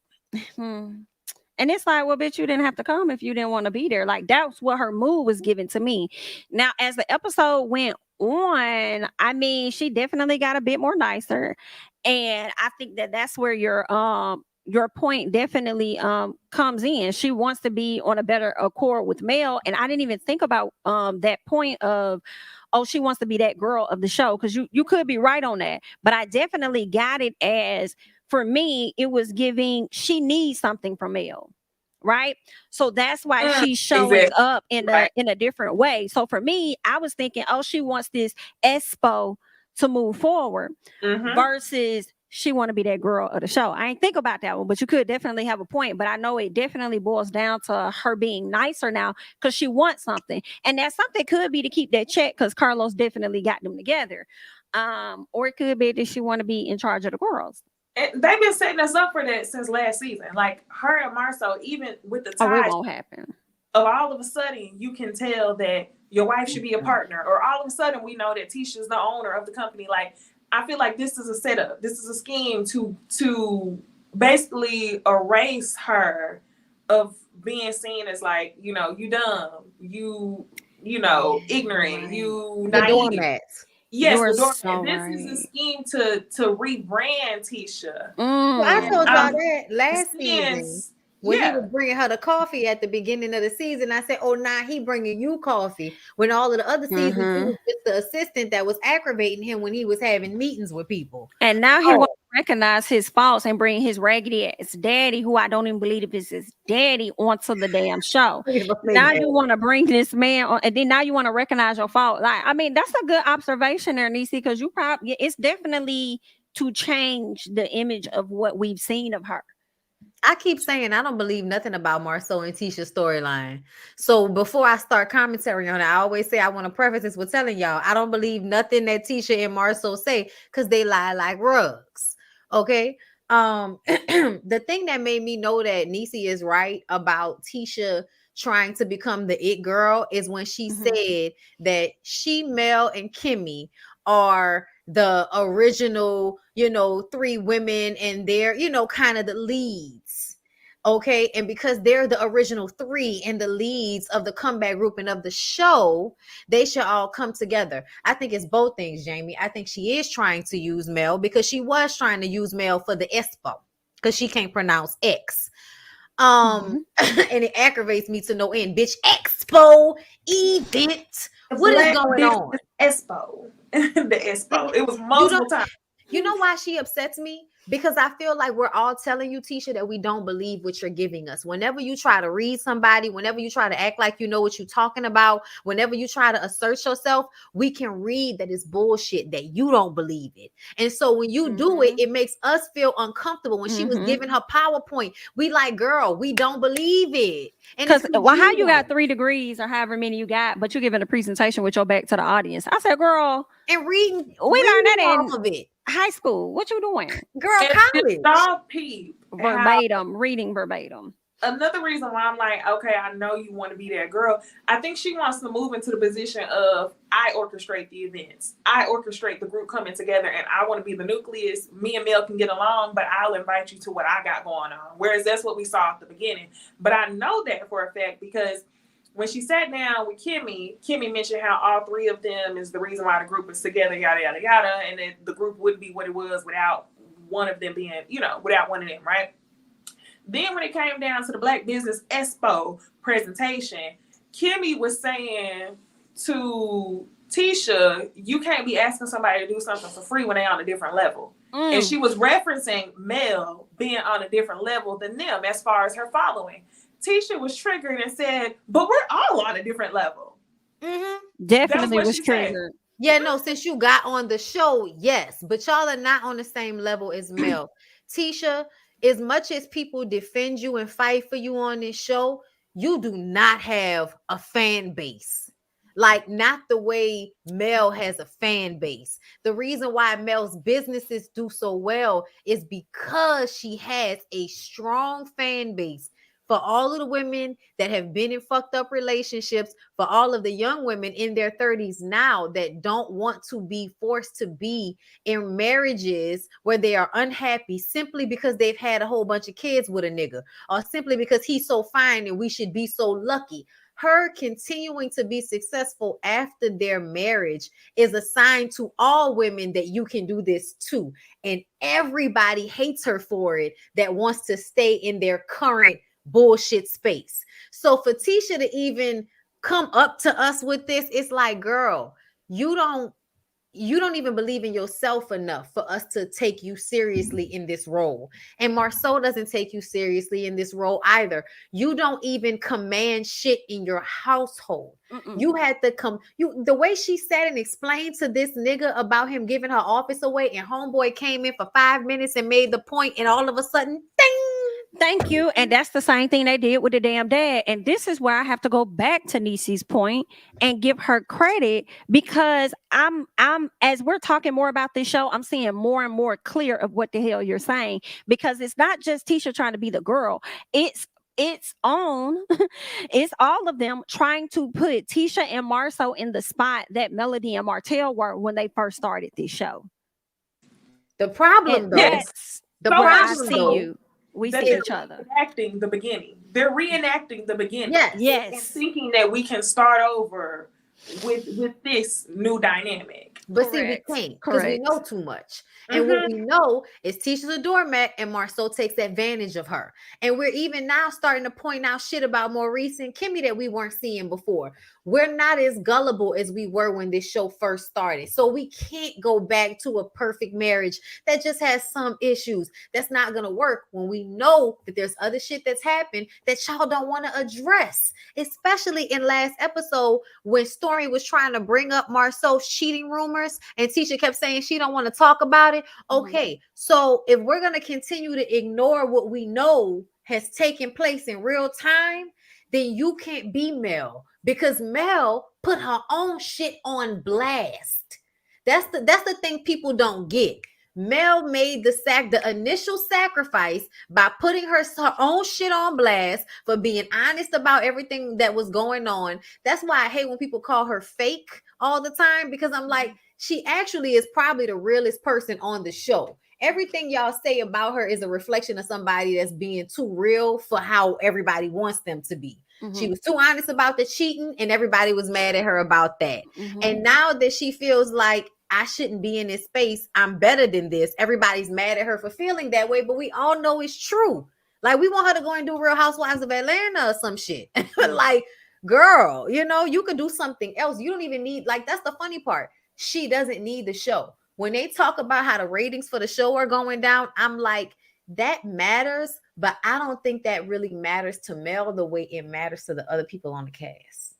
And it's like, well, bitch, you didn't have to come if you didn't want to be there. Like, that's what her mood was giving to me. Now, as the episode went on, I mean, she definitely got a bit more nicer. And I think that that's where your point definitely comes in. She wants to be on a better accord with Mel. And I didn't even think about that point of, oh, she wants to be that girl of the show. Because you could be right on that. But I definitely got it as, for me, it was giving, she needs something from Mel. Right. So that's why she's showing up in a different way. So for me, I was thinking, oh, she wants this expo to move forward versus she want to be that girl of the show. I ain't think about that one, but you could definitely have a point. But I know it definitely boils down to her being nicer now because she wants something. And that something could be to keep that check because Carlos definitely got them together. Or it could be that she want to be in charge of the girls. And they've been setting us up for that since last season. Like her and Marceau, even with the ties, it won't happen. Of all of a sudden, you can tell that your wife should be a partner, or all of a sudden we know that Tisha's the owner of the company. Like, I feel like this is a setup. This is a scheme to basically erase her of being seen as like, you dumb, ignorant, you the naive. doormats. Yes, You're the doormat. so This right. is a scheme to rebrand Tisha. Well, I told y'all that last season when he was bringing her the coffee at the beginning of the season. I said, "Oh, nah, he bringing you coffee." When all of the other seasons, he was just the assistant that was aggravating him when he was having meetings with people. And now he won't recognize his faults and bring his raggedy ass daddy, who I don't even believe is his daddy, onto the damn show. Now you want to bring this man on, and then now you want to recognize your fault. Like, I mean, that's a good observation there, Necey, because it's definitely to change the image of what we've seen of her. I keep saying I don't believe nothing about Marceau and Tisha's storyline. So before I start commentary on it, I always say I want to preface this with telling y'all I don't believe nothing that Tisha and Marceau say because they lie like rugs. Okay. The thing that made me know that Necey is right about Tisha trying to become the it girl is when she said that she, Mel, and Kimmy are the original, three women, and they're, kind of the leads. Okay. And because they're the original three and the leads of the comeback group and of the show, they should all come together. I think it's both things, Jamie. I think she is trying to use Mel because she was trying to use Mel for the Expo because she can't pronounce X. And it aggravates me to no end. Bitch, Expo event. What is going on? Expo. The Expo. It was multiple times. You know why she upsets me? Because I feel like we're all telling you, Tisha, that we don't believe what you're giving us. Whenever you try to read somebody, whenever you try to act like you know what you're talking about, whenever you try to assert yourself, we can read that it's bullshit, that you don't believe it. And so when you do it, it makes us feel uncomfortable. When she was giving her PowerPoint, we like, girl, we don't believe it. Because how you got 3 degrees or however many you got, but you're giving a presentation with your back to the audience. I said, girl, and we learned that off of it. High school. What you doing, girl? College. Verbatim, reading verbatim. Another reason why I'm like, okay, I know you want to be that girl. I think she wants to move into the position of I orchestrate the events. I orchestrate the group coming together, and I want to be the nucleus. Me and Mel can get along, but I'll invite you to what I got going on. Whereas that's what we saw at the beginning. But I know that for a fact because when she sat down with Kimmy mentioned how all 3 of them is the reason why the group is together, yada, yada, yada. And that the group wouldn't be what it was without one of them being, without one of them, right? Then when it came down to the Black Business Expo presentation, Kimmy was saying to Tisha, you can't be asking somebody to do something for free when they're on a different level. And she was referencing Mel being on a different level than them as far as her following. Tisha was triggered and said, but we're all on a different level. Definitely was triggered. Yeah, no, since you got on the show, yes, but y'all are not on the same level as Mel. Tisha, as much as people defend you and fight for you on this show, you do not have a fan base. Like, not the way Mel has a fan base. The reason why Mel's businesses do so well is because she has a strong fan base. For all of the women that have been in fucked up relationships, for all of the young women in their 30s now that don't want to be forced to be in marriages where they are unhappy simply because they've had a whole bunch of kids with a nigga, or simply because he's so fine and we should be so lucky. Her continuing to be successful after their marriage is a sign to all women that you can do this too. And everybody hates her for it that wants to stay in their current bullshit space. So for Tisha to even come up to us with this, it's like, girl, you don't even believe in yourself enough for us to take you seriously in this role. And Marceau doesn't take you seriously in this role either. You don't even command shit in your household. You had to the way she sat and explained to this nigga about him giving her office away, and homeboy came in for 5 minutes and made the point, and all of a sudden, ding, Thank you. And that's the same thing they did with the damn dad. And this is where I have to go back to Necey's point and give her credit, because I'm as we're talking more about this show, I'm seeing more and more clear of what the hell you're saying, because it's not just Tisha trying to be the girl. It's on it's all of them trying to put Tisha and Marceau in the spot that Melody and Martell were when they first started this show. The problem, though, yes, the so problem, I see though, you. We see each other. Reenacting the beginning. They're reenacting the beginning. Yes. And thinking that we can start over with this new dynamic. But see, we can't, because we know too much. And what we know is Tisha's a doormat and Marceau takes advantage of her. And we're even now starting to point out shit about Maurice and Kimmy that we weren't seeing before. We're not as gullible as we were when this show first started. So we can't go back to a perfect marriage that just has some issues. That's not going to work when we know that there's other shit that's happened that y'all don't want to address. Especially in last episode when Stormy was trying to bring up Marceau's cheating rumors and Tisha kept saying she don't want to talk about it. Okay, so if we're going to continue to ignore what we know has taken place in real time, then you can't be Mel, because Mel put her own shit on blast. That's the thing people don't get. Mel made the initial sacrifice by putting her own shit on blast for being honest about everything that was going on. That's why I hate when people call her fake all the time, because I'm like, she actually is probably the realest person on the show. Everything y'all say about her is a reflection of somebody that's being too real for how everybody wants them to be. She was too honest about the cheating and everybody was mad at her about that. And now that she feels like I shouldn't be in this space, I'm better than this, everybody's mad at her for feeling that way, but we all know it's true. Like, we want her to go and do Real Housewives of Atlanta or some shit. Like, girl, you could do something else. You don't even need, like, that's the funny part. She doesn't need the show. When they talk about how the ratings for the show are going down, I'm like, that matters, but I don't think that really matters to Mel the way it matters to the other people on the cast.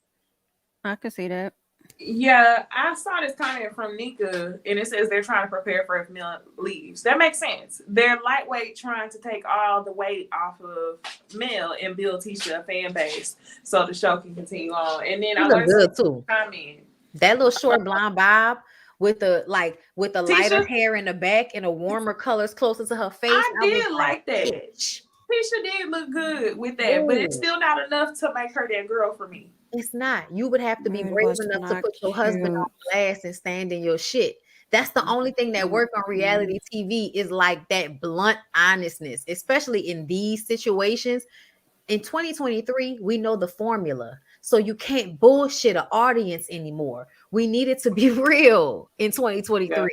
I can see that. Yeah, I saw this comment from Nika, and it says they're trying to prepare for if Mel leaves. That makes sense. They're lightweight, trying to take all the weight off of Mel and build Tisha a fan base so the show can continue on. And then I learned good too. Comment. That little short blonde bob with the lighter hair in the back and a warmer colors closer to her face. I did like that. Tisha did look good with that, but it's still not enough to make her that girl for me. It's not. You would have to be brave enough to put your husband on blast and stand in your shit. That's the only thing that works on reality TV, is like that blunt honestness, especially in these situations. In 2023, we know the formula. So you can't bullshit an audience anymore. We need it to be real in 2023. Yeah.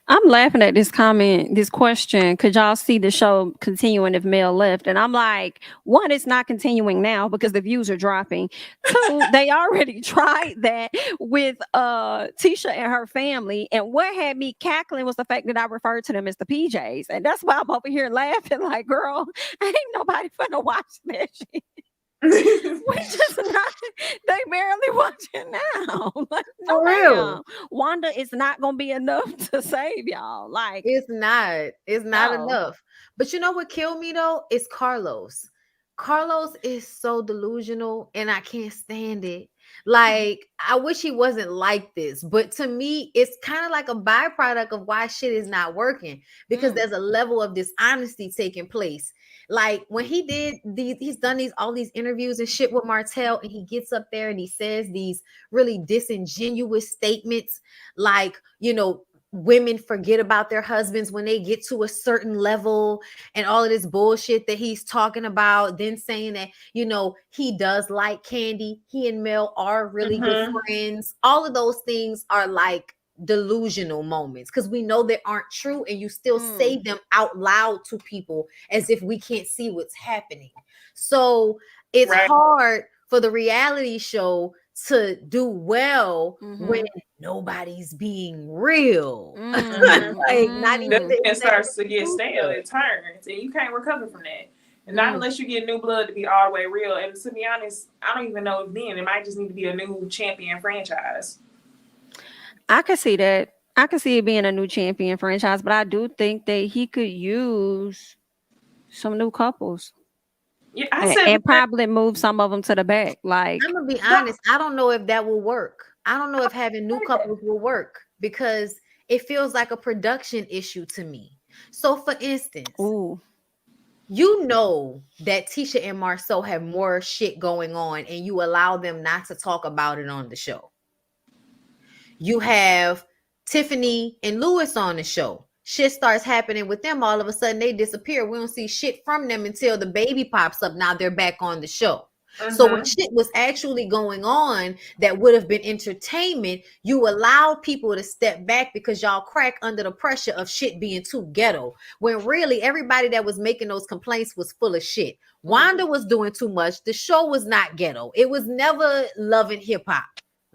I'm laughing at this comment, this question. Could y'all see the show continuing if Mel left? And I'm like, one, it's not continuing now because the views are dropping. Two, they already tried that with Tisha and her family. And what had me cackling was the fact that I referred to them as the PJs. And that's why I'm over here laughing like, girl, ain't nobody finna watch that shit. We just not, they barely watching now. Like, no, for real. Wanda is not gonna be enough to save y'all. Like, it's not enough. But you know what killed me though? It's Carlos. Carlos is so delusional and I can't stand it. Like, I wish he wasn't like this, but to me, it's kind of like a byproduct of why shit is not working, because there's a level of dishonesty taking place. Like, when he did he's done all these interviews and shit with Martell, and he gets up there and he says these really disingenuous statements, like, women forget about their husbands when they get to a certain level, and all of this bullshit that he's talking about, then saying that, he does like Candy. He and Mel are really good friends. All of those things are like delusional moments, because we know they aren't true, and you still say them out loud to people as if we can't see what's happening. So it's hard for the reality show to do well when nobody's being real. Like, not even it starts to get stale, it turns, and you can't recover from that. And not unless you get new blood to be all the way real. And to be honest, I don't even know if then it might just need to be a new champion franchise. I could see that. I could see it being a new champion franchise, but I do think that he could use some new couples. Yeah, and probably move some of them to the back. Like, I'm gonna be honest, I don't know if that will work. I don't know if having new couples will work because it feels like a production issue to me. So, for instance, you know that Tisha and Marceau have more shit going on, and you allow them not to talk about it on the show. You have Tiffany and Lewis on the show. Shit starts happening with them. All of a sudden, they disappear. We don't see shit from them until the baby pops up. Now they're back on the show. So when shit was actually going on that would have been entertainment, you allowed people to step back because y'all crack under the pressure of shit being too ghetto. When really everybody that was making those complaints was full of shit. Wanda was doing too much. The show was not ghetto. It was never Love and Hip Hop.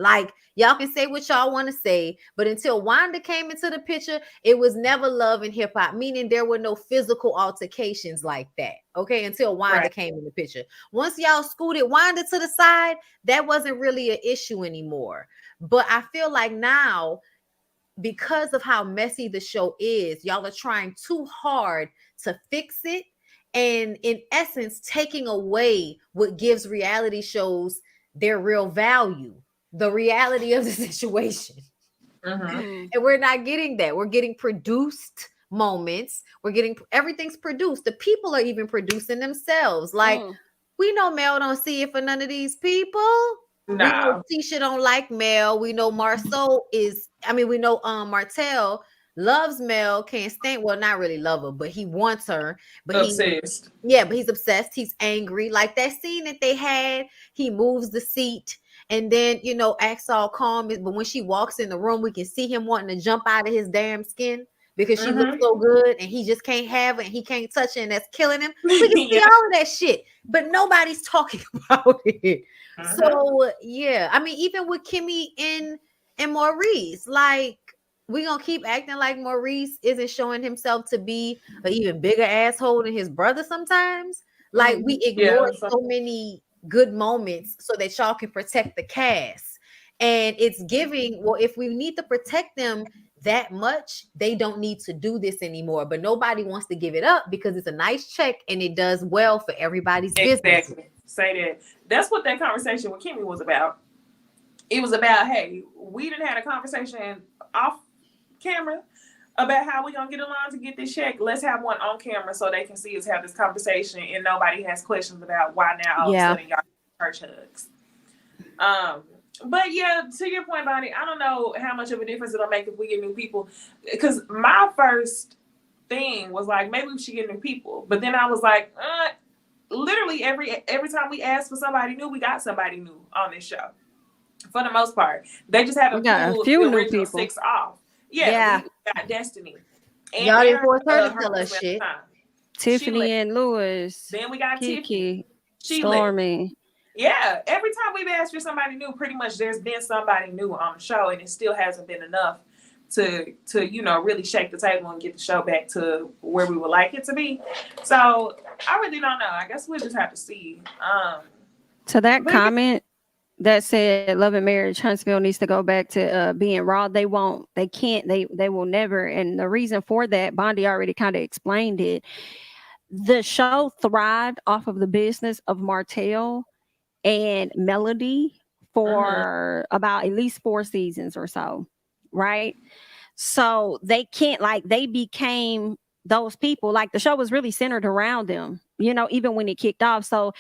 Like, y'all can say what y'all want to say, but until Wanda came into the picture, it was never Love and Hip Hop, meaning there were no physical altercations like that. Okay, until Wanda came in the picture. Once y'all scooted Wanda to the side, that wasn't really an issue anymore. But I feel like now, because of how messy the show is, y'all are trying too hard to fix it, and in essence, taking away what gives reality shows their real value. The reality of the situation. And we're not getting that. We're getting produced moments. We're getting everything's produced. The people are even producing themselves. Like, we know Mel don't see it for none of these people. We know Tisha don't like Mel. We know Marceau we know Martell loves Mel, can't stand, well, not really love her, but he wants her. But obsessed. But he's obsessed. He's angry. Like that scene that they had, he moves the seat. And then, acts all calm. But when she walks in the room, we can see him wanting to jump out of his damn skin because she looks so good and he just can't have it and he can't touch it and that's killing him. We can see all of that shit, but nobody's talking about it. So, yeah. I mean, even with Kimmy and Maurice, like, we're going to keep acting like Maurice isn't showing himself to be an even bigger asshole than his brother sometimes. Like, we ignore so many good moments so that y'all can protect the cast, and it's giving, well, if we need to protect them that much, they don't need to do this anymore. But nobody wants to give it up because it's a nice check and it does well for everybody's business. Say that. That's what that conversation with Kimmy was about. It was about, hey, we done had a conversation off camera about how we gonna get along to get this check. Let's have one on camera so they can see us have this conversation and nobody has questions about why now all of a sudden y'all church hugs. But yeah, to your point, Bonnie, I don't know how much of a difference it'll make if we get new people. Because my first thing was like, maybe we should get new people. But then I was like, literally every time we ask for somebody new, we got somebody new on this show. For the most part, they just haven't pulled the original 6 off. Yeah. We got Destiny. And y'all didn't force her to tell us shit. Tiffany and Lewis. Then we got Kiki, Tiffany. Stormy. Yeah, every time we've asked for somebody new, pretty much there's been somebody new on the show, and it still hasn't been enough to really shake the table and get the show back to where we would like it to be. So I really don't know. I guess we'll just have to see. To that comment that said Love and Marriage, Huntsville needs to go back to being raw. They won't. They can't. They will never. And the reason for that, Bondi already kind of explained it. The show thrived off of the business of Martell and Melody for about at least 4 seasons or so, right? So they can't, like, they became those people. Like, the show was really centered around them, even when it kicked off. So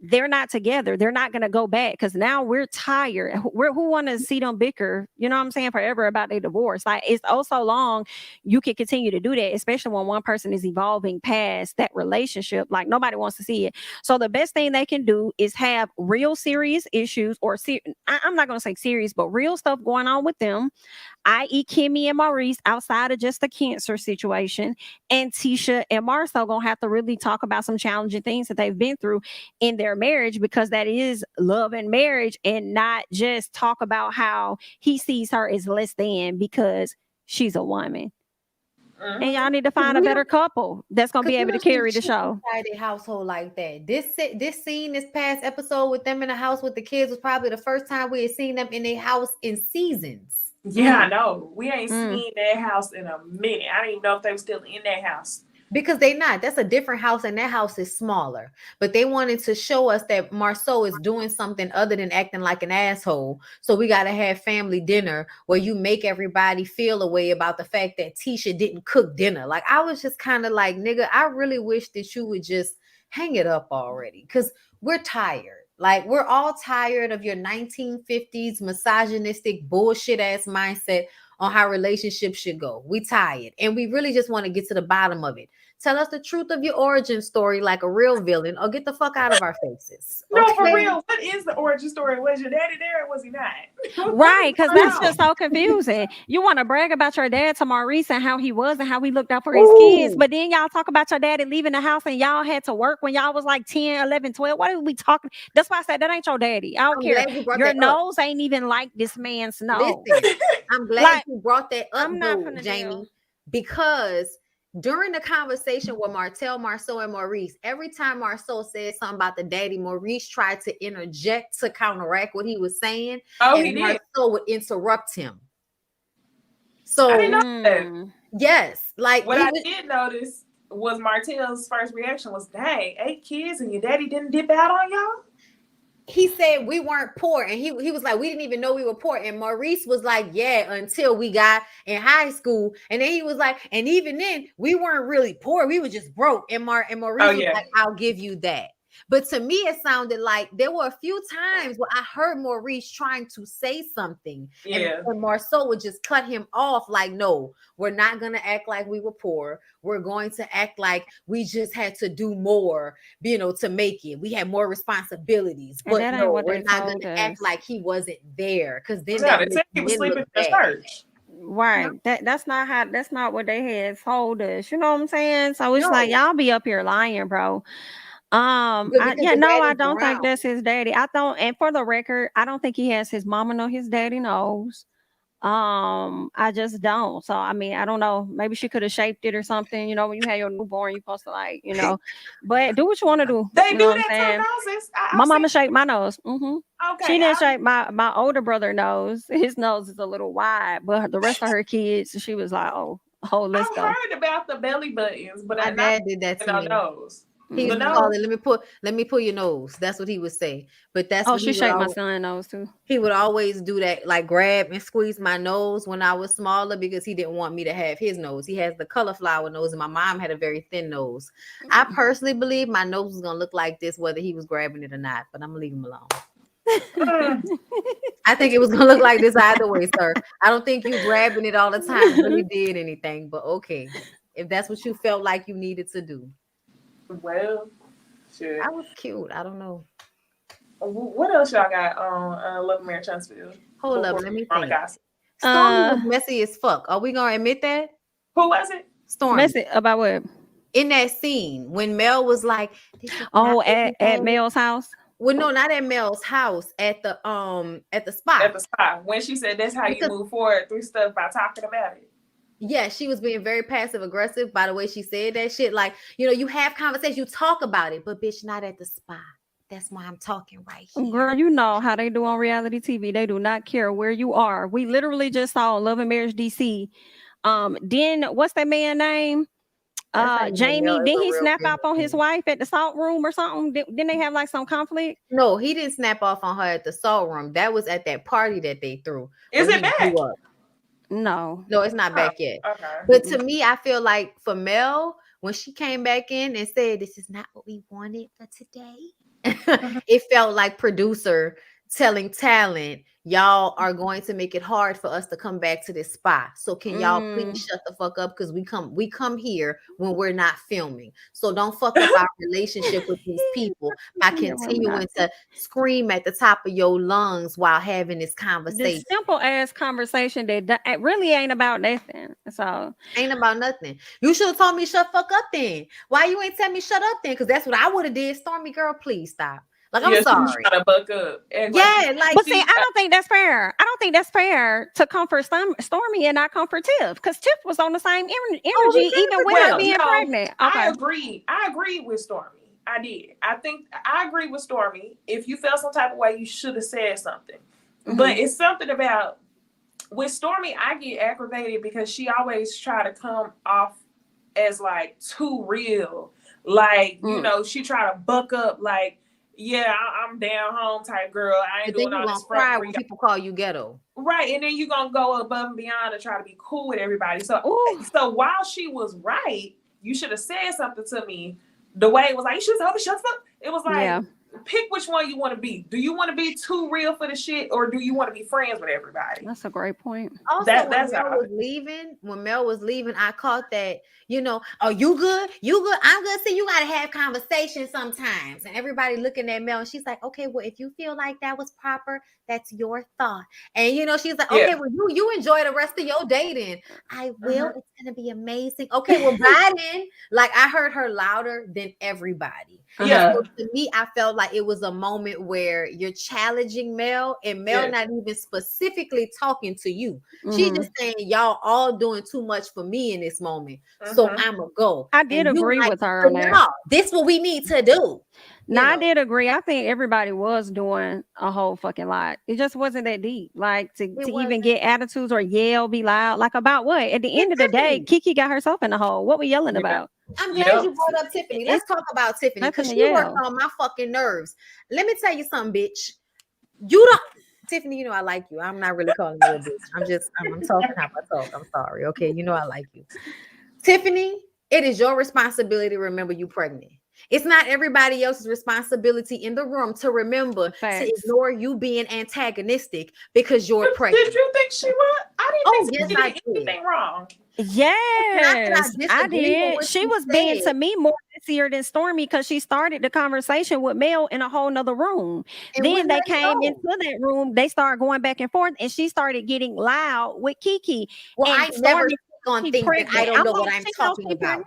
they're not together. They're not going to go back because now we're tired. Who want to see them bicker, you know what I'm saying, forever about their divorce? Like, it's so long you can continue to do that, especially when one person is evolving past that relationship. Like, nobody wants to see it. So the best thing they can do is have real serious issues, or I'm not going to say serious, but real stuff going on with them, i.e. Kimmy and Maurice, outside of just the cancer situation. And Tisha and Marceau gonna have to really talk about some challenging things that they've been through in their marriage, because that is love and marriage, and not just talk about how he sees her as less than because she's a woman. And y'all need to find a better couple that's gonna be able to carry the show. A household like that. This scene, this past episode with them in the house with the kids, was probably the first time we had seen them in a house in seasons. Yeah, I know. We ain't seen that house in a minute. I didn't even know if they were still in that house. Because they not. That's a different house, and that house is smaller. But they wanted to show us that Marceau is doing something other than acting like an asshole. So we got to have family dinner where you make everybody feel a way about the fact that Tisha didn't cook dinner. Like, I was just kind of like, nigga, I really wish that you would just hang it up already, because we're tired. Like, we're all tired of your 1950s misogynistic bullshit ass mindset on how relationships should go. We tired, and we really just want to get to the bottom of it. Tell us the truth of your origin story like a real villain, or get the fuck out of our faces. No, okay? for real. What is the origin story? Was your daddy there or was he not? Right, because that's just so confusing. You want to brag about your dad to Maurice and how he was and how he looked out for his kids, but then y'all talk about your daddy leaving the house and y'all had to work when y'all was like 10, 11, 12. What are we talking? That's why I said that ain't your daddy. I don't care. Your nose ain't even like this man's nose. Listen, I'm glad Like, you brought that up, I'm not though, finna Jamie, deal. because during the conversation with Martell, Marceau, and Maurice, every time Marceau said something about the daddy, Maurice tried to interject to counteract what he was saying. Oh, and he did. Marceau would interrupt him. So, I didn't know that. Yes, like what I did notice was Martell's first reaction was, dang, 8 kids and your daddy didn't dip out on y'all? He said we weren't poor, and he was like, we didn't even know we were poor. And Maurice was like, yeah, until we got in high school. And then he was like, and even then we weren't really poor, we were just broke. And Maurice was like, I'll give you that. But to me, it sounded like there were a few times where I heard Maurice trying to say something, and Marceau would just cut him off like, no, we're not going to act like we were poor. We're going to act like we just had to do more, you know, to make it. We had more responsibilities, but no, we're not going to act like he wasn't there, because then he was sleeping in the church. Right. That's not what they had told us. You know what I'm saying? So it's like, y'all be up here lying, bro. I don't think that's his daddy. I don't, and for the record, I don't think he has his mama nor his daddy knows. I just don't. So I mean, I don't know. Maybe she could have shaped it or something. You know, when you have your newborn, you're supposed to, like, you know, but do what you want to do. They you do know that to noses. My mama shaped my nose. Okay, she didn't shape my older brother nose. His nose is a little wide, but the rest of her kids, she was like, oh, let's go. I've heard about the belly buttons, but my dad did that to me. Nose. He used to call it, let me pull your nose. That's what he would say. But that's what she shaped my son's nose too. He would always do that, like grab and squeeze my nose when I was smaller, because he didn't want me to have his nose. He has the cauliflower nose, and my mom had a very thin nose. I personally believe my nose was gonna look like this whether he was grabbing it or not, but I'm gonna leave him alone. I think it was gonna look like this either way, sir. I don't think you grabbing it all the time really did anything, but okay, if that's what you felt like you needed to do. Well, sure. I was cute. I don't know. What else y'all got on Love Marriage Huntsville? Hold up, let me think. Stormy was messy as fuck. Are we gonna admit that? Who was it? Stormy. Messy about what? In that scene when Mel was like, at Mel's house. Well, no, not at Mel's house. At the spot. At the spot. When she said that's how you move forward through stuff, by talking about it. Yeah, she was being very passive aggressive by the way she said that shit. Like, you know, you have conversations, you talk about it, but bitch, not at the spot. That's why I'm talking right here. Girl, you know how they do on reality TV. They do not care where you are. We literally just saw Love and Marriage DC. Then what's that man's name? Jamie. Did he snap off on his wife at the salt room or something? Didn't they have like some conflict? No, he didn't snap off on her at the salt room. That was at that party that they threw. Is it back? No, it's not back yet. Okay. But to me, I feel like for Mel, when she came back in and said, this is not what we wanted for today, it felt like producer telling talent, y'all are going to make it hard for us to come back to this spot. So can y'all please shut the fuck up? Because we come here when we're not filming. So don't fuck up our relationship with these people by continuing to scream at the top of your lungs while having this conversation. This simple ass conversation that really ain't about nothing. So ain't about nothing. You should have told me shut fuck up then. Why you ain't tell me shut up then? Because that's what I would have did. Stormy girl, please stop. Like, I'm sorry. Trying to buck up. But see, I don't think that's fair. I don't think that's fair to come for Stormy and not come for Tiff, because Tiff was on the same energy even with her being pregnant. Okay. I agree with Stormy. I did. I agree with Stormy. If you felt some type of way, you should have said something. But it's something about with Stormy, I get aggravated because she always try to come off as like too real. Like, you know, she try to buck up like, yeah, I'm down home type girl. I ain't doing all this front for you. People call you ghetto. Right. And then you're going to go above and beyond and try to be cool with everybody. So while she was right, you should have said something to me. The way it was like, you should have shut up. It was like, pick which one you want to be. Do you want to be too real for the shit, or do you want to be friends with everybody? That's a great point. Also, when Mel was leaving, I caught that, you know, oh, you good? You good? I'm good. See, you got to have conversations sometimes. And everybody looking at Mel, and she's like, okay, well, if you feel like that was proper, that's your thought. And, you know, she's like, okay, well, you enjoy the rest of your dating. I will. It's going to be amazing. Okay, well, Biden, like, I heard her louder than everybody. Yeah. So to me, I felt like it was a moment where you're challenging Mel, and Mel not even specifically talking to you. She's just saying, y'all all doing too much for me in this moment. So I'ma go. I did agree with her on that. No, this what we need to do. No, I did agree. I think everybody was doing a whole fucking lot. It just wasn't that deep. Like to even get attitudes or yell, be loud. Like about what? At the end of the day, Kiki got herself in the hole. What we yelling about? I'm glad you brought up Tiffany. Let's talk about Tiffany, because she worked on my fucking nerves. Let me tell you something, bitch. You don't, Tiffany, you know I like you. I'm not really calling you a bitch. I'm talking how I talk. I'm sorry. Okay, you know I like you. Tiffany, it is your responsibility to remember you pregnant. It's not everybody else's responsibility in the room to remember to ignore you being antagonistic because you're pregnant. Did you think she was? I didn't think she did anything wrong. Yes, I did. She was being to me more messier than Stormy because she started the conversation with Mel in a whole nother room. And then they came into that room, they started going back and forth, and she started getting loud with Kiki. Well, and I never on things that I don't know what I'm talking about.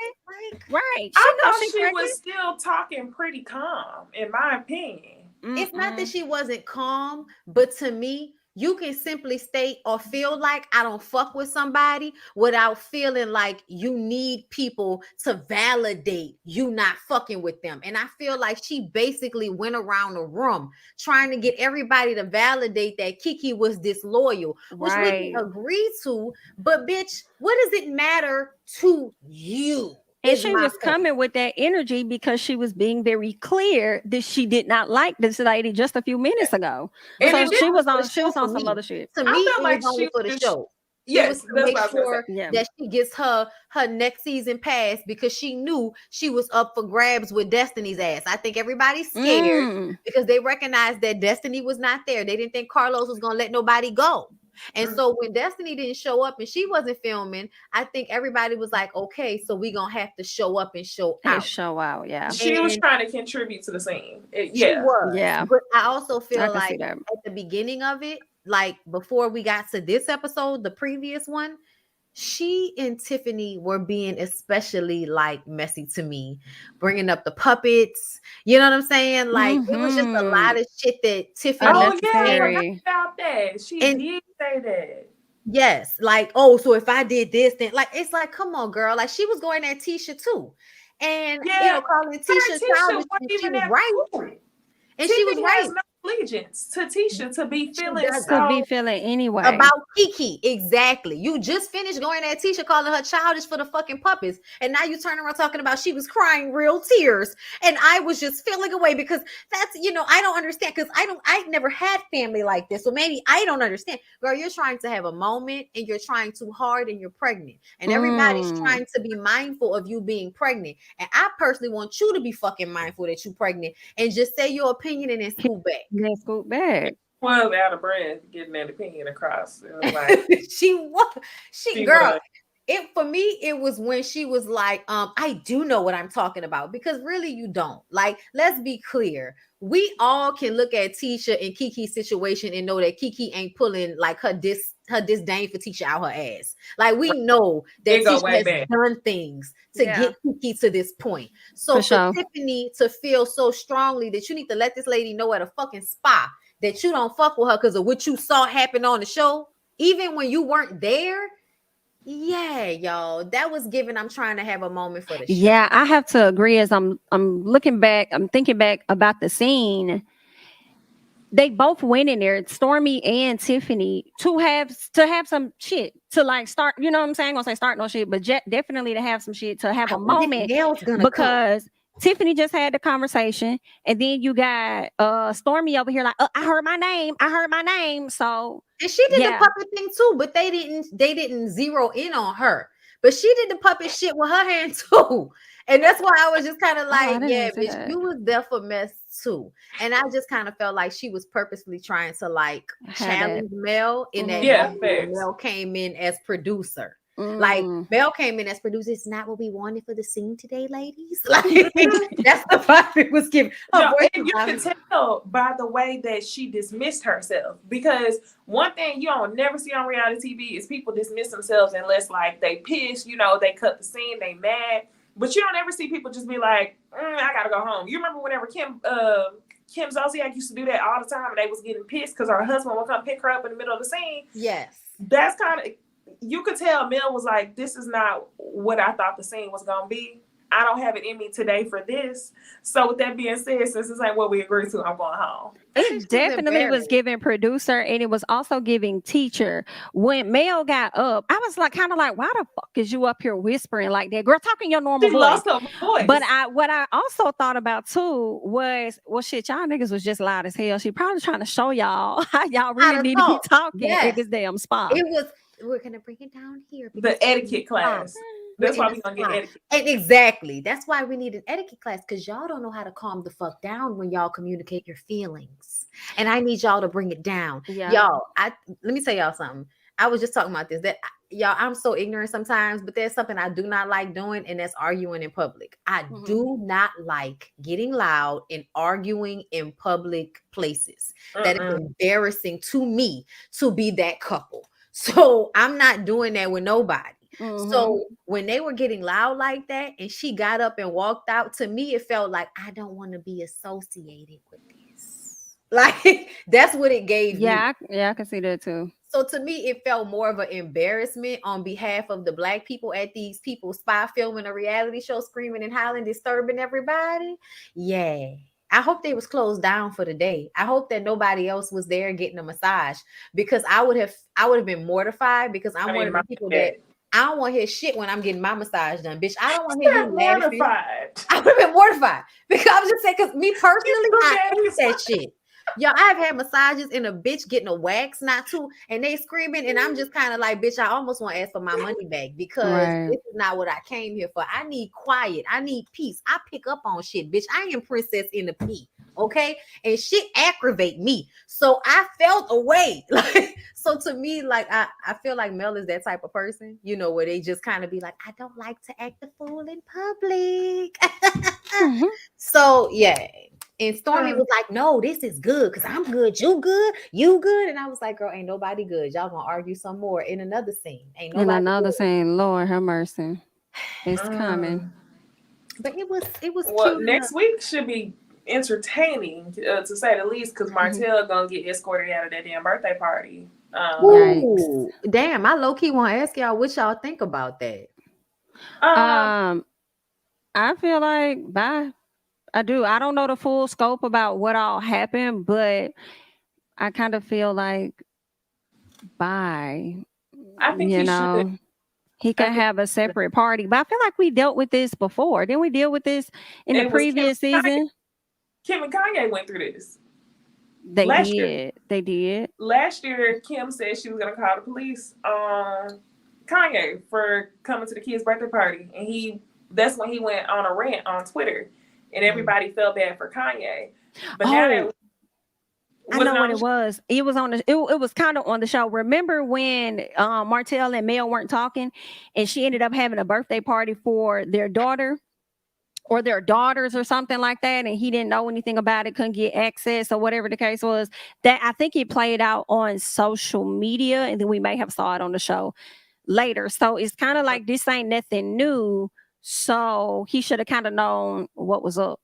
Right. I thought she was still talking pretty calm, in my opinion. It's not that she wasn't calm, but to me, you can simply state or feel like I don't fuck with somebody without feeling like you need people to validate you not fucking with them. And I feel like she basically went around the room trying to get everybody to validate that Kiki was disloyal, which we can agree to. But bitch, what does it matter to you? And she was coming with that energy because she was being very clear that she did not like this lady just a few minutes ago. And so she was on some other shit. To me, it was only for the show. Yes, to make sure that she gets her next season pass because she knew she was up for grabs with Destiny's ass. I think everybody's scared because they recognized that Destiny was not there. They didn't think Carlos was gonna let nobody go. And so when Destiny didn't show up and she wasn't filming, I think everybody was like, okay, so we're going to have to show up and show out. Yeah. She was trying to contribute to the scene. She was. Yeah. But I also feel like at the beginning of it, like before we got to this episode, the previous one, she and Tiffany were being especially like messy to me, bringing up the puppets. You know what I'm saying? Like it was just a lot of shit that Tiffany. Oh yeah, about that. She did say that. Yes, like so if I did this, then like it's like, come on, girl. Like she was going at Tisha too, and you know, calling Tisha childish. She was right, and she was right. Allegiance to Tisha to be feeling anyway about Kiki. Exactly. You just finished going at Tisha calling her childish for the fucking puppets, and now you turn around talking about she was crying real tears, and I was just feeling away because that's, you know, I don't understand because I never had family like this, so maybe I don't understand. Girl, you're trying to have a moment and you're trying too hard and you're pregnant, and everybody's trying to be mindful of you being pregnant, and I personally want you to be fucking mindful that you're pregnant and just say your opinion and then scoot back. Scoot back. Was out of breath getting that opinion across. It was like, she girl. It for me, it was when she was like, I do know what I'm talking about, because really you don't. Like, let's be clear. We all can look at Tisha and Kiki's situation and know that Kiki ain't pulling like her disdain for Tisha out her ass. Like we know that Tisha has done things to get Kiki to this point. So for Tiffany to feel so strongly that you need to let this lady know at a fucking spa that you don't fuck with her because of what you saw happen on the show, even when you weren't there. Yeah, y'all, that was given. I'm trying to have a moment for the show. Yeah, I have to agree. As I'm looking back, I'm thinking back about the scene. they both went in there, Stormy and Tiffany, to have some shit to like start. You know what I'm saying? I'm gonna say start no shit, but definitely to have some shit, to have a moment, because Tiffany just had the conversation, and then you got Stormy over here like, I heard my name. So and she did the puppet thing too, but they didn't zero in on her. But she did the puppet shit with her hand too. And that's why I was just kind of like, yeah, bitch, that. You was there for mess too. And I just kind of felt like she was purposely trying to like challenge Mel in that Mel came in as producer. Like Mel came in as producer. It's not what we wanted for the scene today, ladies. Like that's the vibe it was given. No, and you can tell by the way that she dismissed herself, because one thing you don't never see on reality TV is people dismiss themselves unless like they pissed, you know, they cut the scene, they mad. But you don't ever see people just be like, I gotta go home. You remember whenever Kim Zolciak used to do that all the time, and they was getting pissed because her husband would come pick her up in the middle of the scene? Yes. That's kind of, you could tell Mel was like, this is not what I thought the scene was gonna be. I don't have it in me today for this. So with that being said, since this ain't what we agreed to, I'm going home. It definitely was giving producer, and it was also giving teacher. When Mel got up, I was like, kind of like, why the fuck is you up here whispering like that? Girl, talking your normal voice. Lost her voice. But what I also thought about too was, well, shit, y'all niggas was just loud as hell. She probably trying to show y'all how y'all really need to be talking at this damn spot. It was, we're gonna bring it down here. The etiquette class. That's why we're gonna get etiquette. And exactly. That's why we need an etiquette class, because y'all don't know how to calm the fuck down when y'all communicate your feelings. And I need y'all to bring it down. Yeah. Y'all, let me tell y'all something. I was just talking about this. That y'all, I'm so ignorant sometimes, but there's something I do not like doing, and that's arguing in public. I do not like getting loud and arguing in public places. That is embarrassing to me to be that couple. So I'm not doing that with nobody. So when they were getting loud like that and she got up and walked out, to me it felt like I don't want to be associated with this. Like that's what it gave me. I can see that too. So to me it felt more of an embarrassment on behalf of the Black people at these people spy filming a reality show, screaming and howling, disturbing everybody. Yeah. I hope they was closed down for the day. I hope that nobody else was there getting a massage, because I would have been mortified, because I'm one of the people that I don't want to hear shit when I'm getting my massage done, bitch. I don't want to hear you laughing. I would have been mortified, because I was just saying, because me personally, I hate that shit. Y'all, I've had massages and a bitch getting a wax, not too, and they screaming, and I'm just kind of like, bitch, I almost want to ask for my money back, because this is not what I came here for. I need quiet. I need peace. I pick up on shit, bitch. I am princess in the pea, okay? And shit aggravate me. So I felt away. Like, so to me, like, I feel like Mel is that type of person, you know, where they just kind of be like, I don't like to act the fool in public. So, yeah. And Stormy was like, no, this is good, because I'm good, you good. And I was like, girl, ain't nobody good. Y'all gonna argue some more in another scene. Ain't nobody in another good. scene, Lord have mercy. It's coming. But it was well, next week should be entertaining, to say the least, because Martell gonna get escorted out of that damn birthday party. Ooh, damn, I low-key want to ask y'all what y'all think about that. I feel like bye. I do. I don't know the full scope about what all happened, but I kind of feel like bye. I think he can have a separate party. But I feel like we dealt with this before. Didn't we deal with this in the previous season? Kim and Kanye went through this. They did. Last year, Kim said she was going to call the police on Kanye for coming to the kid's birthday party. And that's when he went on a rant on Twitter. And everybody felt bad for Kanye. But now that I know what it was. It was on it was kind of on the show. Remember when Martell and Mel weren't talking, and she ended up having a birthday party for their daughter or their daughters or something like that, and he didn't know anything about it, couldn't get access or whatever the case was. That I think it played out on social media, and then we may have saw it on the show later. So it's kind of like this ain't nothing new. So he should have kind of known what was up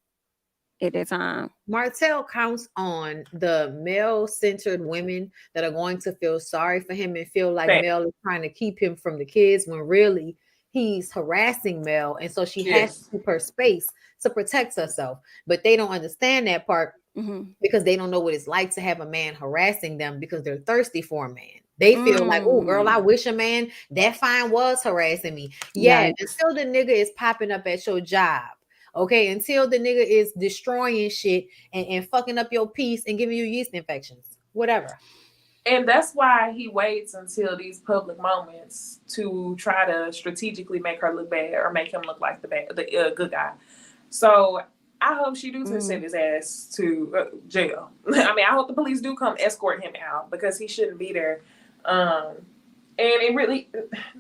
at that time. Martell counts on the male-centered women that are going to feel sorry for him and feel like Mel is trying to keep him from the kids, when really he's harassing Mel. And so she has to keep her space to protect herself. But they don't understand that part. because they don't know what it's like to have a man harassing them because they're thirsty for a man. They feel like, oh, girl, I wish a man that fine was harassing me. Yeah, until the nigga is popping up at your job. Okay, until the nigga is destroying shit and fucking up your peace and giving you yeast infections, whatever. And that's why he waits until these public moments to try to strategically make her look bad or make him look like the good guy. So I hope she do send his ass to jail. I mean, I hope the police do come escort him out because he shouldn't be there. And it really,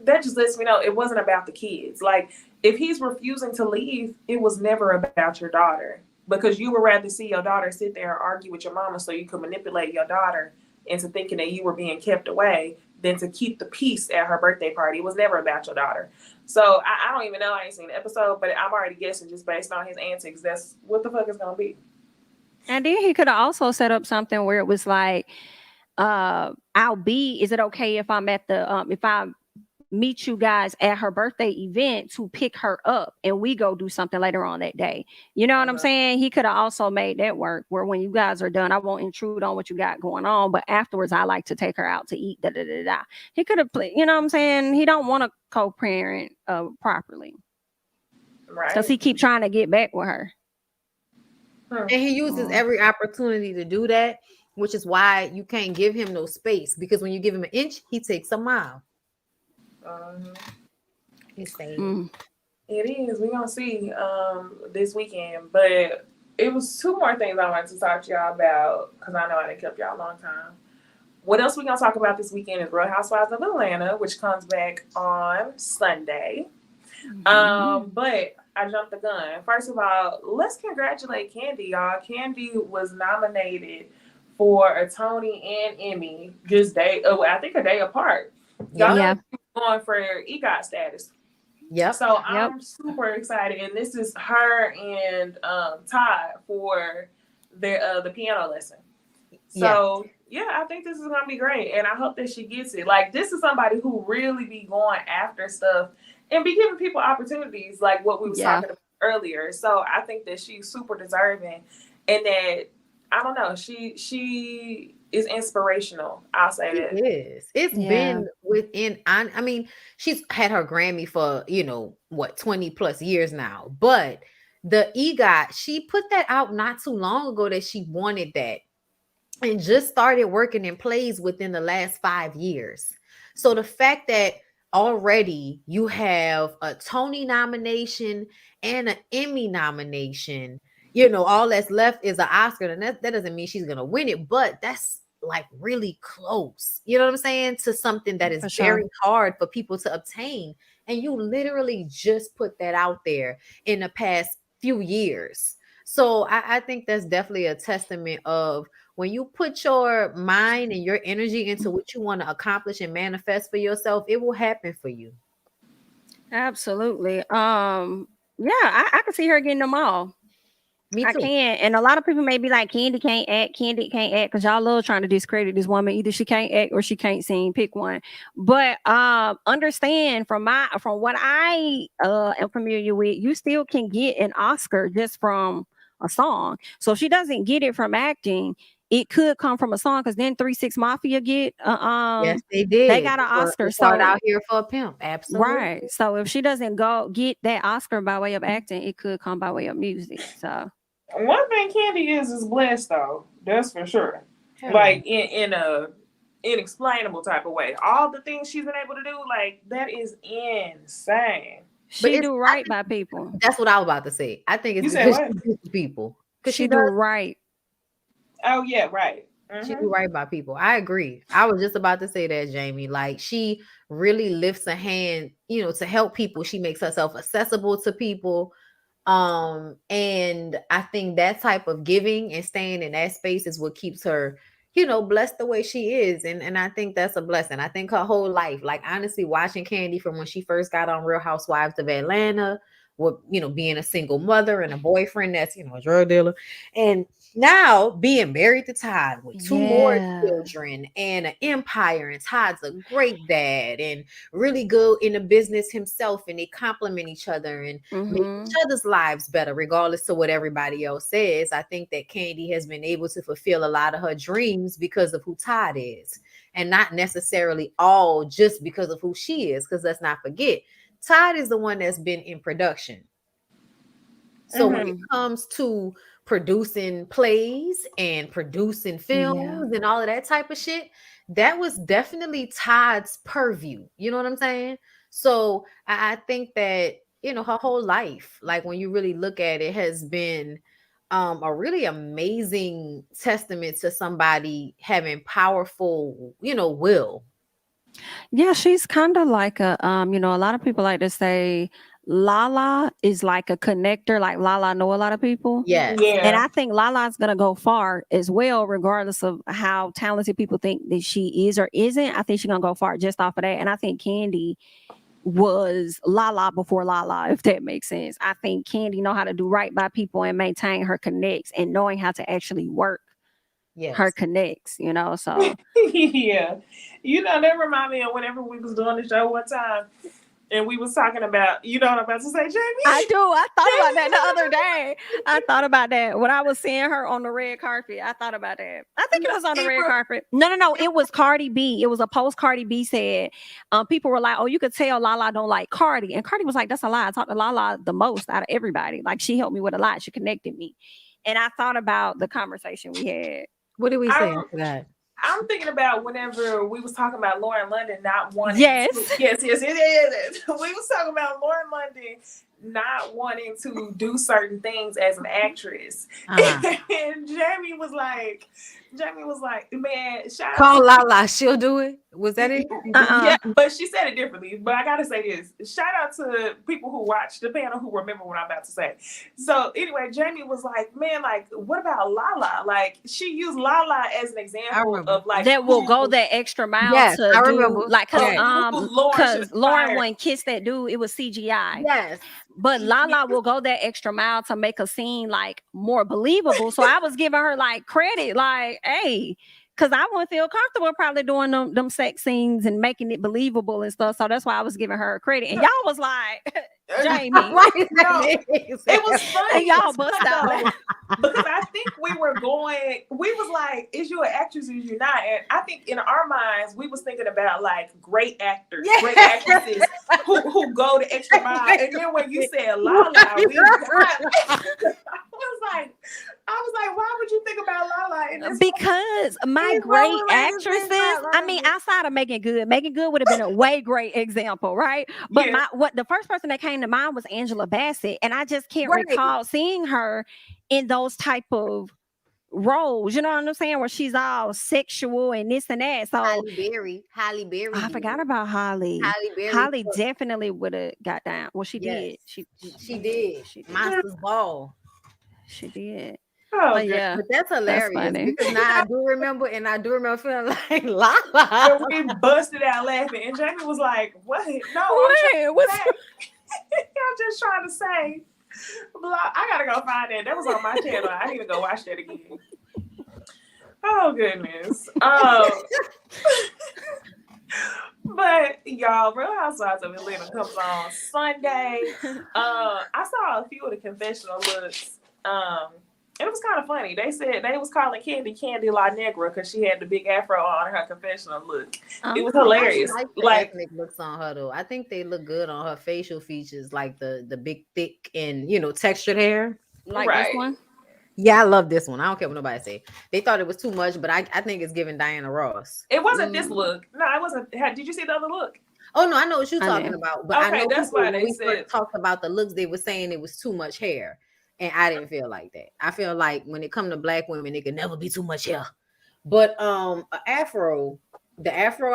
that just lets me know it wasn't about the kids. Like, if he's refusing to leave, it was never about your daughter, because you would rather see your daughter sit there and argue with your mama so you could manipulate your daughter into thinking that you were being kept away than to keep the peace at her birthday party. It was never about your daughter. So I don't even know. I ain't seen the episode, but I'm already guessing just based on his antics, that's what the fuck it's going to be. And then he could have also set up something where it was like, is it okay if I'm at the, if I meet you guys at her birthday event to pick her up and we go do something later on that day? You know what I'm saying? He could have also made that work where when you guys are done, I won't intrude on what you got going on, but afterwards I like to take her out to eat. He could have played, you know what I'm saying? He don't want to co-parent properly. Right. Because he keep trying to get back with her. And he uses every opportunity to do that, which is why you can't give him no space, because when you give him an inch, he takes a mile. Insane. It is. We're gonna see this weekend, but it was two more things I wanted to talk to y'all about because I know I done kept y'all a long time. What else we gonna talk about this weekend is Real Housewives of Atlanta, which comes back on Sunday. But I jumped the gun. First of all, let's congratulate Kandi, y'all. Kandi was nominated for a Tony and Emmy I think a day apart. Y'all know going for EGOT status. Yep. So I'm super excited, and this is her and Todd for the piano lesson. So I think this is gonna be great, and I hope that she gets it. Like, this is somebody who really be going after stuff and be giving people opportunities, like what we was talking about earlier. So I think that she's super deserving, and that I don't know, she is inspirational. I'll say that. It is. It's been within. I mean, she's had her Grammy for 20 plus years now. But the EGOT, she put that out not too long ago that she wanted that, and just started working in plays within the last 5 years. So the fact that already you have a Tony nomination and an Emmy nomination, all that's left is an Oscar, and that doesn't mean she's gonna win it, but that's like really close, you know what I'm saying, to something that is very hard for people to obtain. And you literally just put that out there in the past few years. So I think that's definitely a testament of when you put your mind and your energy into what you want to accomplish and manifest for yourself, it will happen for you. Absolutely. I can see her getting them all. Me too. I can. And a lot of people may be like, Kandi can't act, because y'all love trying to discredit this woman. Either she can't act or she can't sing. Pick one. But understand from what I am familiar with, you still can get an Oscar just from a song. So if she doesn't get it from acting, it could come from a song, because then 3 6 Mafia get yes, they did. They got an Oscar. So out here for a pimp. Absolutely. Right. So if she doesn't go get that Oscar by way of acting, it could come by way of music. So one thing Kandi is blessed, though. That's for sure. Like in a inexplainable type of way. All the things she's been able to do, like, that is insane. She do right by people. That's what I was about to say. I think it's because she do people. Because she do right. Oh yeah, right. She do right by people. I agree. I was just about to say that, Jamie. Like, she really lifts a hand, to help people. She makes herself accessible to people. And I think that type of giving and staying in that space is what keeps her, blessed the way she is. And I think that's a blessing. I think her whole life, like, honestly, watching Kandi from when she first got on Real Housewives of Atlanta, with, being a single mother and a boyfriend that's, a drug dealer, and Now being married to Todd with 2 more children and an empire, and Todd's a great dad and really good in the business himself, and they complement each other and make each other's lives better, regardless of what everybody else says. I think that Kandi has been able to fulfill a lot of her dreams because of who Todd is, and not necessarily all just because of who she is. Because let's not forget, Todd is the one that's been in production. So when it comes to producing plays and producing films and all of that type of shit, that was definitely Todd's purview. You know what I'm saying? So I think that, you know, her whole life, like when you really look at it, has been a really amazing testament to somebody having powerful, you know, will. Yeah, she's kind of like a you know, a lot of people like to say Lala is like a connector, like Lala know a lot of people. Yes. And I think Lala's gonna go far as well, regardless of how talented people think that she is or isn't. I think she's gonna go far just off of that. And I think Kandi was Lala before Lala, if that makes sense. I think Kandi know how to do right by people and maintain her connects and knowing how to actually work her connects, you know. So yeah. You know, that remind me of whenever we was doing the show one time and we was talking about, you know what I'm about to say, Jamie? I do. I thought about that the other day. I thought about that when I was seeing her on the red carpet. I thought about that. I think it was on the red carpet. No. It was Cardi B. It was a post Cardi B said. People were like, "Oh, you could tell Lala don't like Cardi," and Cardi was like, "That's a lie. I talked to Lala the most out of everybody. Like she helped me with a lot. She connected me." And I thought about the conversation we had. What did we say after that? I'm thinking about whenever we was talking about Lauren London not wanting yes. We was talking about Lauren London not wanting to do certain things as an actress. And Jamie was like, man, shout call Lala, she'll do it. Was that it? Yeah, but she said it differently. But I gotta say this. Shout out to people who watch the panel who remember what I'm about to say. So anyway, Jamie was like, man, like, what about Lala? Like, she used Lala as an example of like that will go that extra mile to I remember. Like, because Lauren wouldn't kiss that dude, it was CGI. Yes. But Lala will go that extra mile to make a scene like more believable. So I was giving her like credit, like, hey, because I wouldn't feel comfortable probably doing them sex scenes and making it believable and stuff. So that's why I was giving her credit. And y'all was like, Jamie. It was funny. And y'all bust out. Because I think we was like, is you an actress or is you not? And I think in our minds, we was thinking about like great actors, great actresses who go the extra mile. And then when you said Lala, I was like, why would you think about Lala in this? Because my great actresses, I mean, outside of Megan Good would have been a way great example, right? But the first person that came to mind was Angela Bassett, and I just can't recall seeing her in those type of roles. You know what I'm saying? Where she's all sexual and this and that. So Halle Berry. I forgot about Holly. Holly definitely would have got down. Well, she did. She did. Monsters Ball. She did. Oh, yeah, but that's hilarious. Because now I do remember feeling like Lala. And we busted out laughing, and Jamie was like, "What? No, I'm just trying to say." I gotta go find that. That was on my channel. I need to go watch that again. Oh goodness. But y'all, Real Housewives of Atlanta comes on Sunday. I saw a few of the confessional looks. It was kind of funny. They said they was calling Candy La Negra because she had the big afro on her confessional look. It was hilarious. I like ethnic looks on her though. I think they look good on her facial features, like the big, thick, and textured hair. Like this one. Yeah, I love this one. I don't care what nobody say. They thought it was too much, but I think it's giving Diana Ross. It wasn't this look. No, it wasn't. Did you see the other look? Oh no, I know what you're talking about. But okay, I know that's why they said talked about the looks. They were saying it was too much hair. And I didn't feel like that. I feel like when it comes to black women, it could never be too much hair. But the afro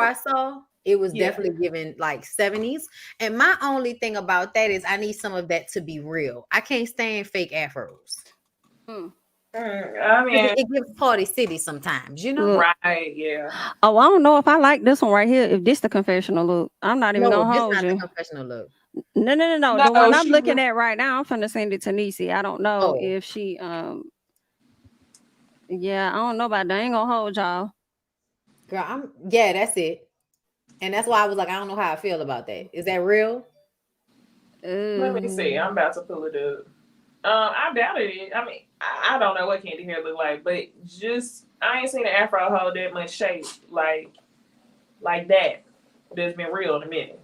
I saw, it was definitely giving like 70s. And my only thing about that is I need some of that to be real. I can't stand fake afros. I mean, it gives Party City sometimes, Right, yeah. Oh, I don't know if I like this one right here. If this the confessional look, I'm not even gonna hold you. The confessional look. No. The one I'm looking at right now, I'm finna send it to Necey. I don't know if she Yeah, I don't know about that. I ain't gonna hold y'all. Girl, that's it. And that's why I was like, I don't know how I feel about that. Is that real? Let me see. I'm about to pull it up. I doubted it. I mean, I don't know what candy hair look like, but I ain't seen an afro hold that much shape like that. That's been real in a minute.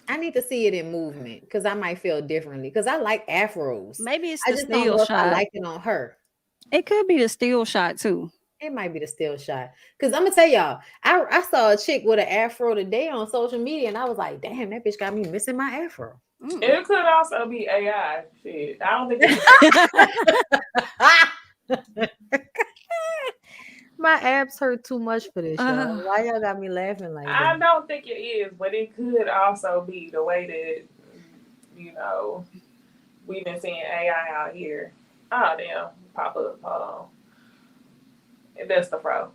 I need to see it in movement because I might feel differently. Because I like afros. Maybe it's I the just don't still know if shot. I like it on her. It could be the still shot too. It might be the still shot. Because I'm gonna tell y'all, I saw a chick with an afro today on social media, and I was like, damn, that bitch got me missing my afro. It could also be AI. Shit, I don't think my abs hurt too much for this, y'all. Why y'all got me laughing like that? I don't think it is, but it could also be the way that, we've been seeing AI out here. Oh, damn. Pop up. Hold on. And that's the fro.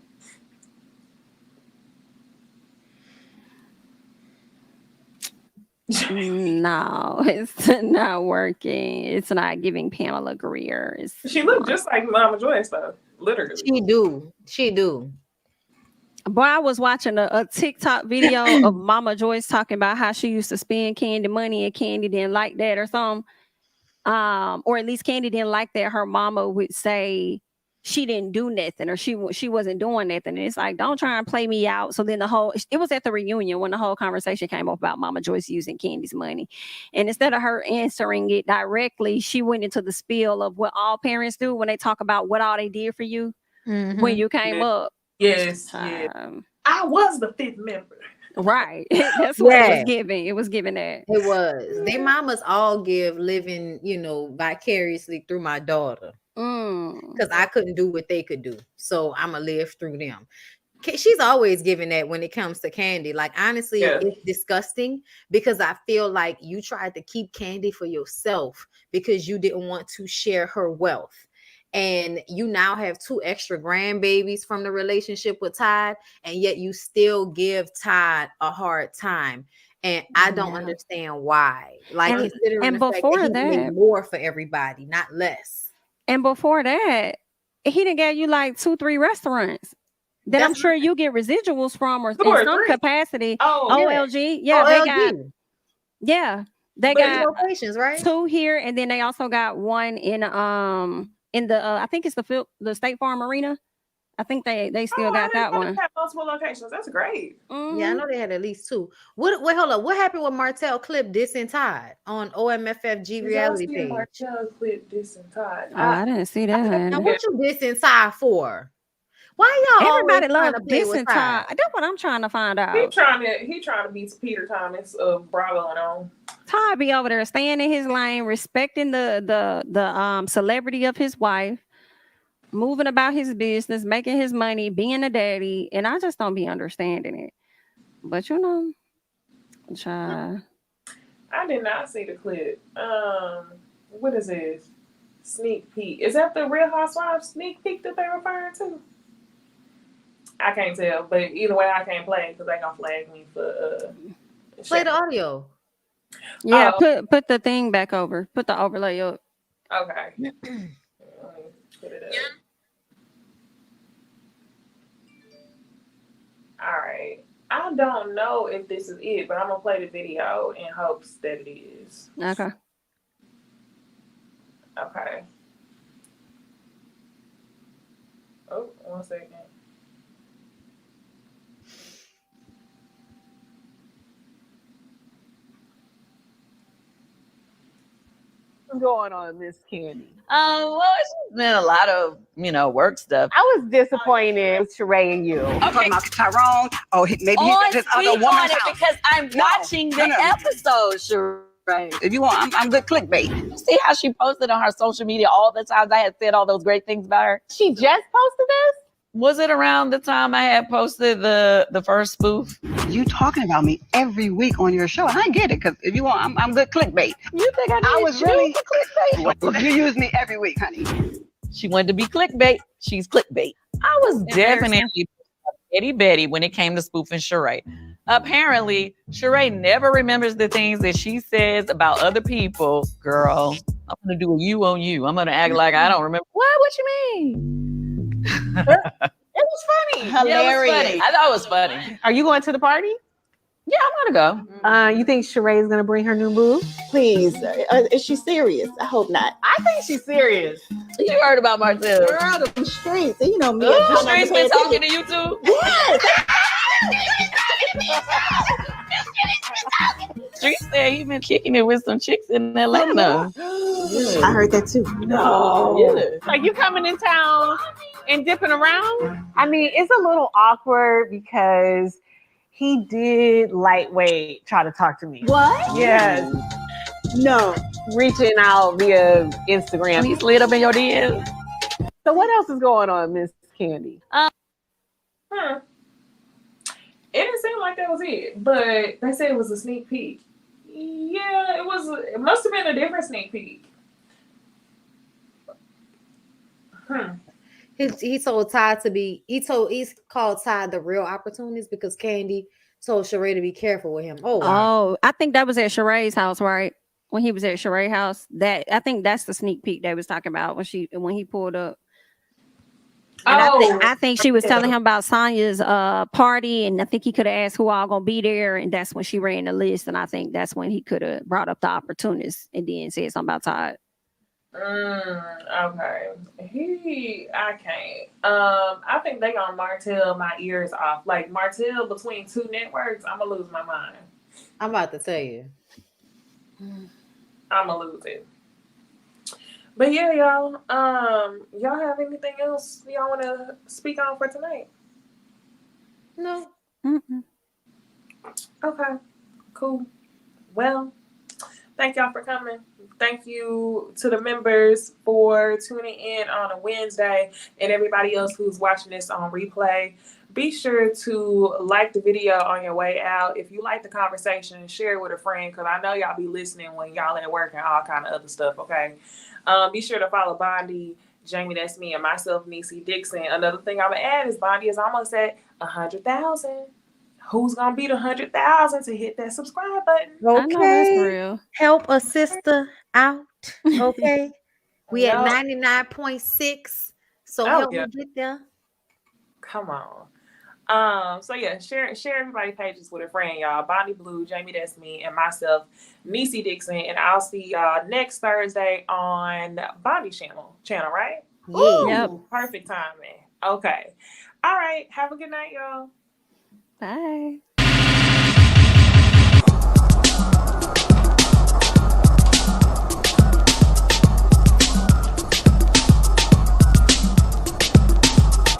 No, it's not working. It's not giving Pamela Greer. She looked just like Mama Joyce, though. Literally. She do. Boy, I was watching a TikTok video of Mama Joyce talking about how she used to spend Candy money and Candy didn't like that or something. Or at least Candy didn't like that her mama would say she didn't do nothing or she wasn't doing nothing. And it's like, don't try and play me out. So then it was at the reunion when the whole conversation came up about Mama Joyce using Candy's money. And instead of her answering it directly, she went into the spiel of what all parents do when they talk about what all they did for you when you came up. Yes. I was the fifth member. Right. That's what it was giving. It was giving that. It was. They mamas all give living, vicariously through my daughter. Because I couldn't do what they could do. So I'm going to live through them. She's always giving that when it comes to Candy. Like, honestly, it's disgusting because I feel like you tried to keep Candy for yourself because you didn't want to share her wealth. And you now have 2 extra grandbabies from the relationship with Todd, and yet you still give Todd a hard time. And I don't understand why. Like, considering the fact that he made more for everybody, not less. And before that, he done gave you like 2-3 restaurants that I'm sure you get residuals from or in some capacity. OLG. Yeah, they got locations, right? 2 here, and then they also got one in the I think it's the State Farm Arena. I think they still got that one. Have multiple locations. That's great. Yeah, I know they had at least 2. Wait, hold up. What happened with Martell clip dissing Todd on OMFFG reality page? Martell clip dissing Todd. Oh, I didn't see that. Now, what you dissing Todd for? Why y'all? Everybody love dissing Todd. That's what I'm trying to find out. He trying to beat Peter Thomas of Bravo and on. Todd be over there staying in his lane, respecting the celebrity of his wife, moving about his business, making his money, being a daddy, and I just don't be understanding it. But child. I did not see the clip. What is this? Sneak peek. Is that the Real Housewives sneak peek that they're referring to? I can't tell, but either way, I can't play because they're gonna flag me for play the audio. Yeah, put the thing back over. Put the overlay up. Okay. Let me put it up. All right. I don't know if this is it, but I'm gonna play the video in hopes that it is. Okay. Oh, 1 second. Going on, Miss Candy? Well, it's been a lot of, work stuff. I was disappointed with Sheree and you. Okay, about Tyrone. Oh, maybe he's other woman's house. Because I'm watching the episode, Sheree. If you want, I'm good clickbait. See how she posted on her social media all the times I had said all those great things about her? She just posted this? Was it around the time I had posted the first spoof? You talking about me every week on your show, and I get it, because if you want, I'm good clickbait. You think I was really clickbait? You use me every week, honey. She wanted to be clickbait. She's clickbait. I was definitely Betty when it came to spoofing Sheree. apparently Sheree never remembers the things that she says about other people. Girl, I'm gonna do a you on you. I'm gonna act like I don't remember. What you mean? It was funny. Yeah, Hilarious. it was funny. I thought it was funny. Are you going to the party? Yeah, I'm gonna go. You think Sheree is gonna bring her new boo? Please, is she serious? I hope not. I think she's serious. You heard about Martell? Girl, the streets. You know me. The streets been talking to you too? Yes. Street said he been kicking it with some chicks in Atlanta. I heard that too. No. Yeah. Like you coming in town and dipping around? I mean, it's a little awkward because he did lightweight try to talk to me. What? Yes. No. Reaching out via Instagram. He slid up in your DMs. So what else is going on, Miss Candy? It didn't seem like that was it, but they said it was a sneak peek. Yeah, it was. It must have been a different sneak peek. He told Ty to be. He's called Ty the real opportunist because Candy told Sheree to be careful with him. Oh, I think that was at Sheree's house, right? When he was at Sheree's house. That I think that's the sneak peek they was talking about when he pulled up. And I think she was telling him about Sonya's party, and I think he could have asked who all gonna be there, and that's when she ran the list, and I think that's when he could have brought up the opportunist and then said something about Todd. Okay. I can't. I think they gonna Martell my ears off. Like Martell between two networks, I'm gonna lose my mind. I'm about to tell you. I'm gonna lose it. But yeah, y'all. Y'all have anything else y'all want to speak on for tonight? No. Mm-mm. Okay. Cool. Well, thank y'all for coming. Thank you to the members for tuning in on a Wednesday and everybody else who's watching this on replay. Be sure to like the video on your way out. If you like the conversation, share it with a friend because I know y'all be listening when y'all at work and all kind of other stuff, okay? Be sure to follow Bondi, Jamie, that's me, and myself, Necey Dixon. Another thing I'm going to add is Bondi is almost at 100,000. Who's going to beat 100,000 to hit that subscribe button? Okay. I know that's real. Help a sister out. Okay. We at 99.6. So help me get there. Come on. So yeah, share everybody's pages with a friend, y'all. Bonnie Blue, Jamie, that's me, and myself, Necey Dixon, and I'll see y'all next Thursday on Bonnie's channel, right? Yeah. Yep. Perfect timing. Okay. All right. Have a good night, y'all. Bye.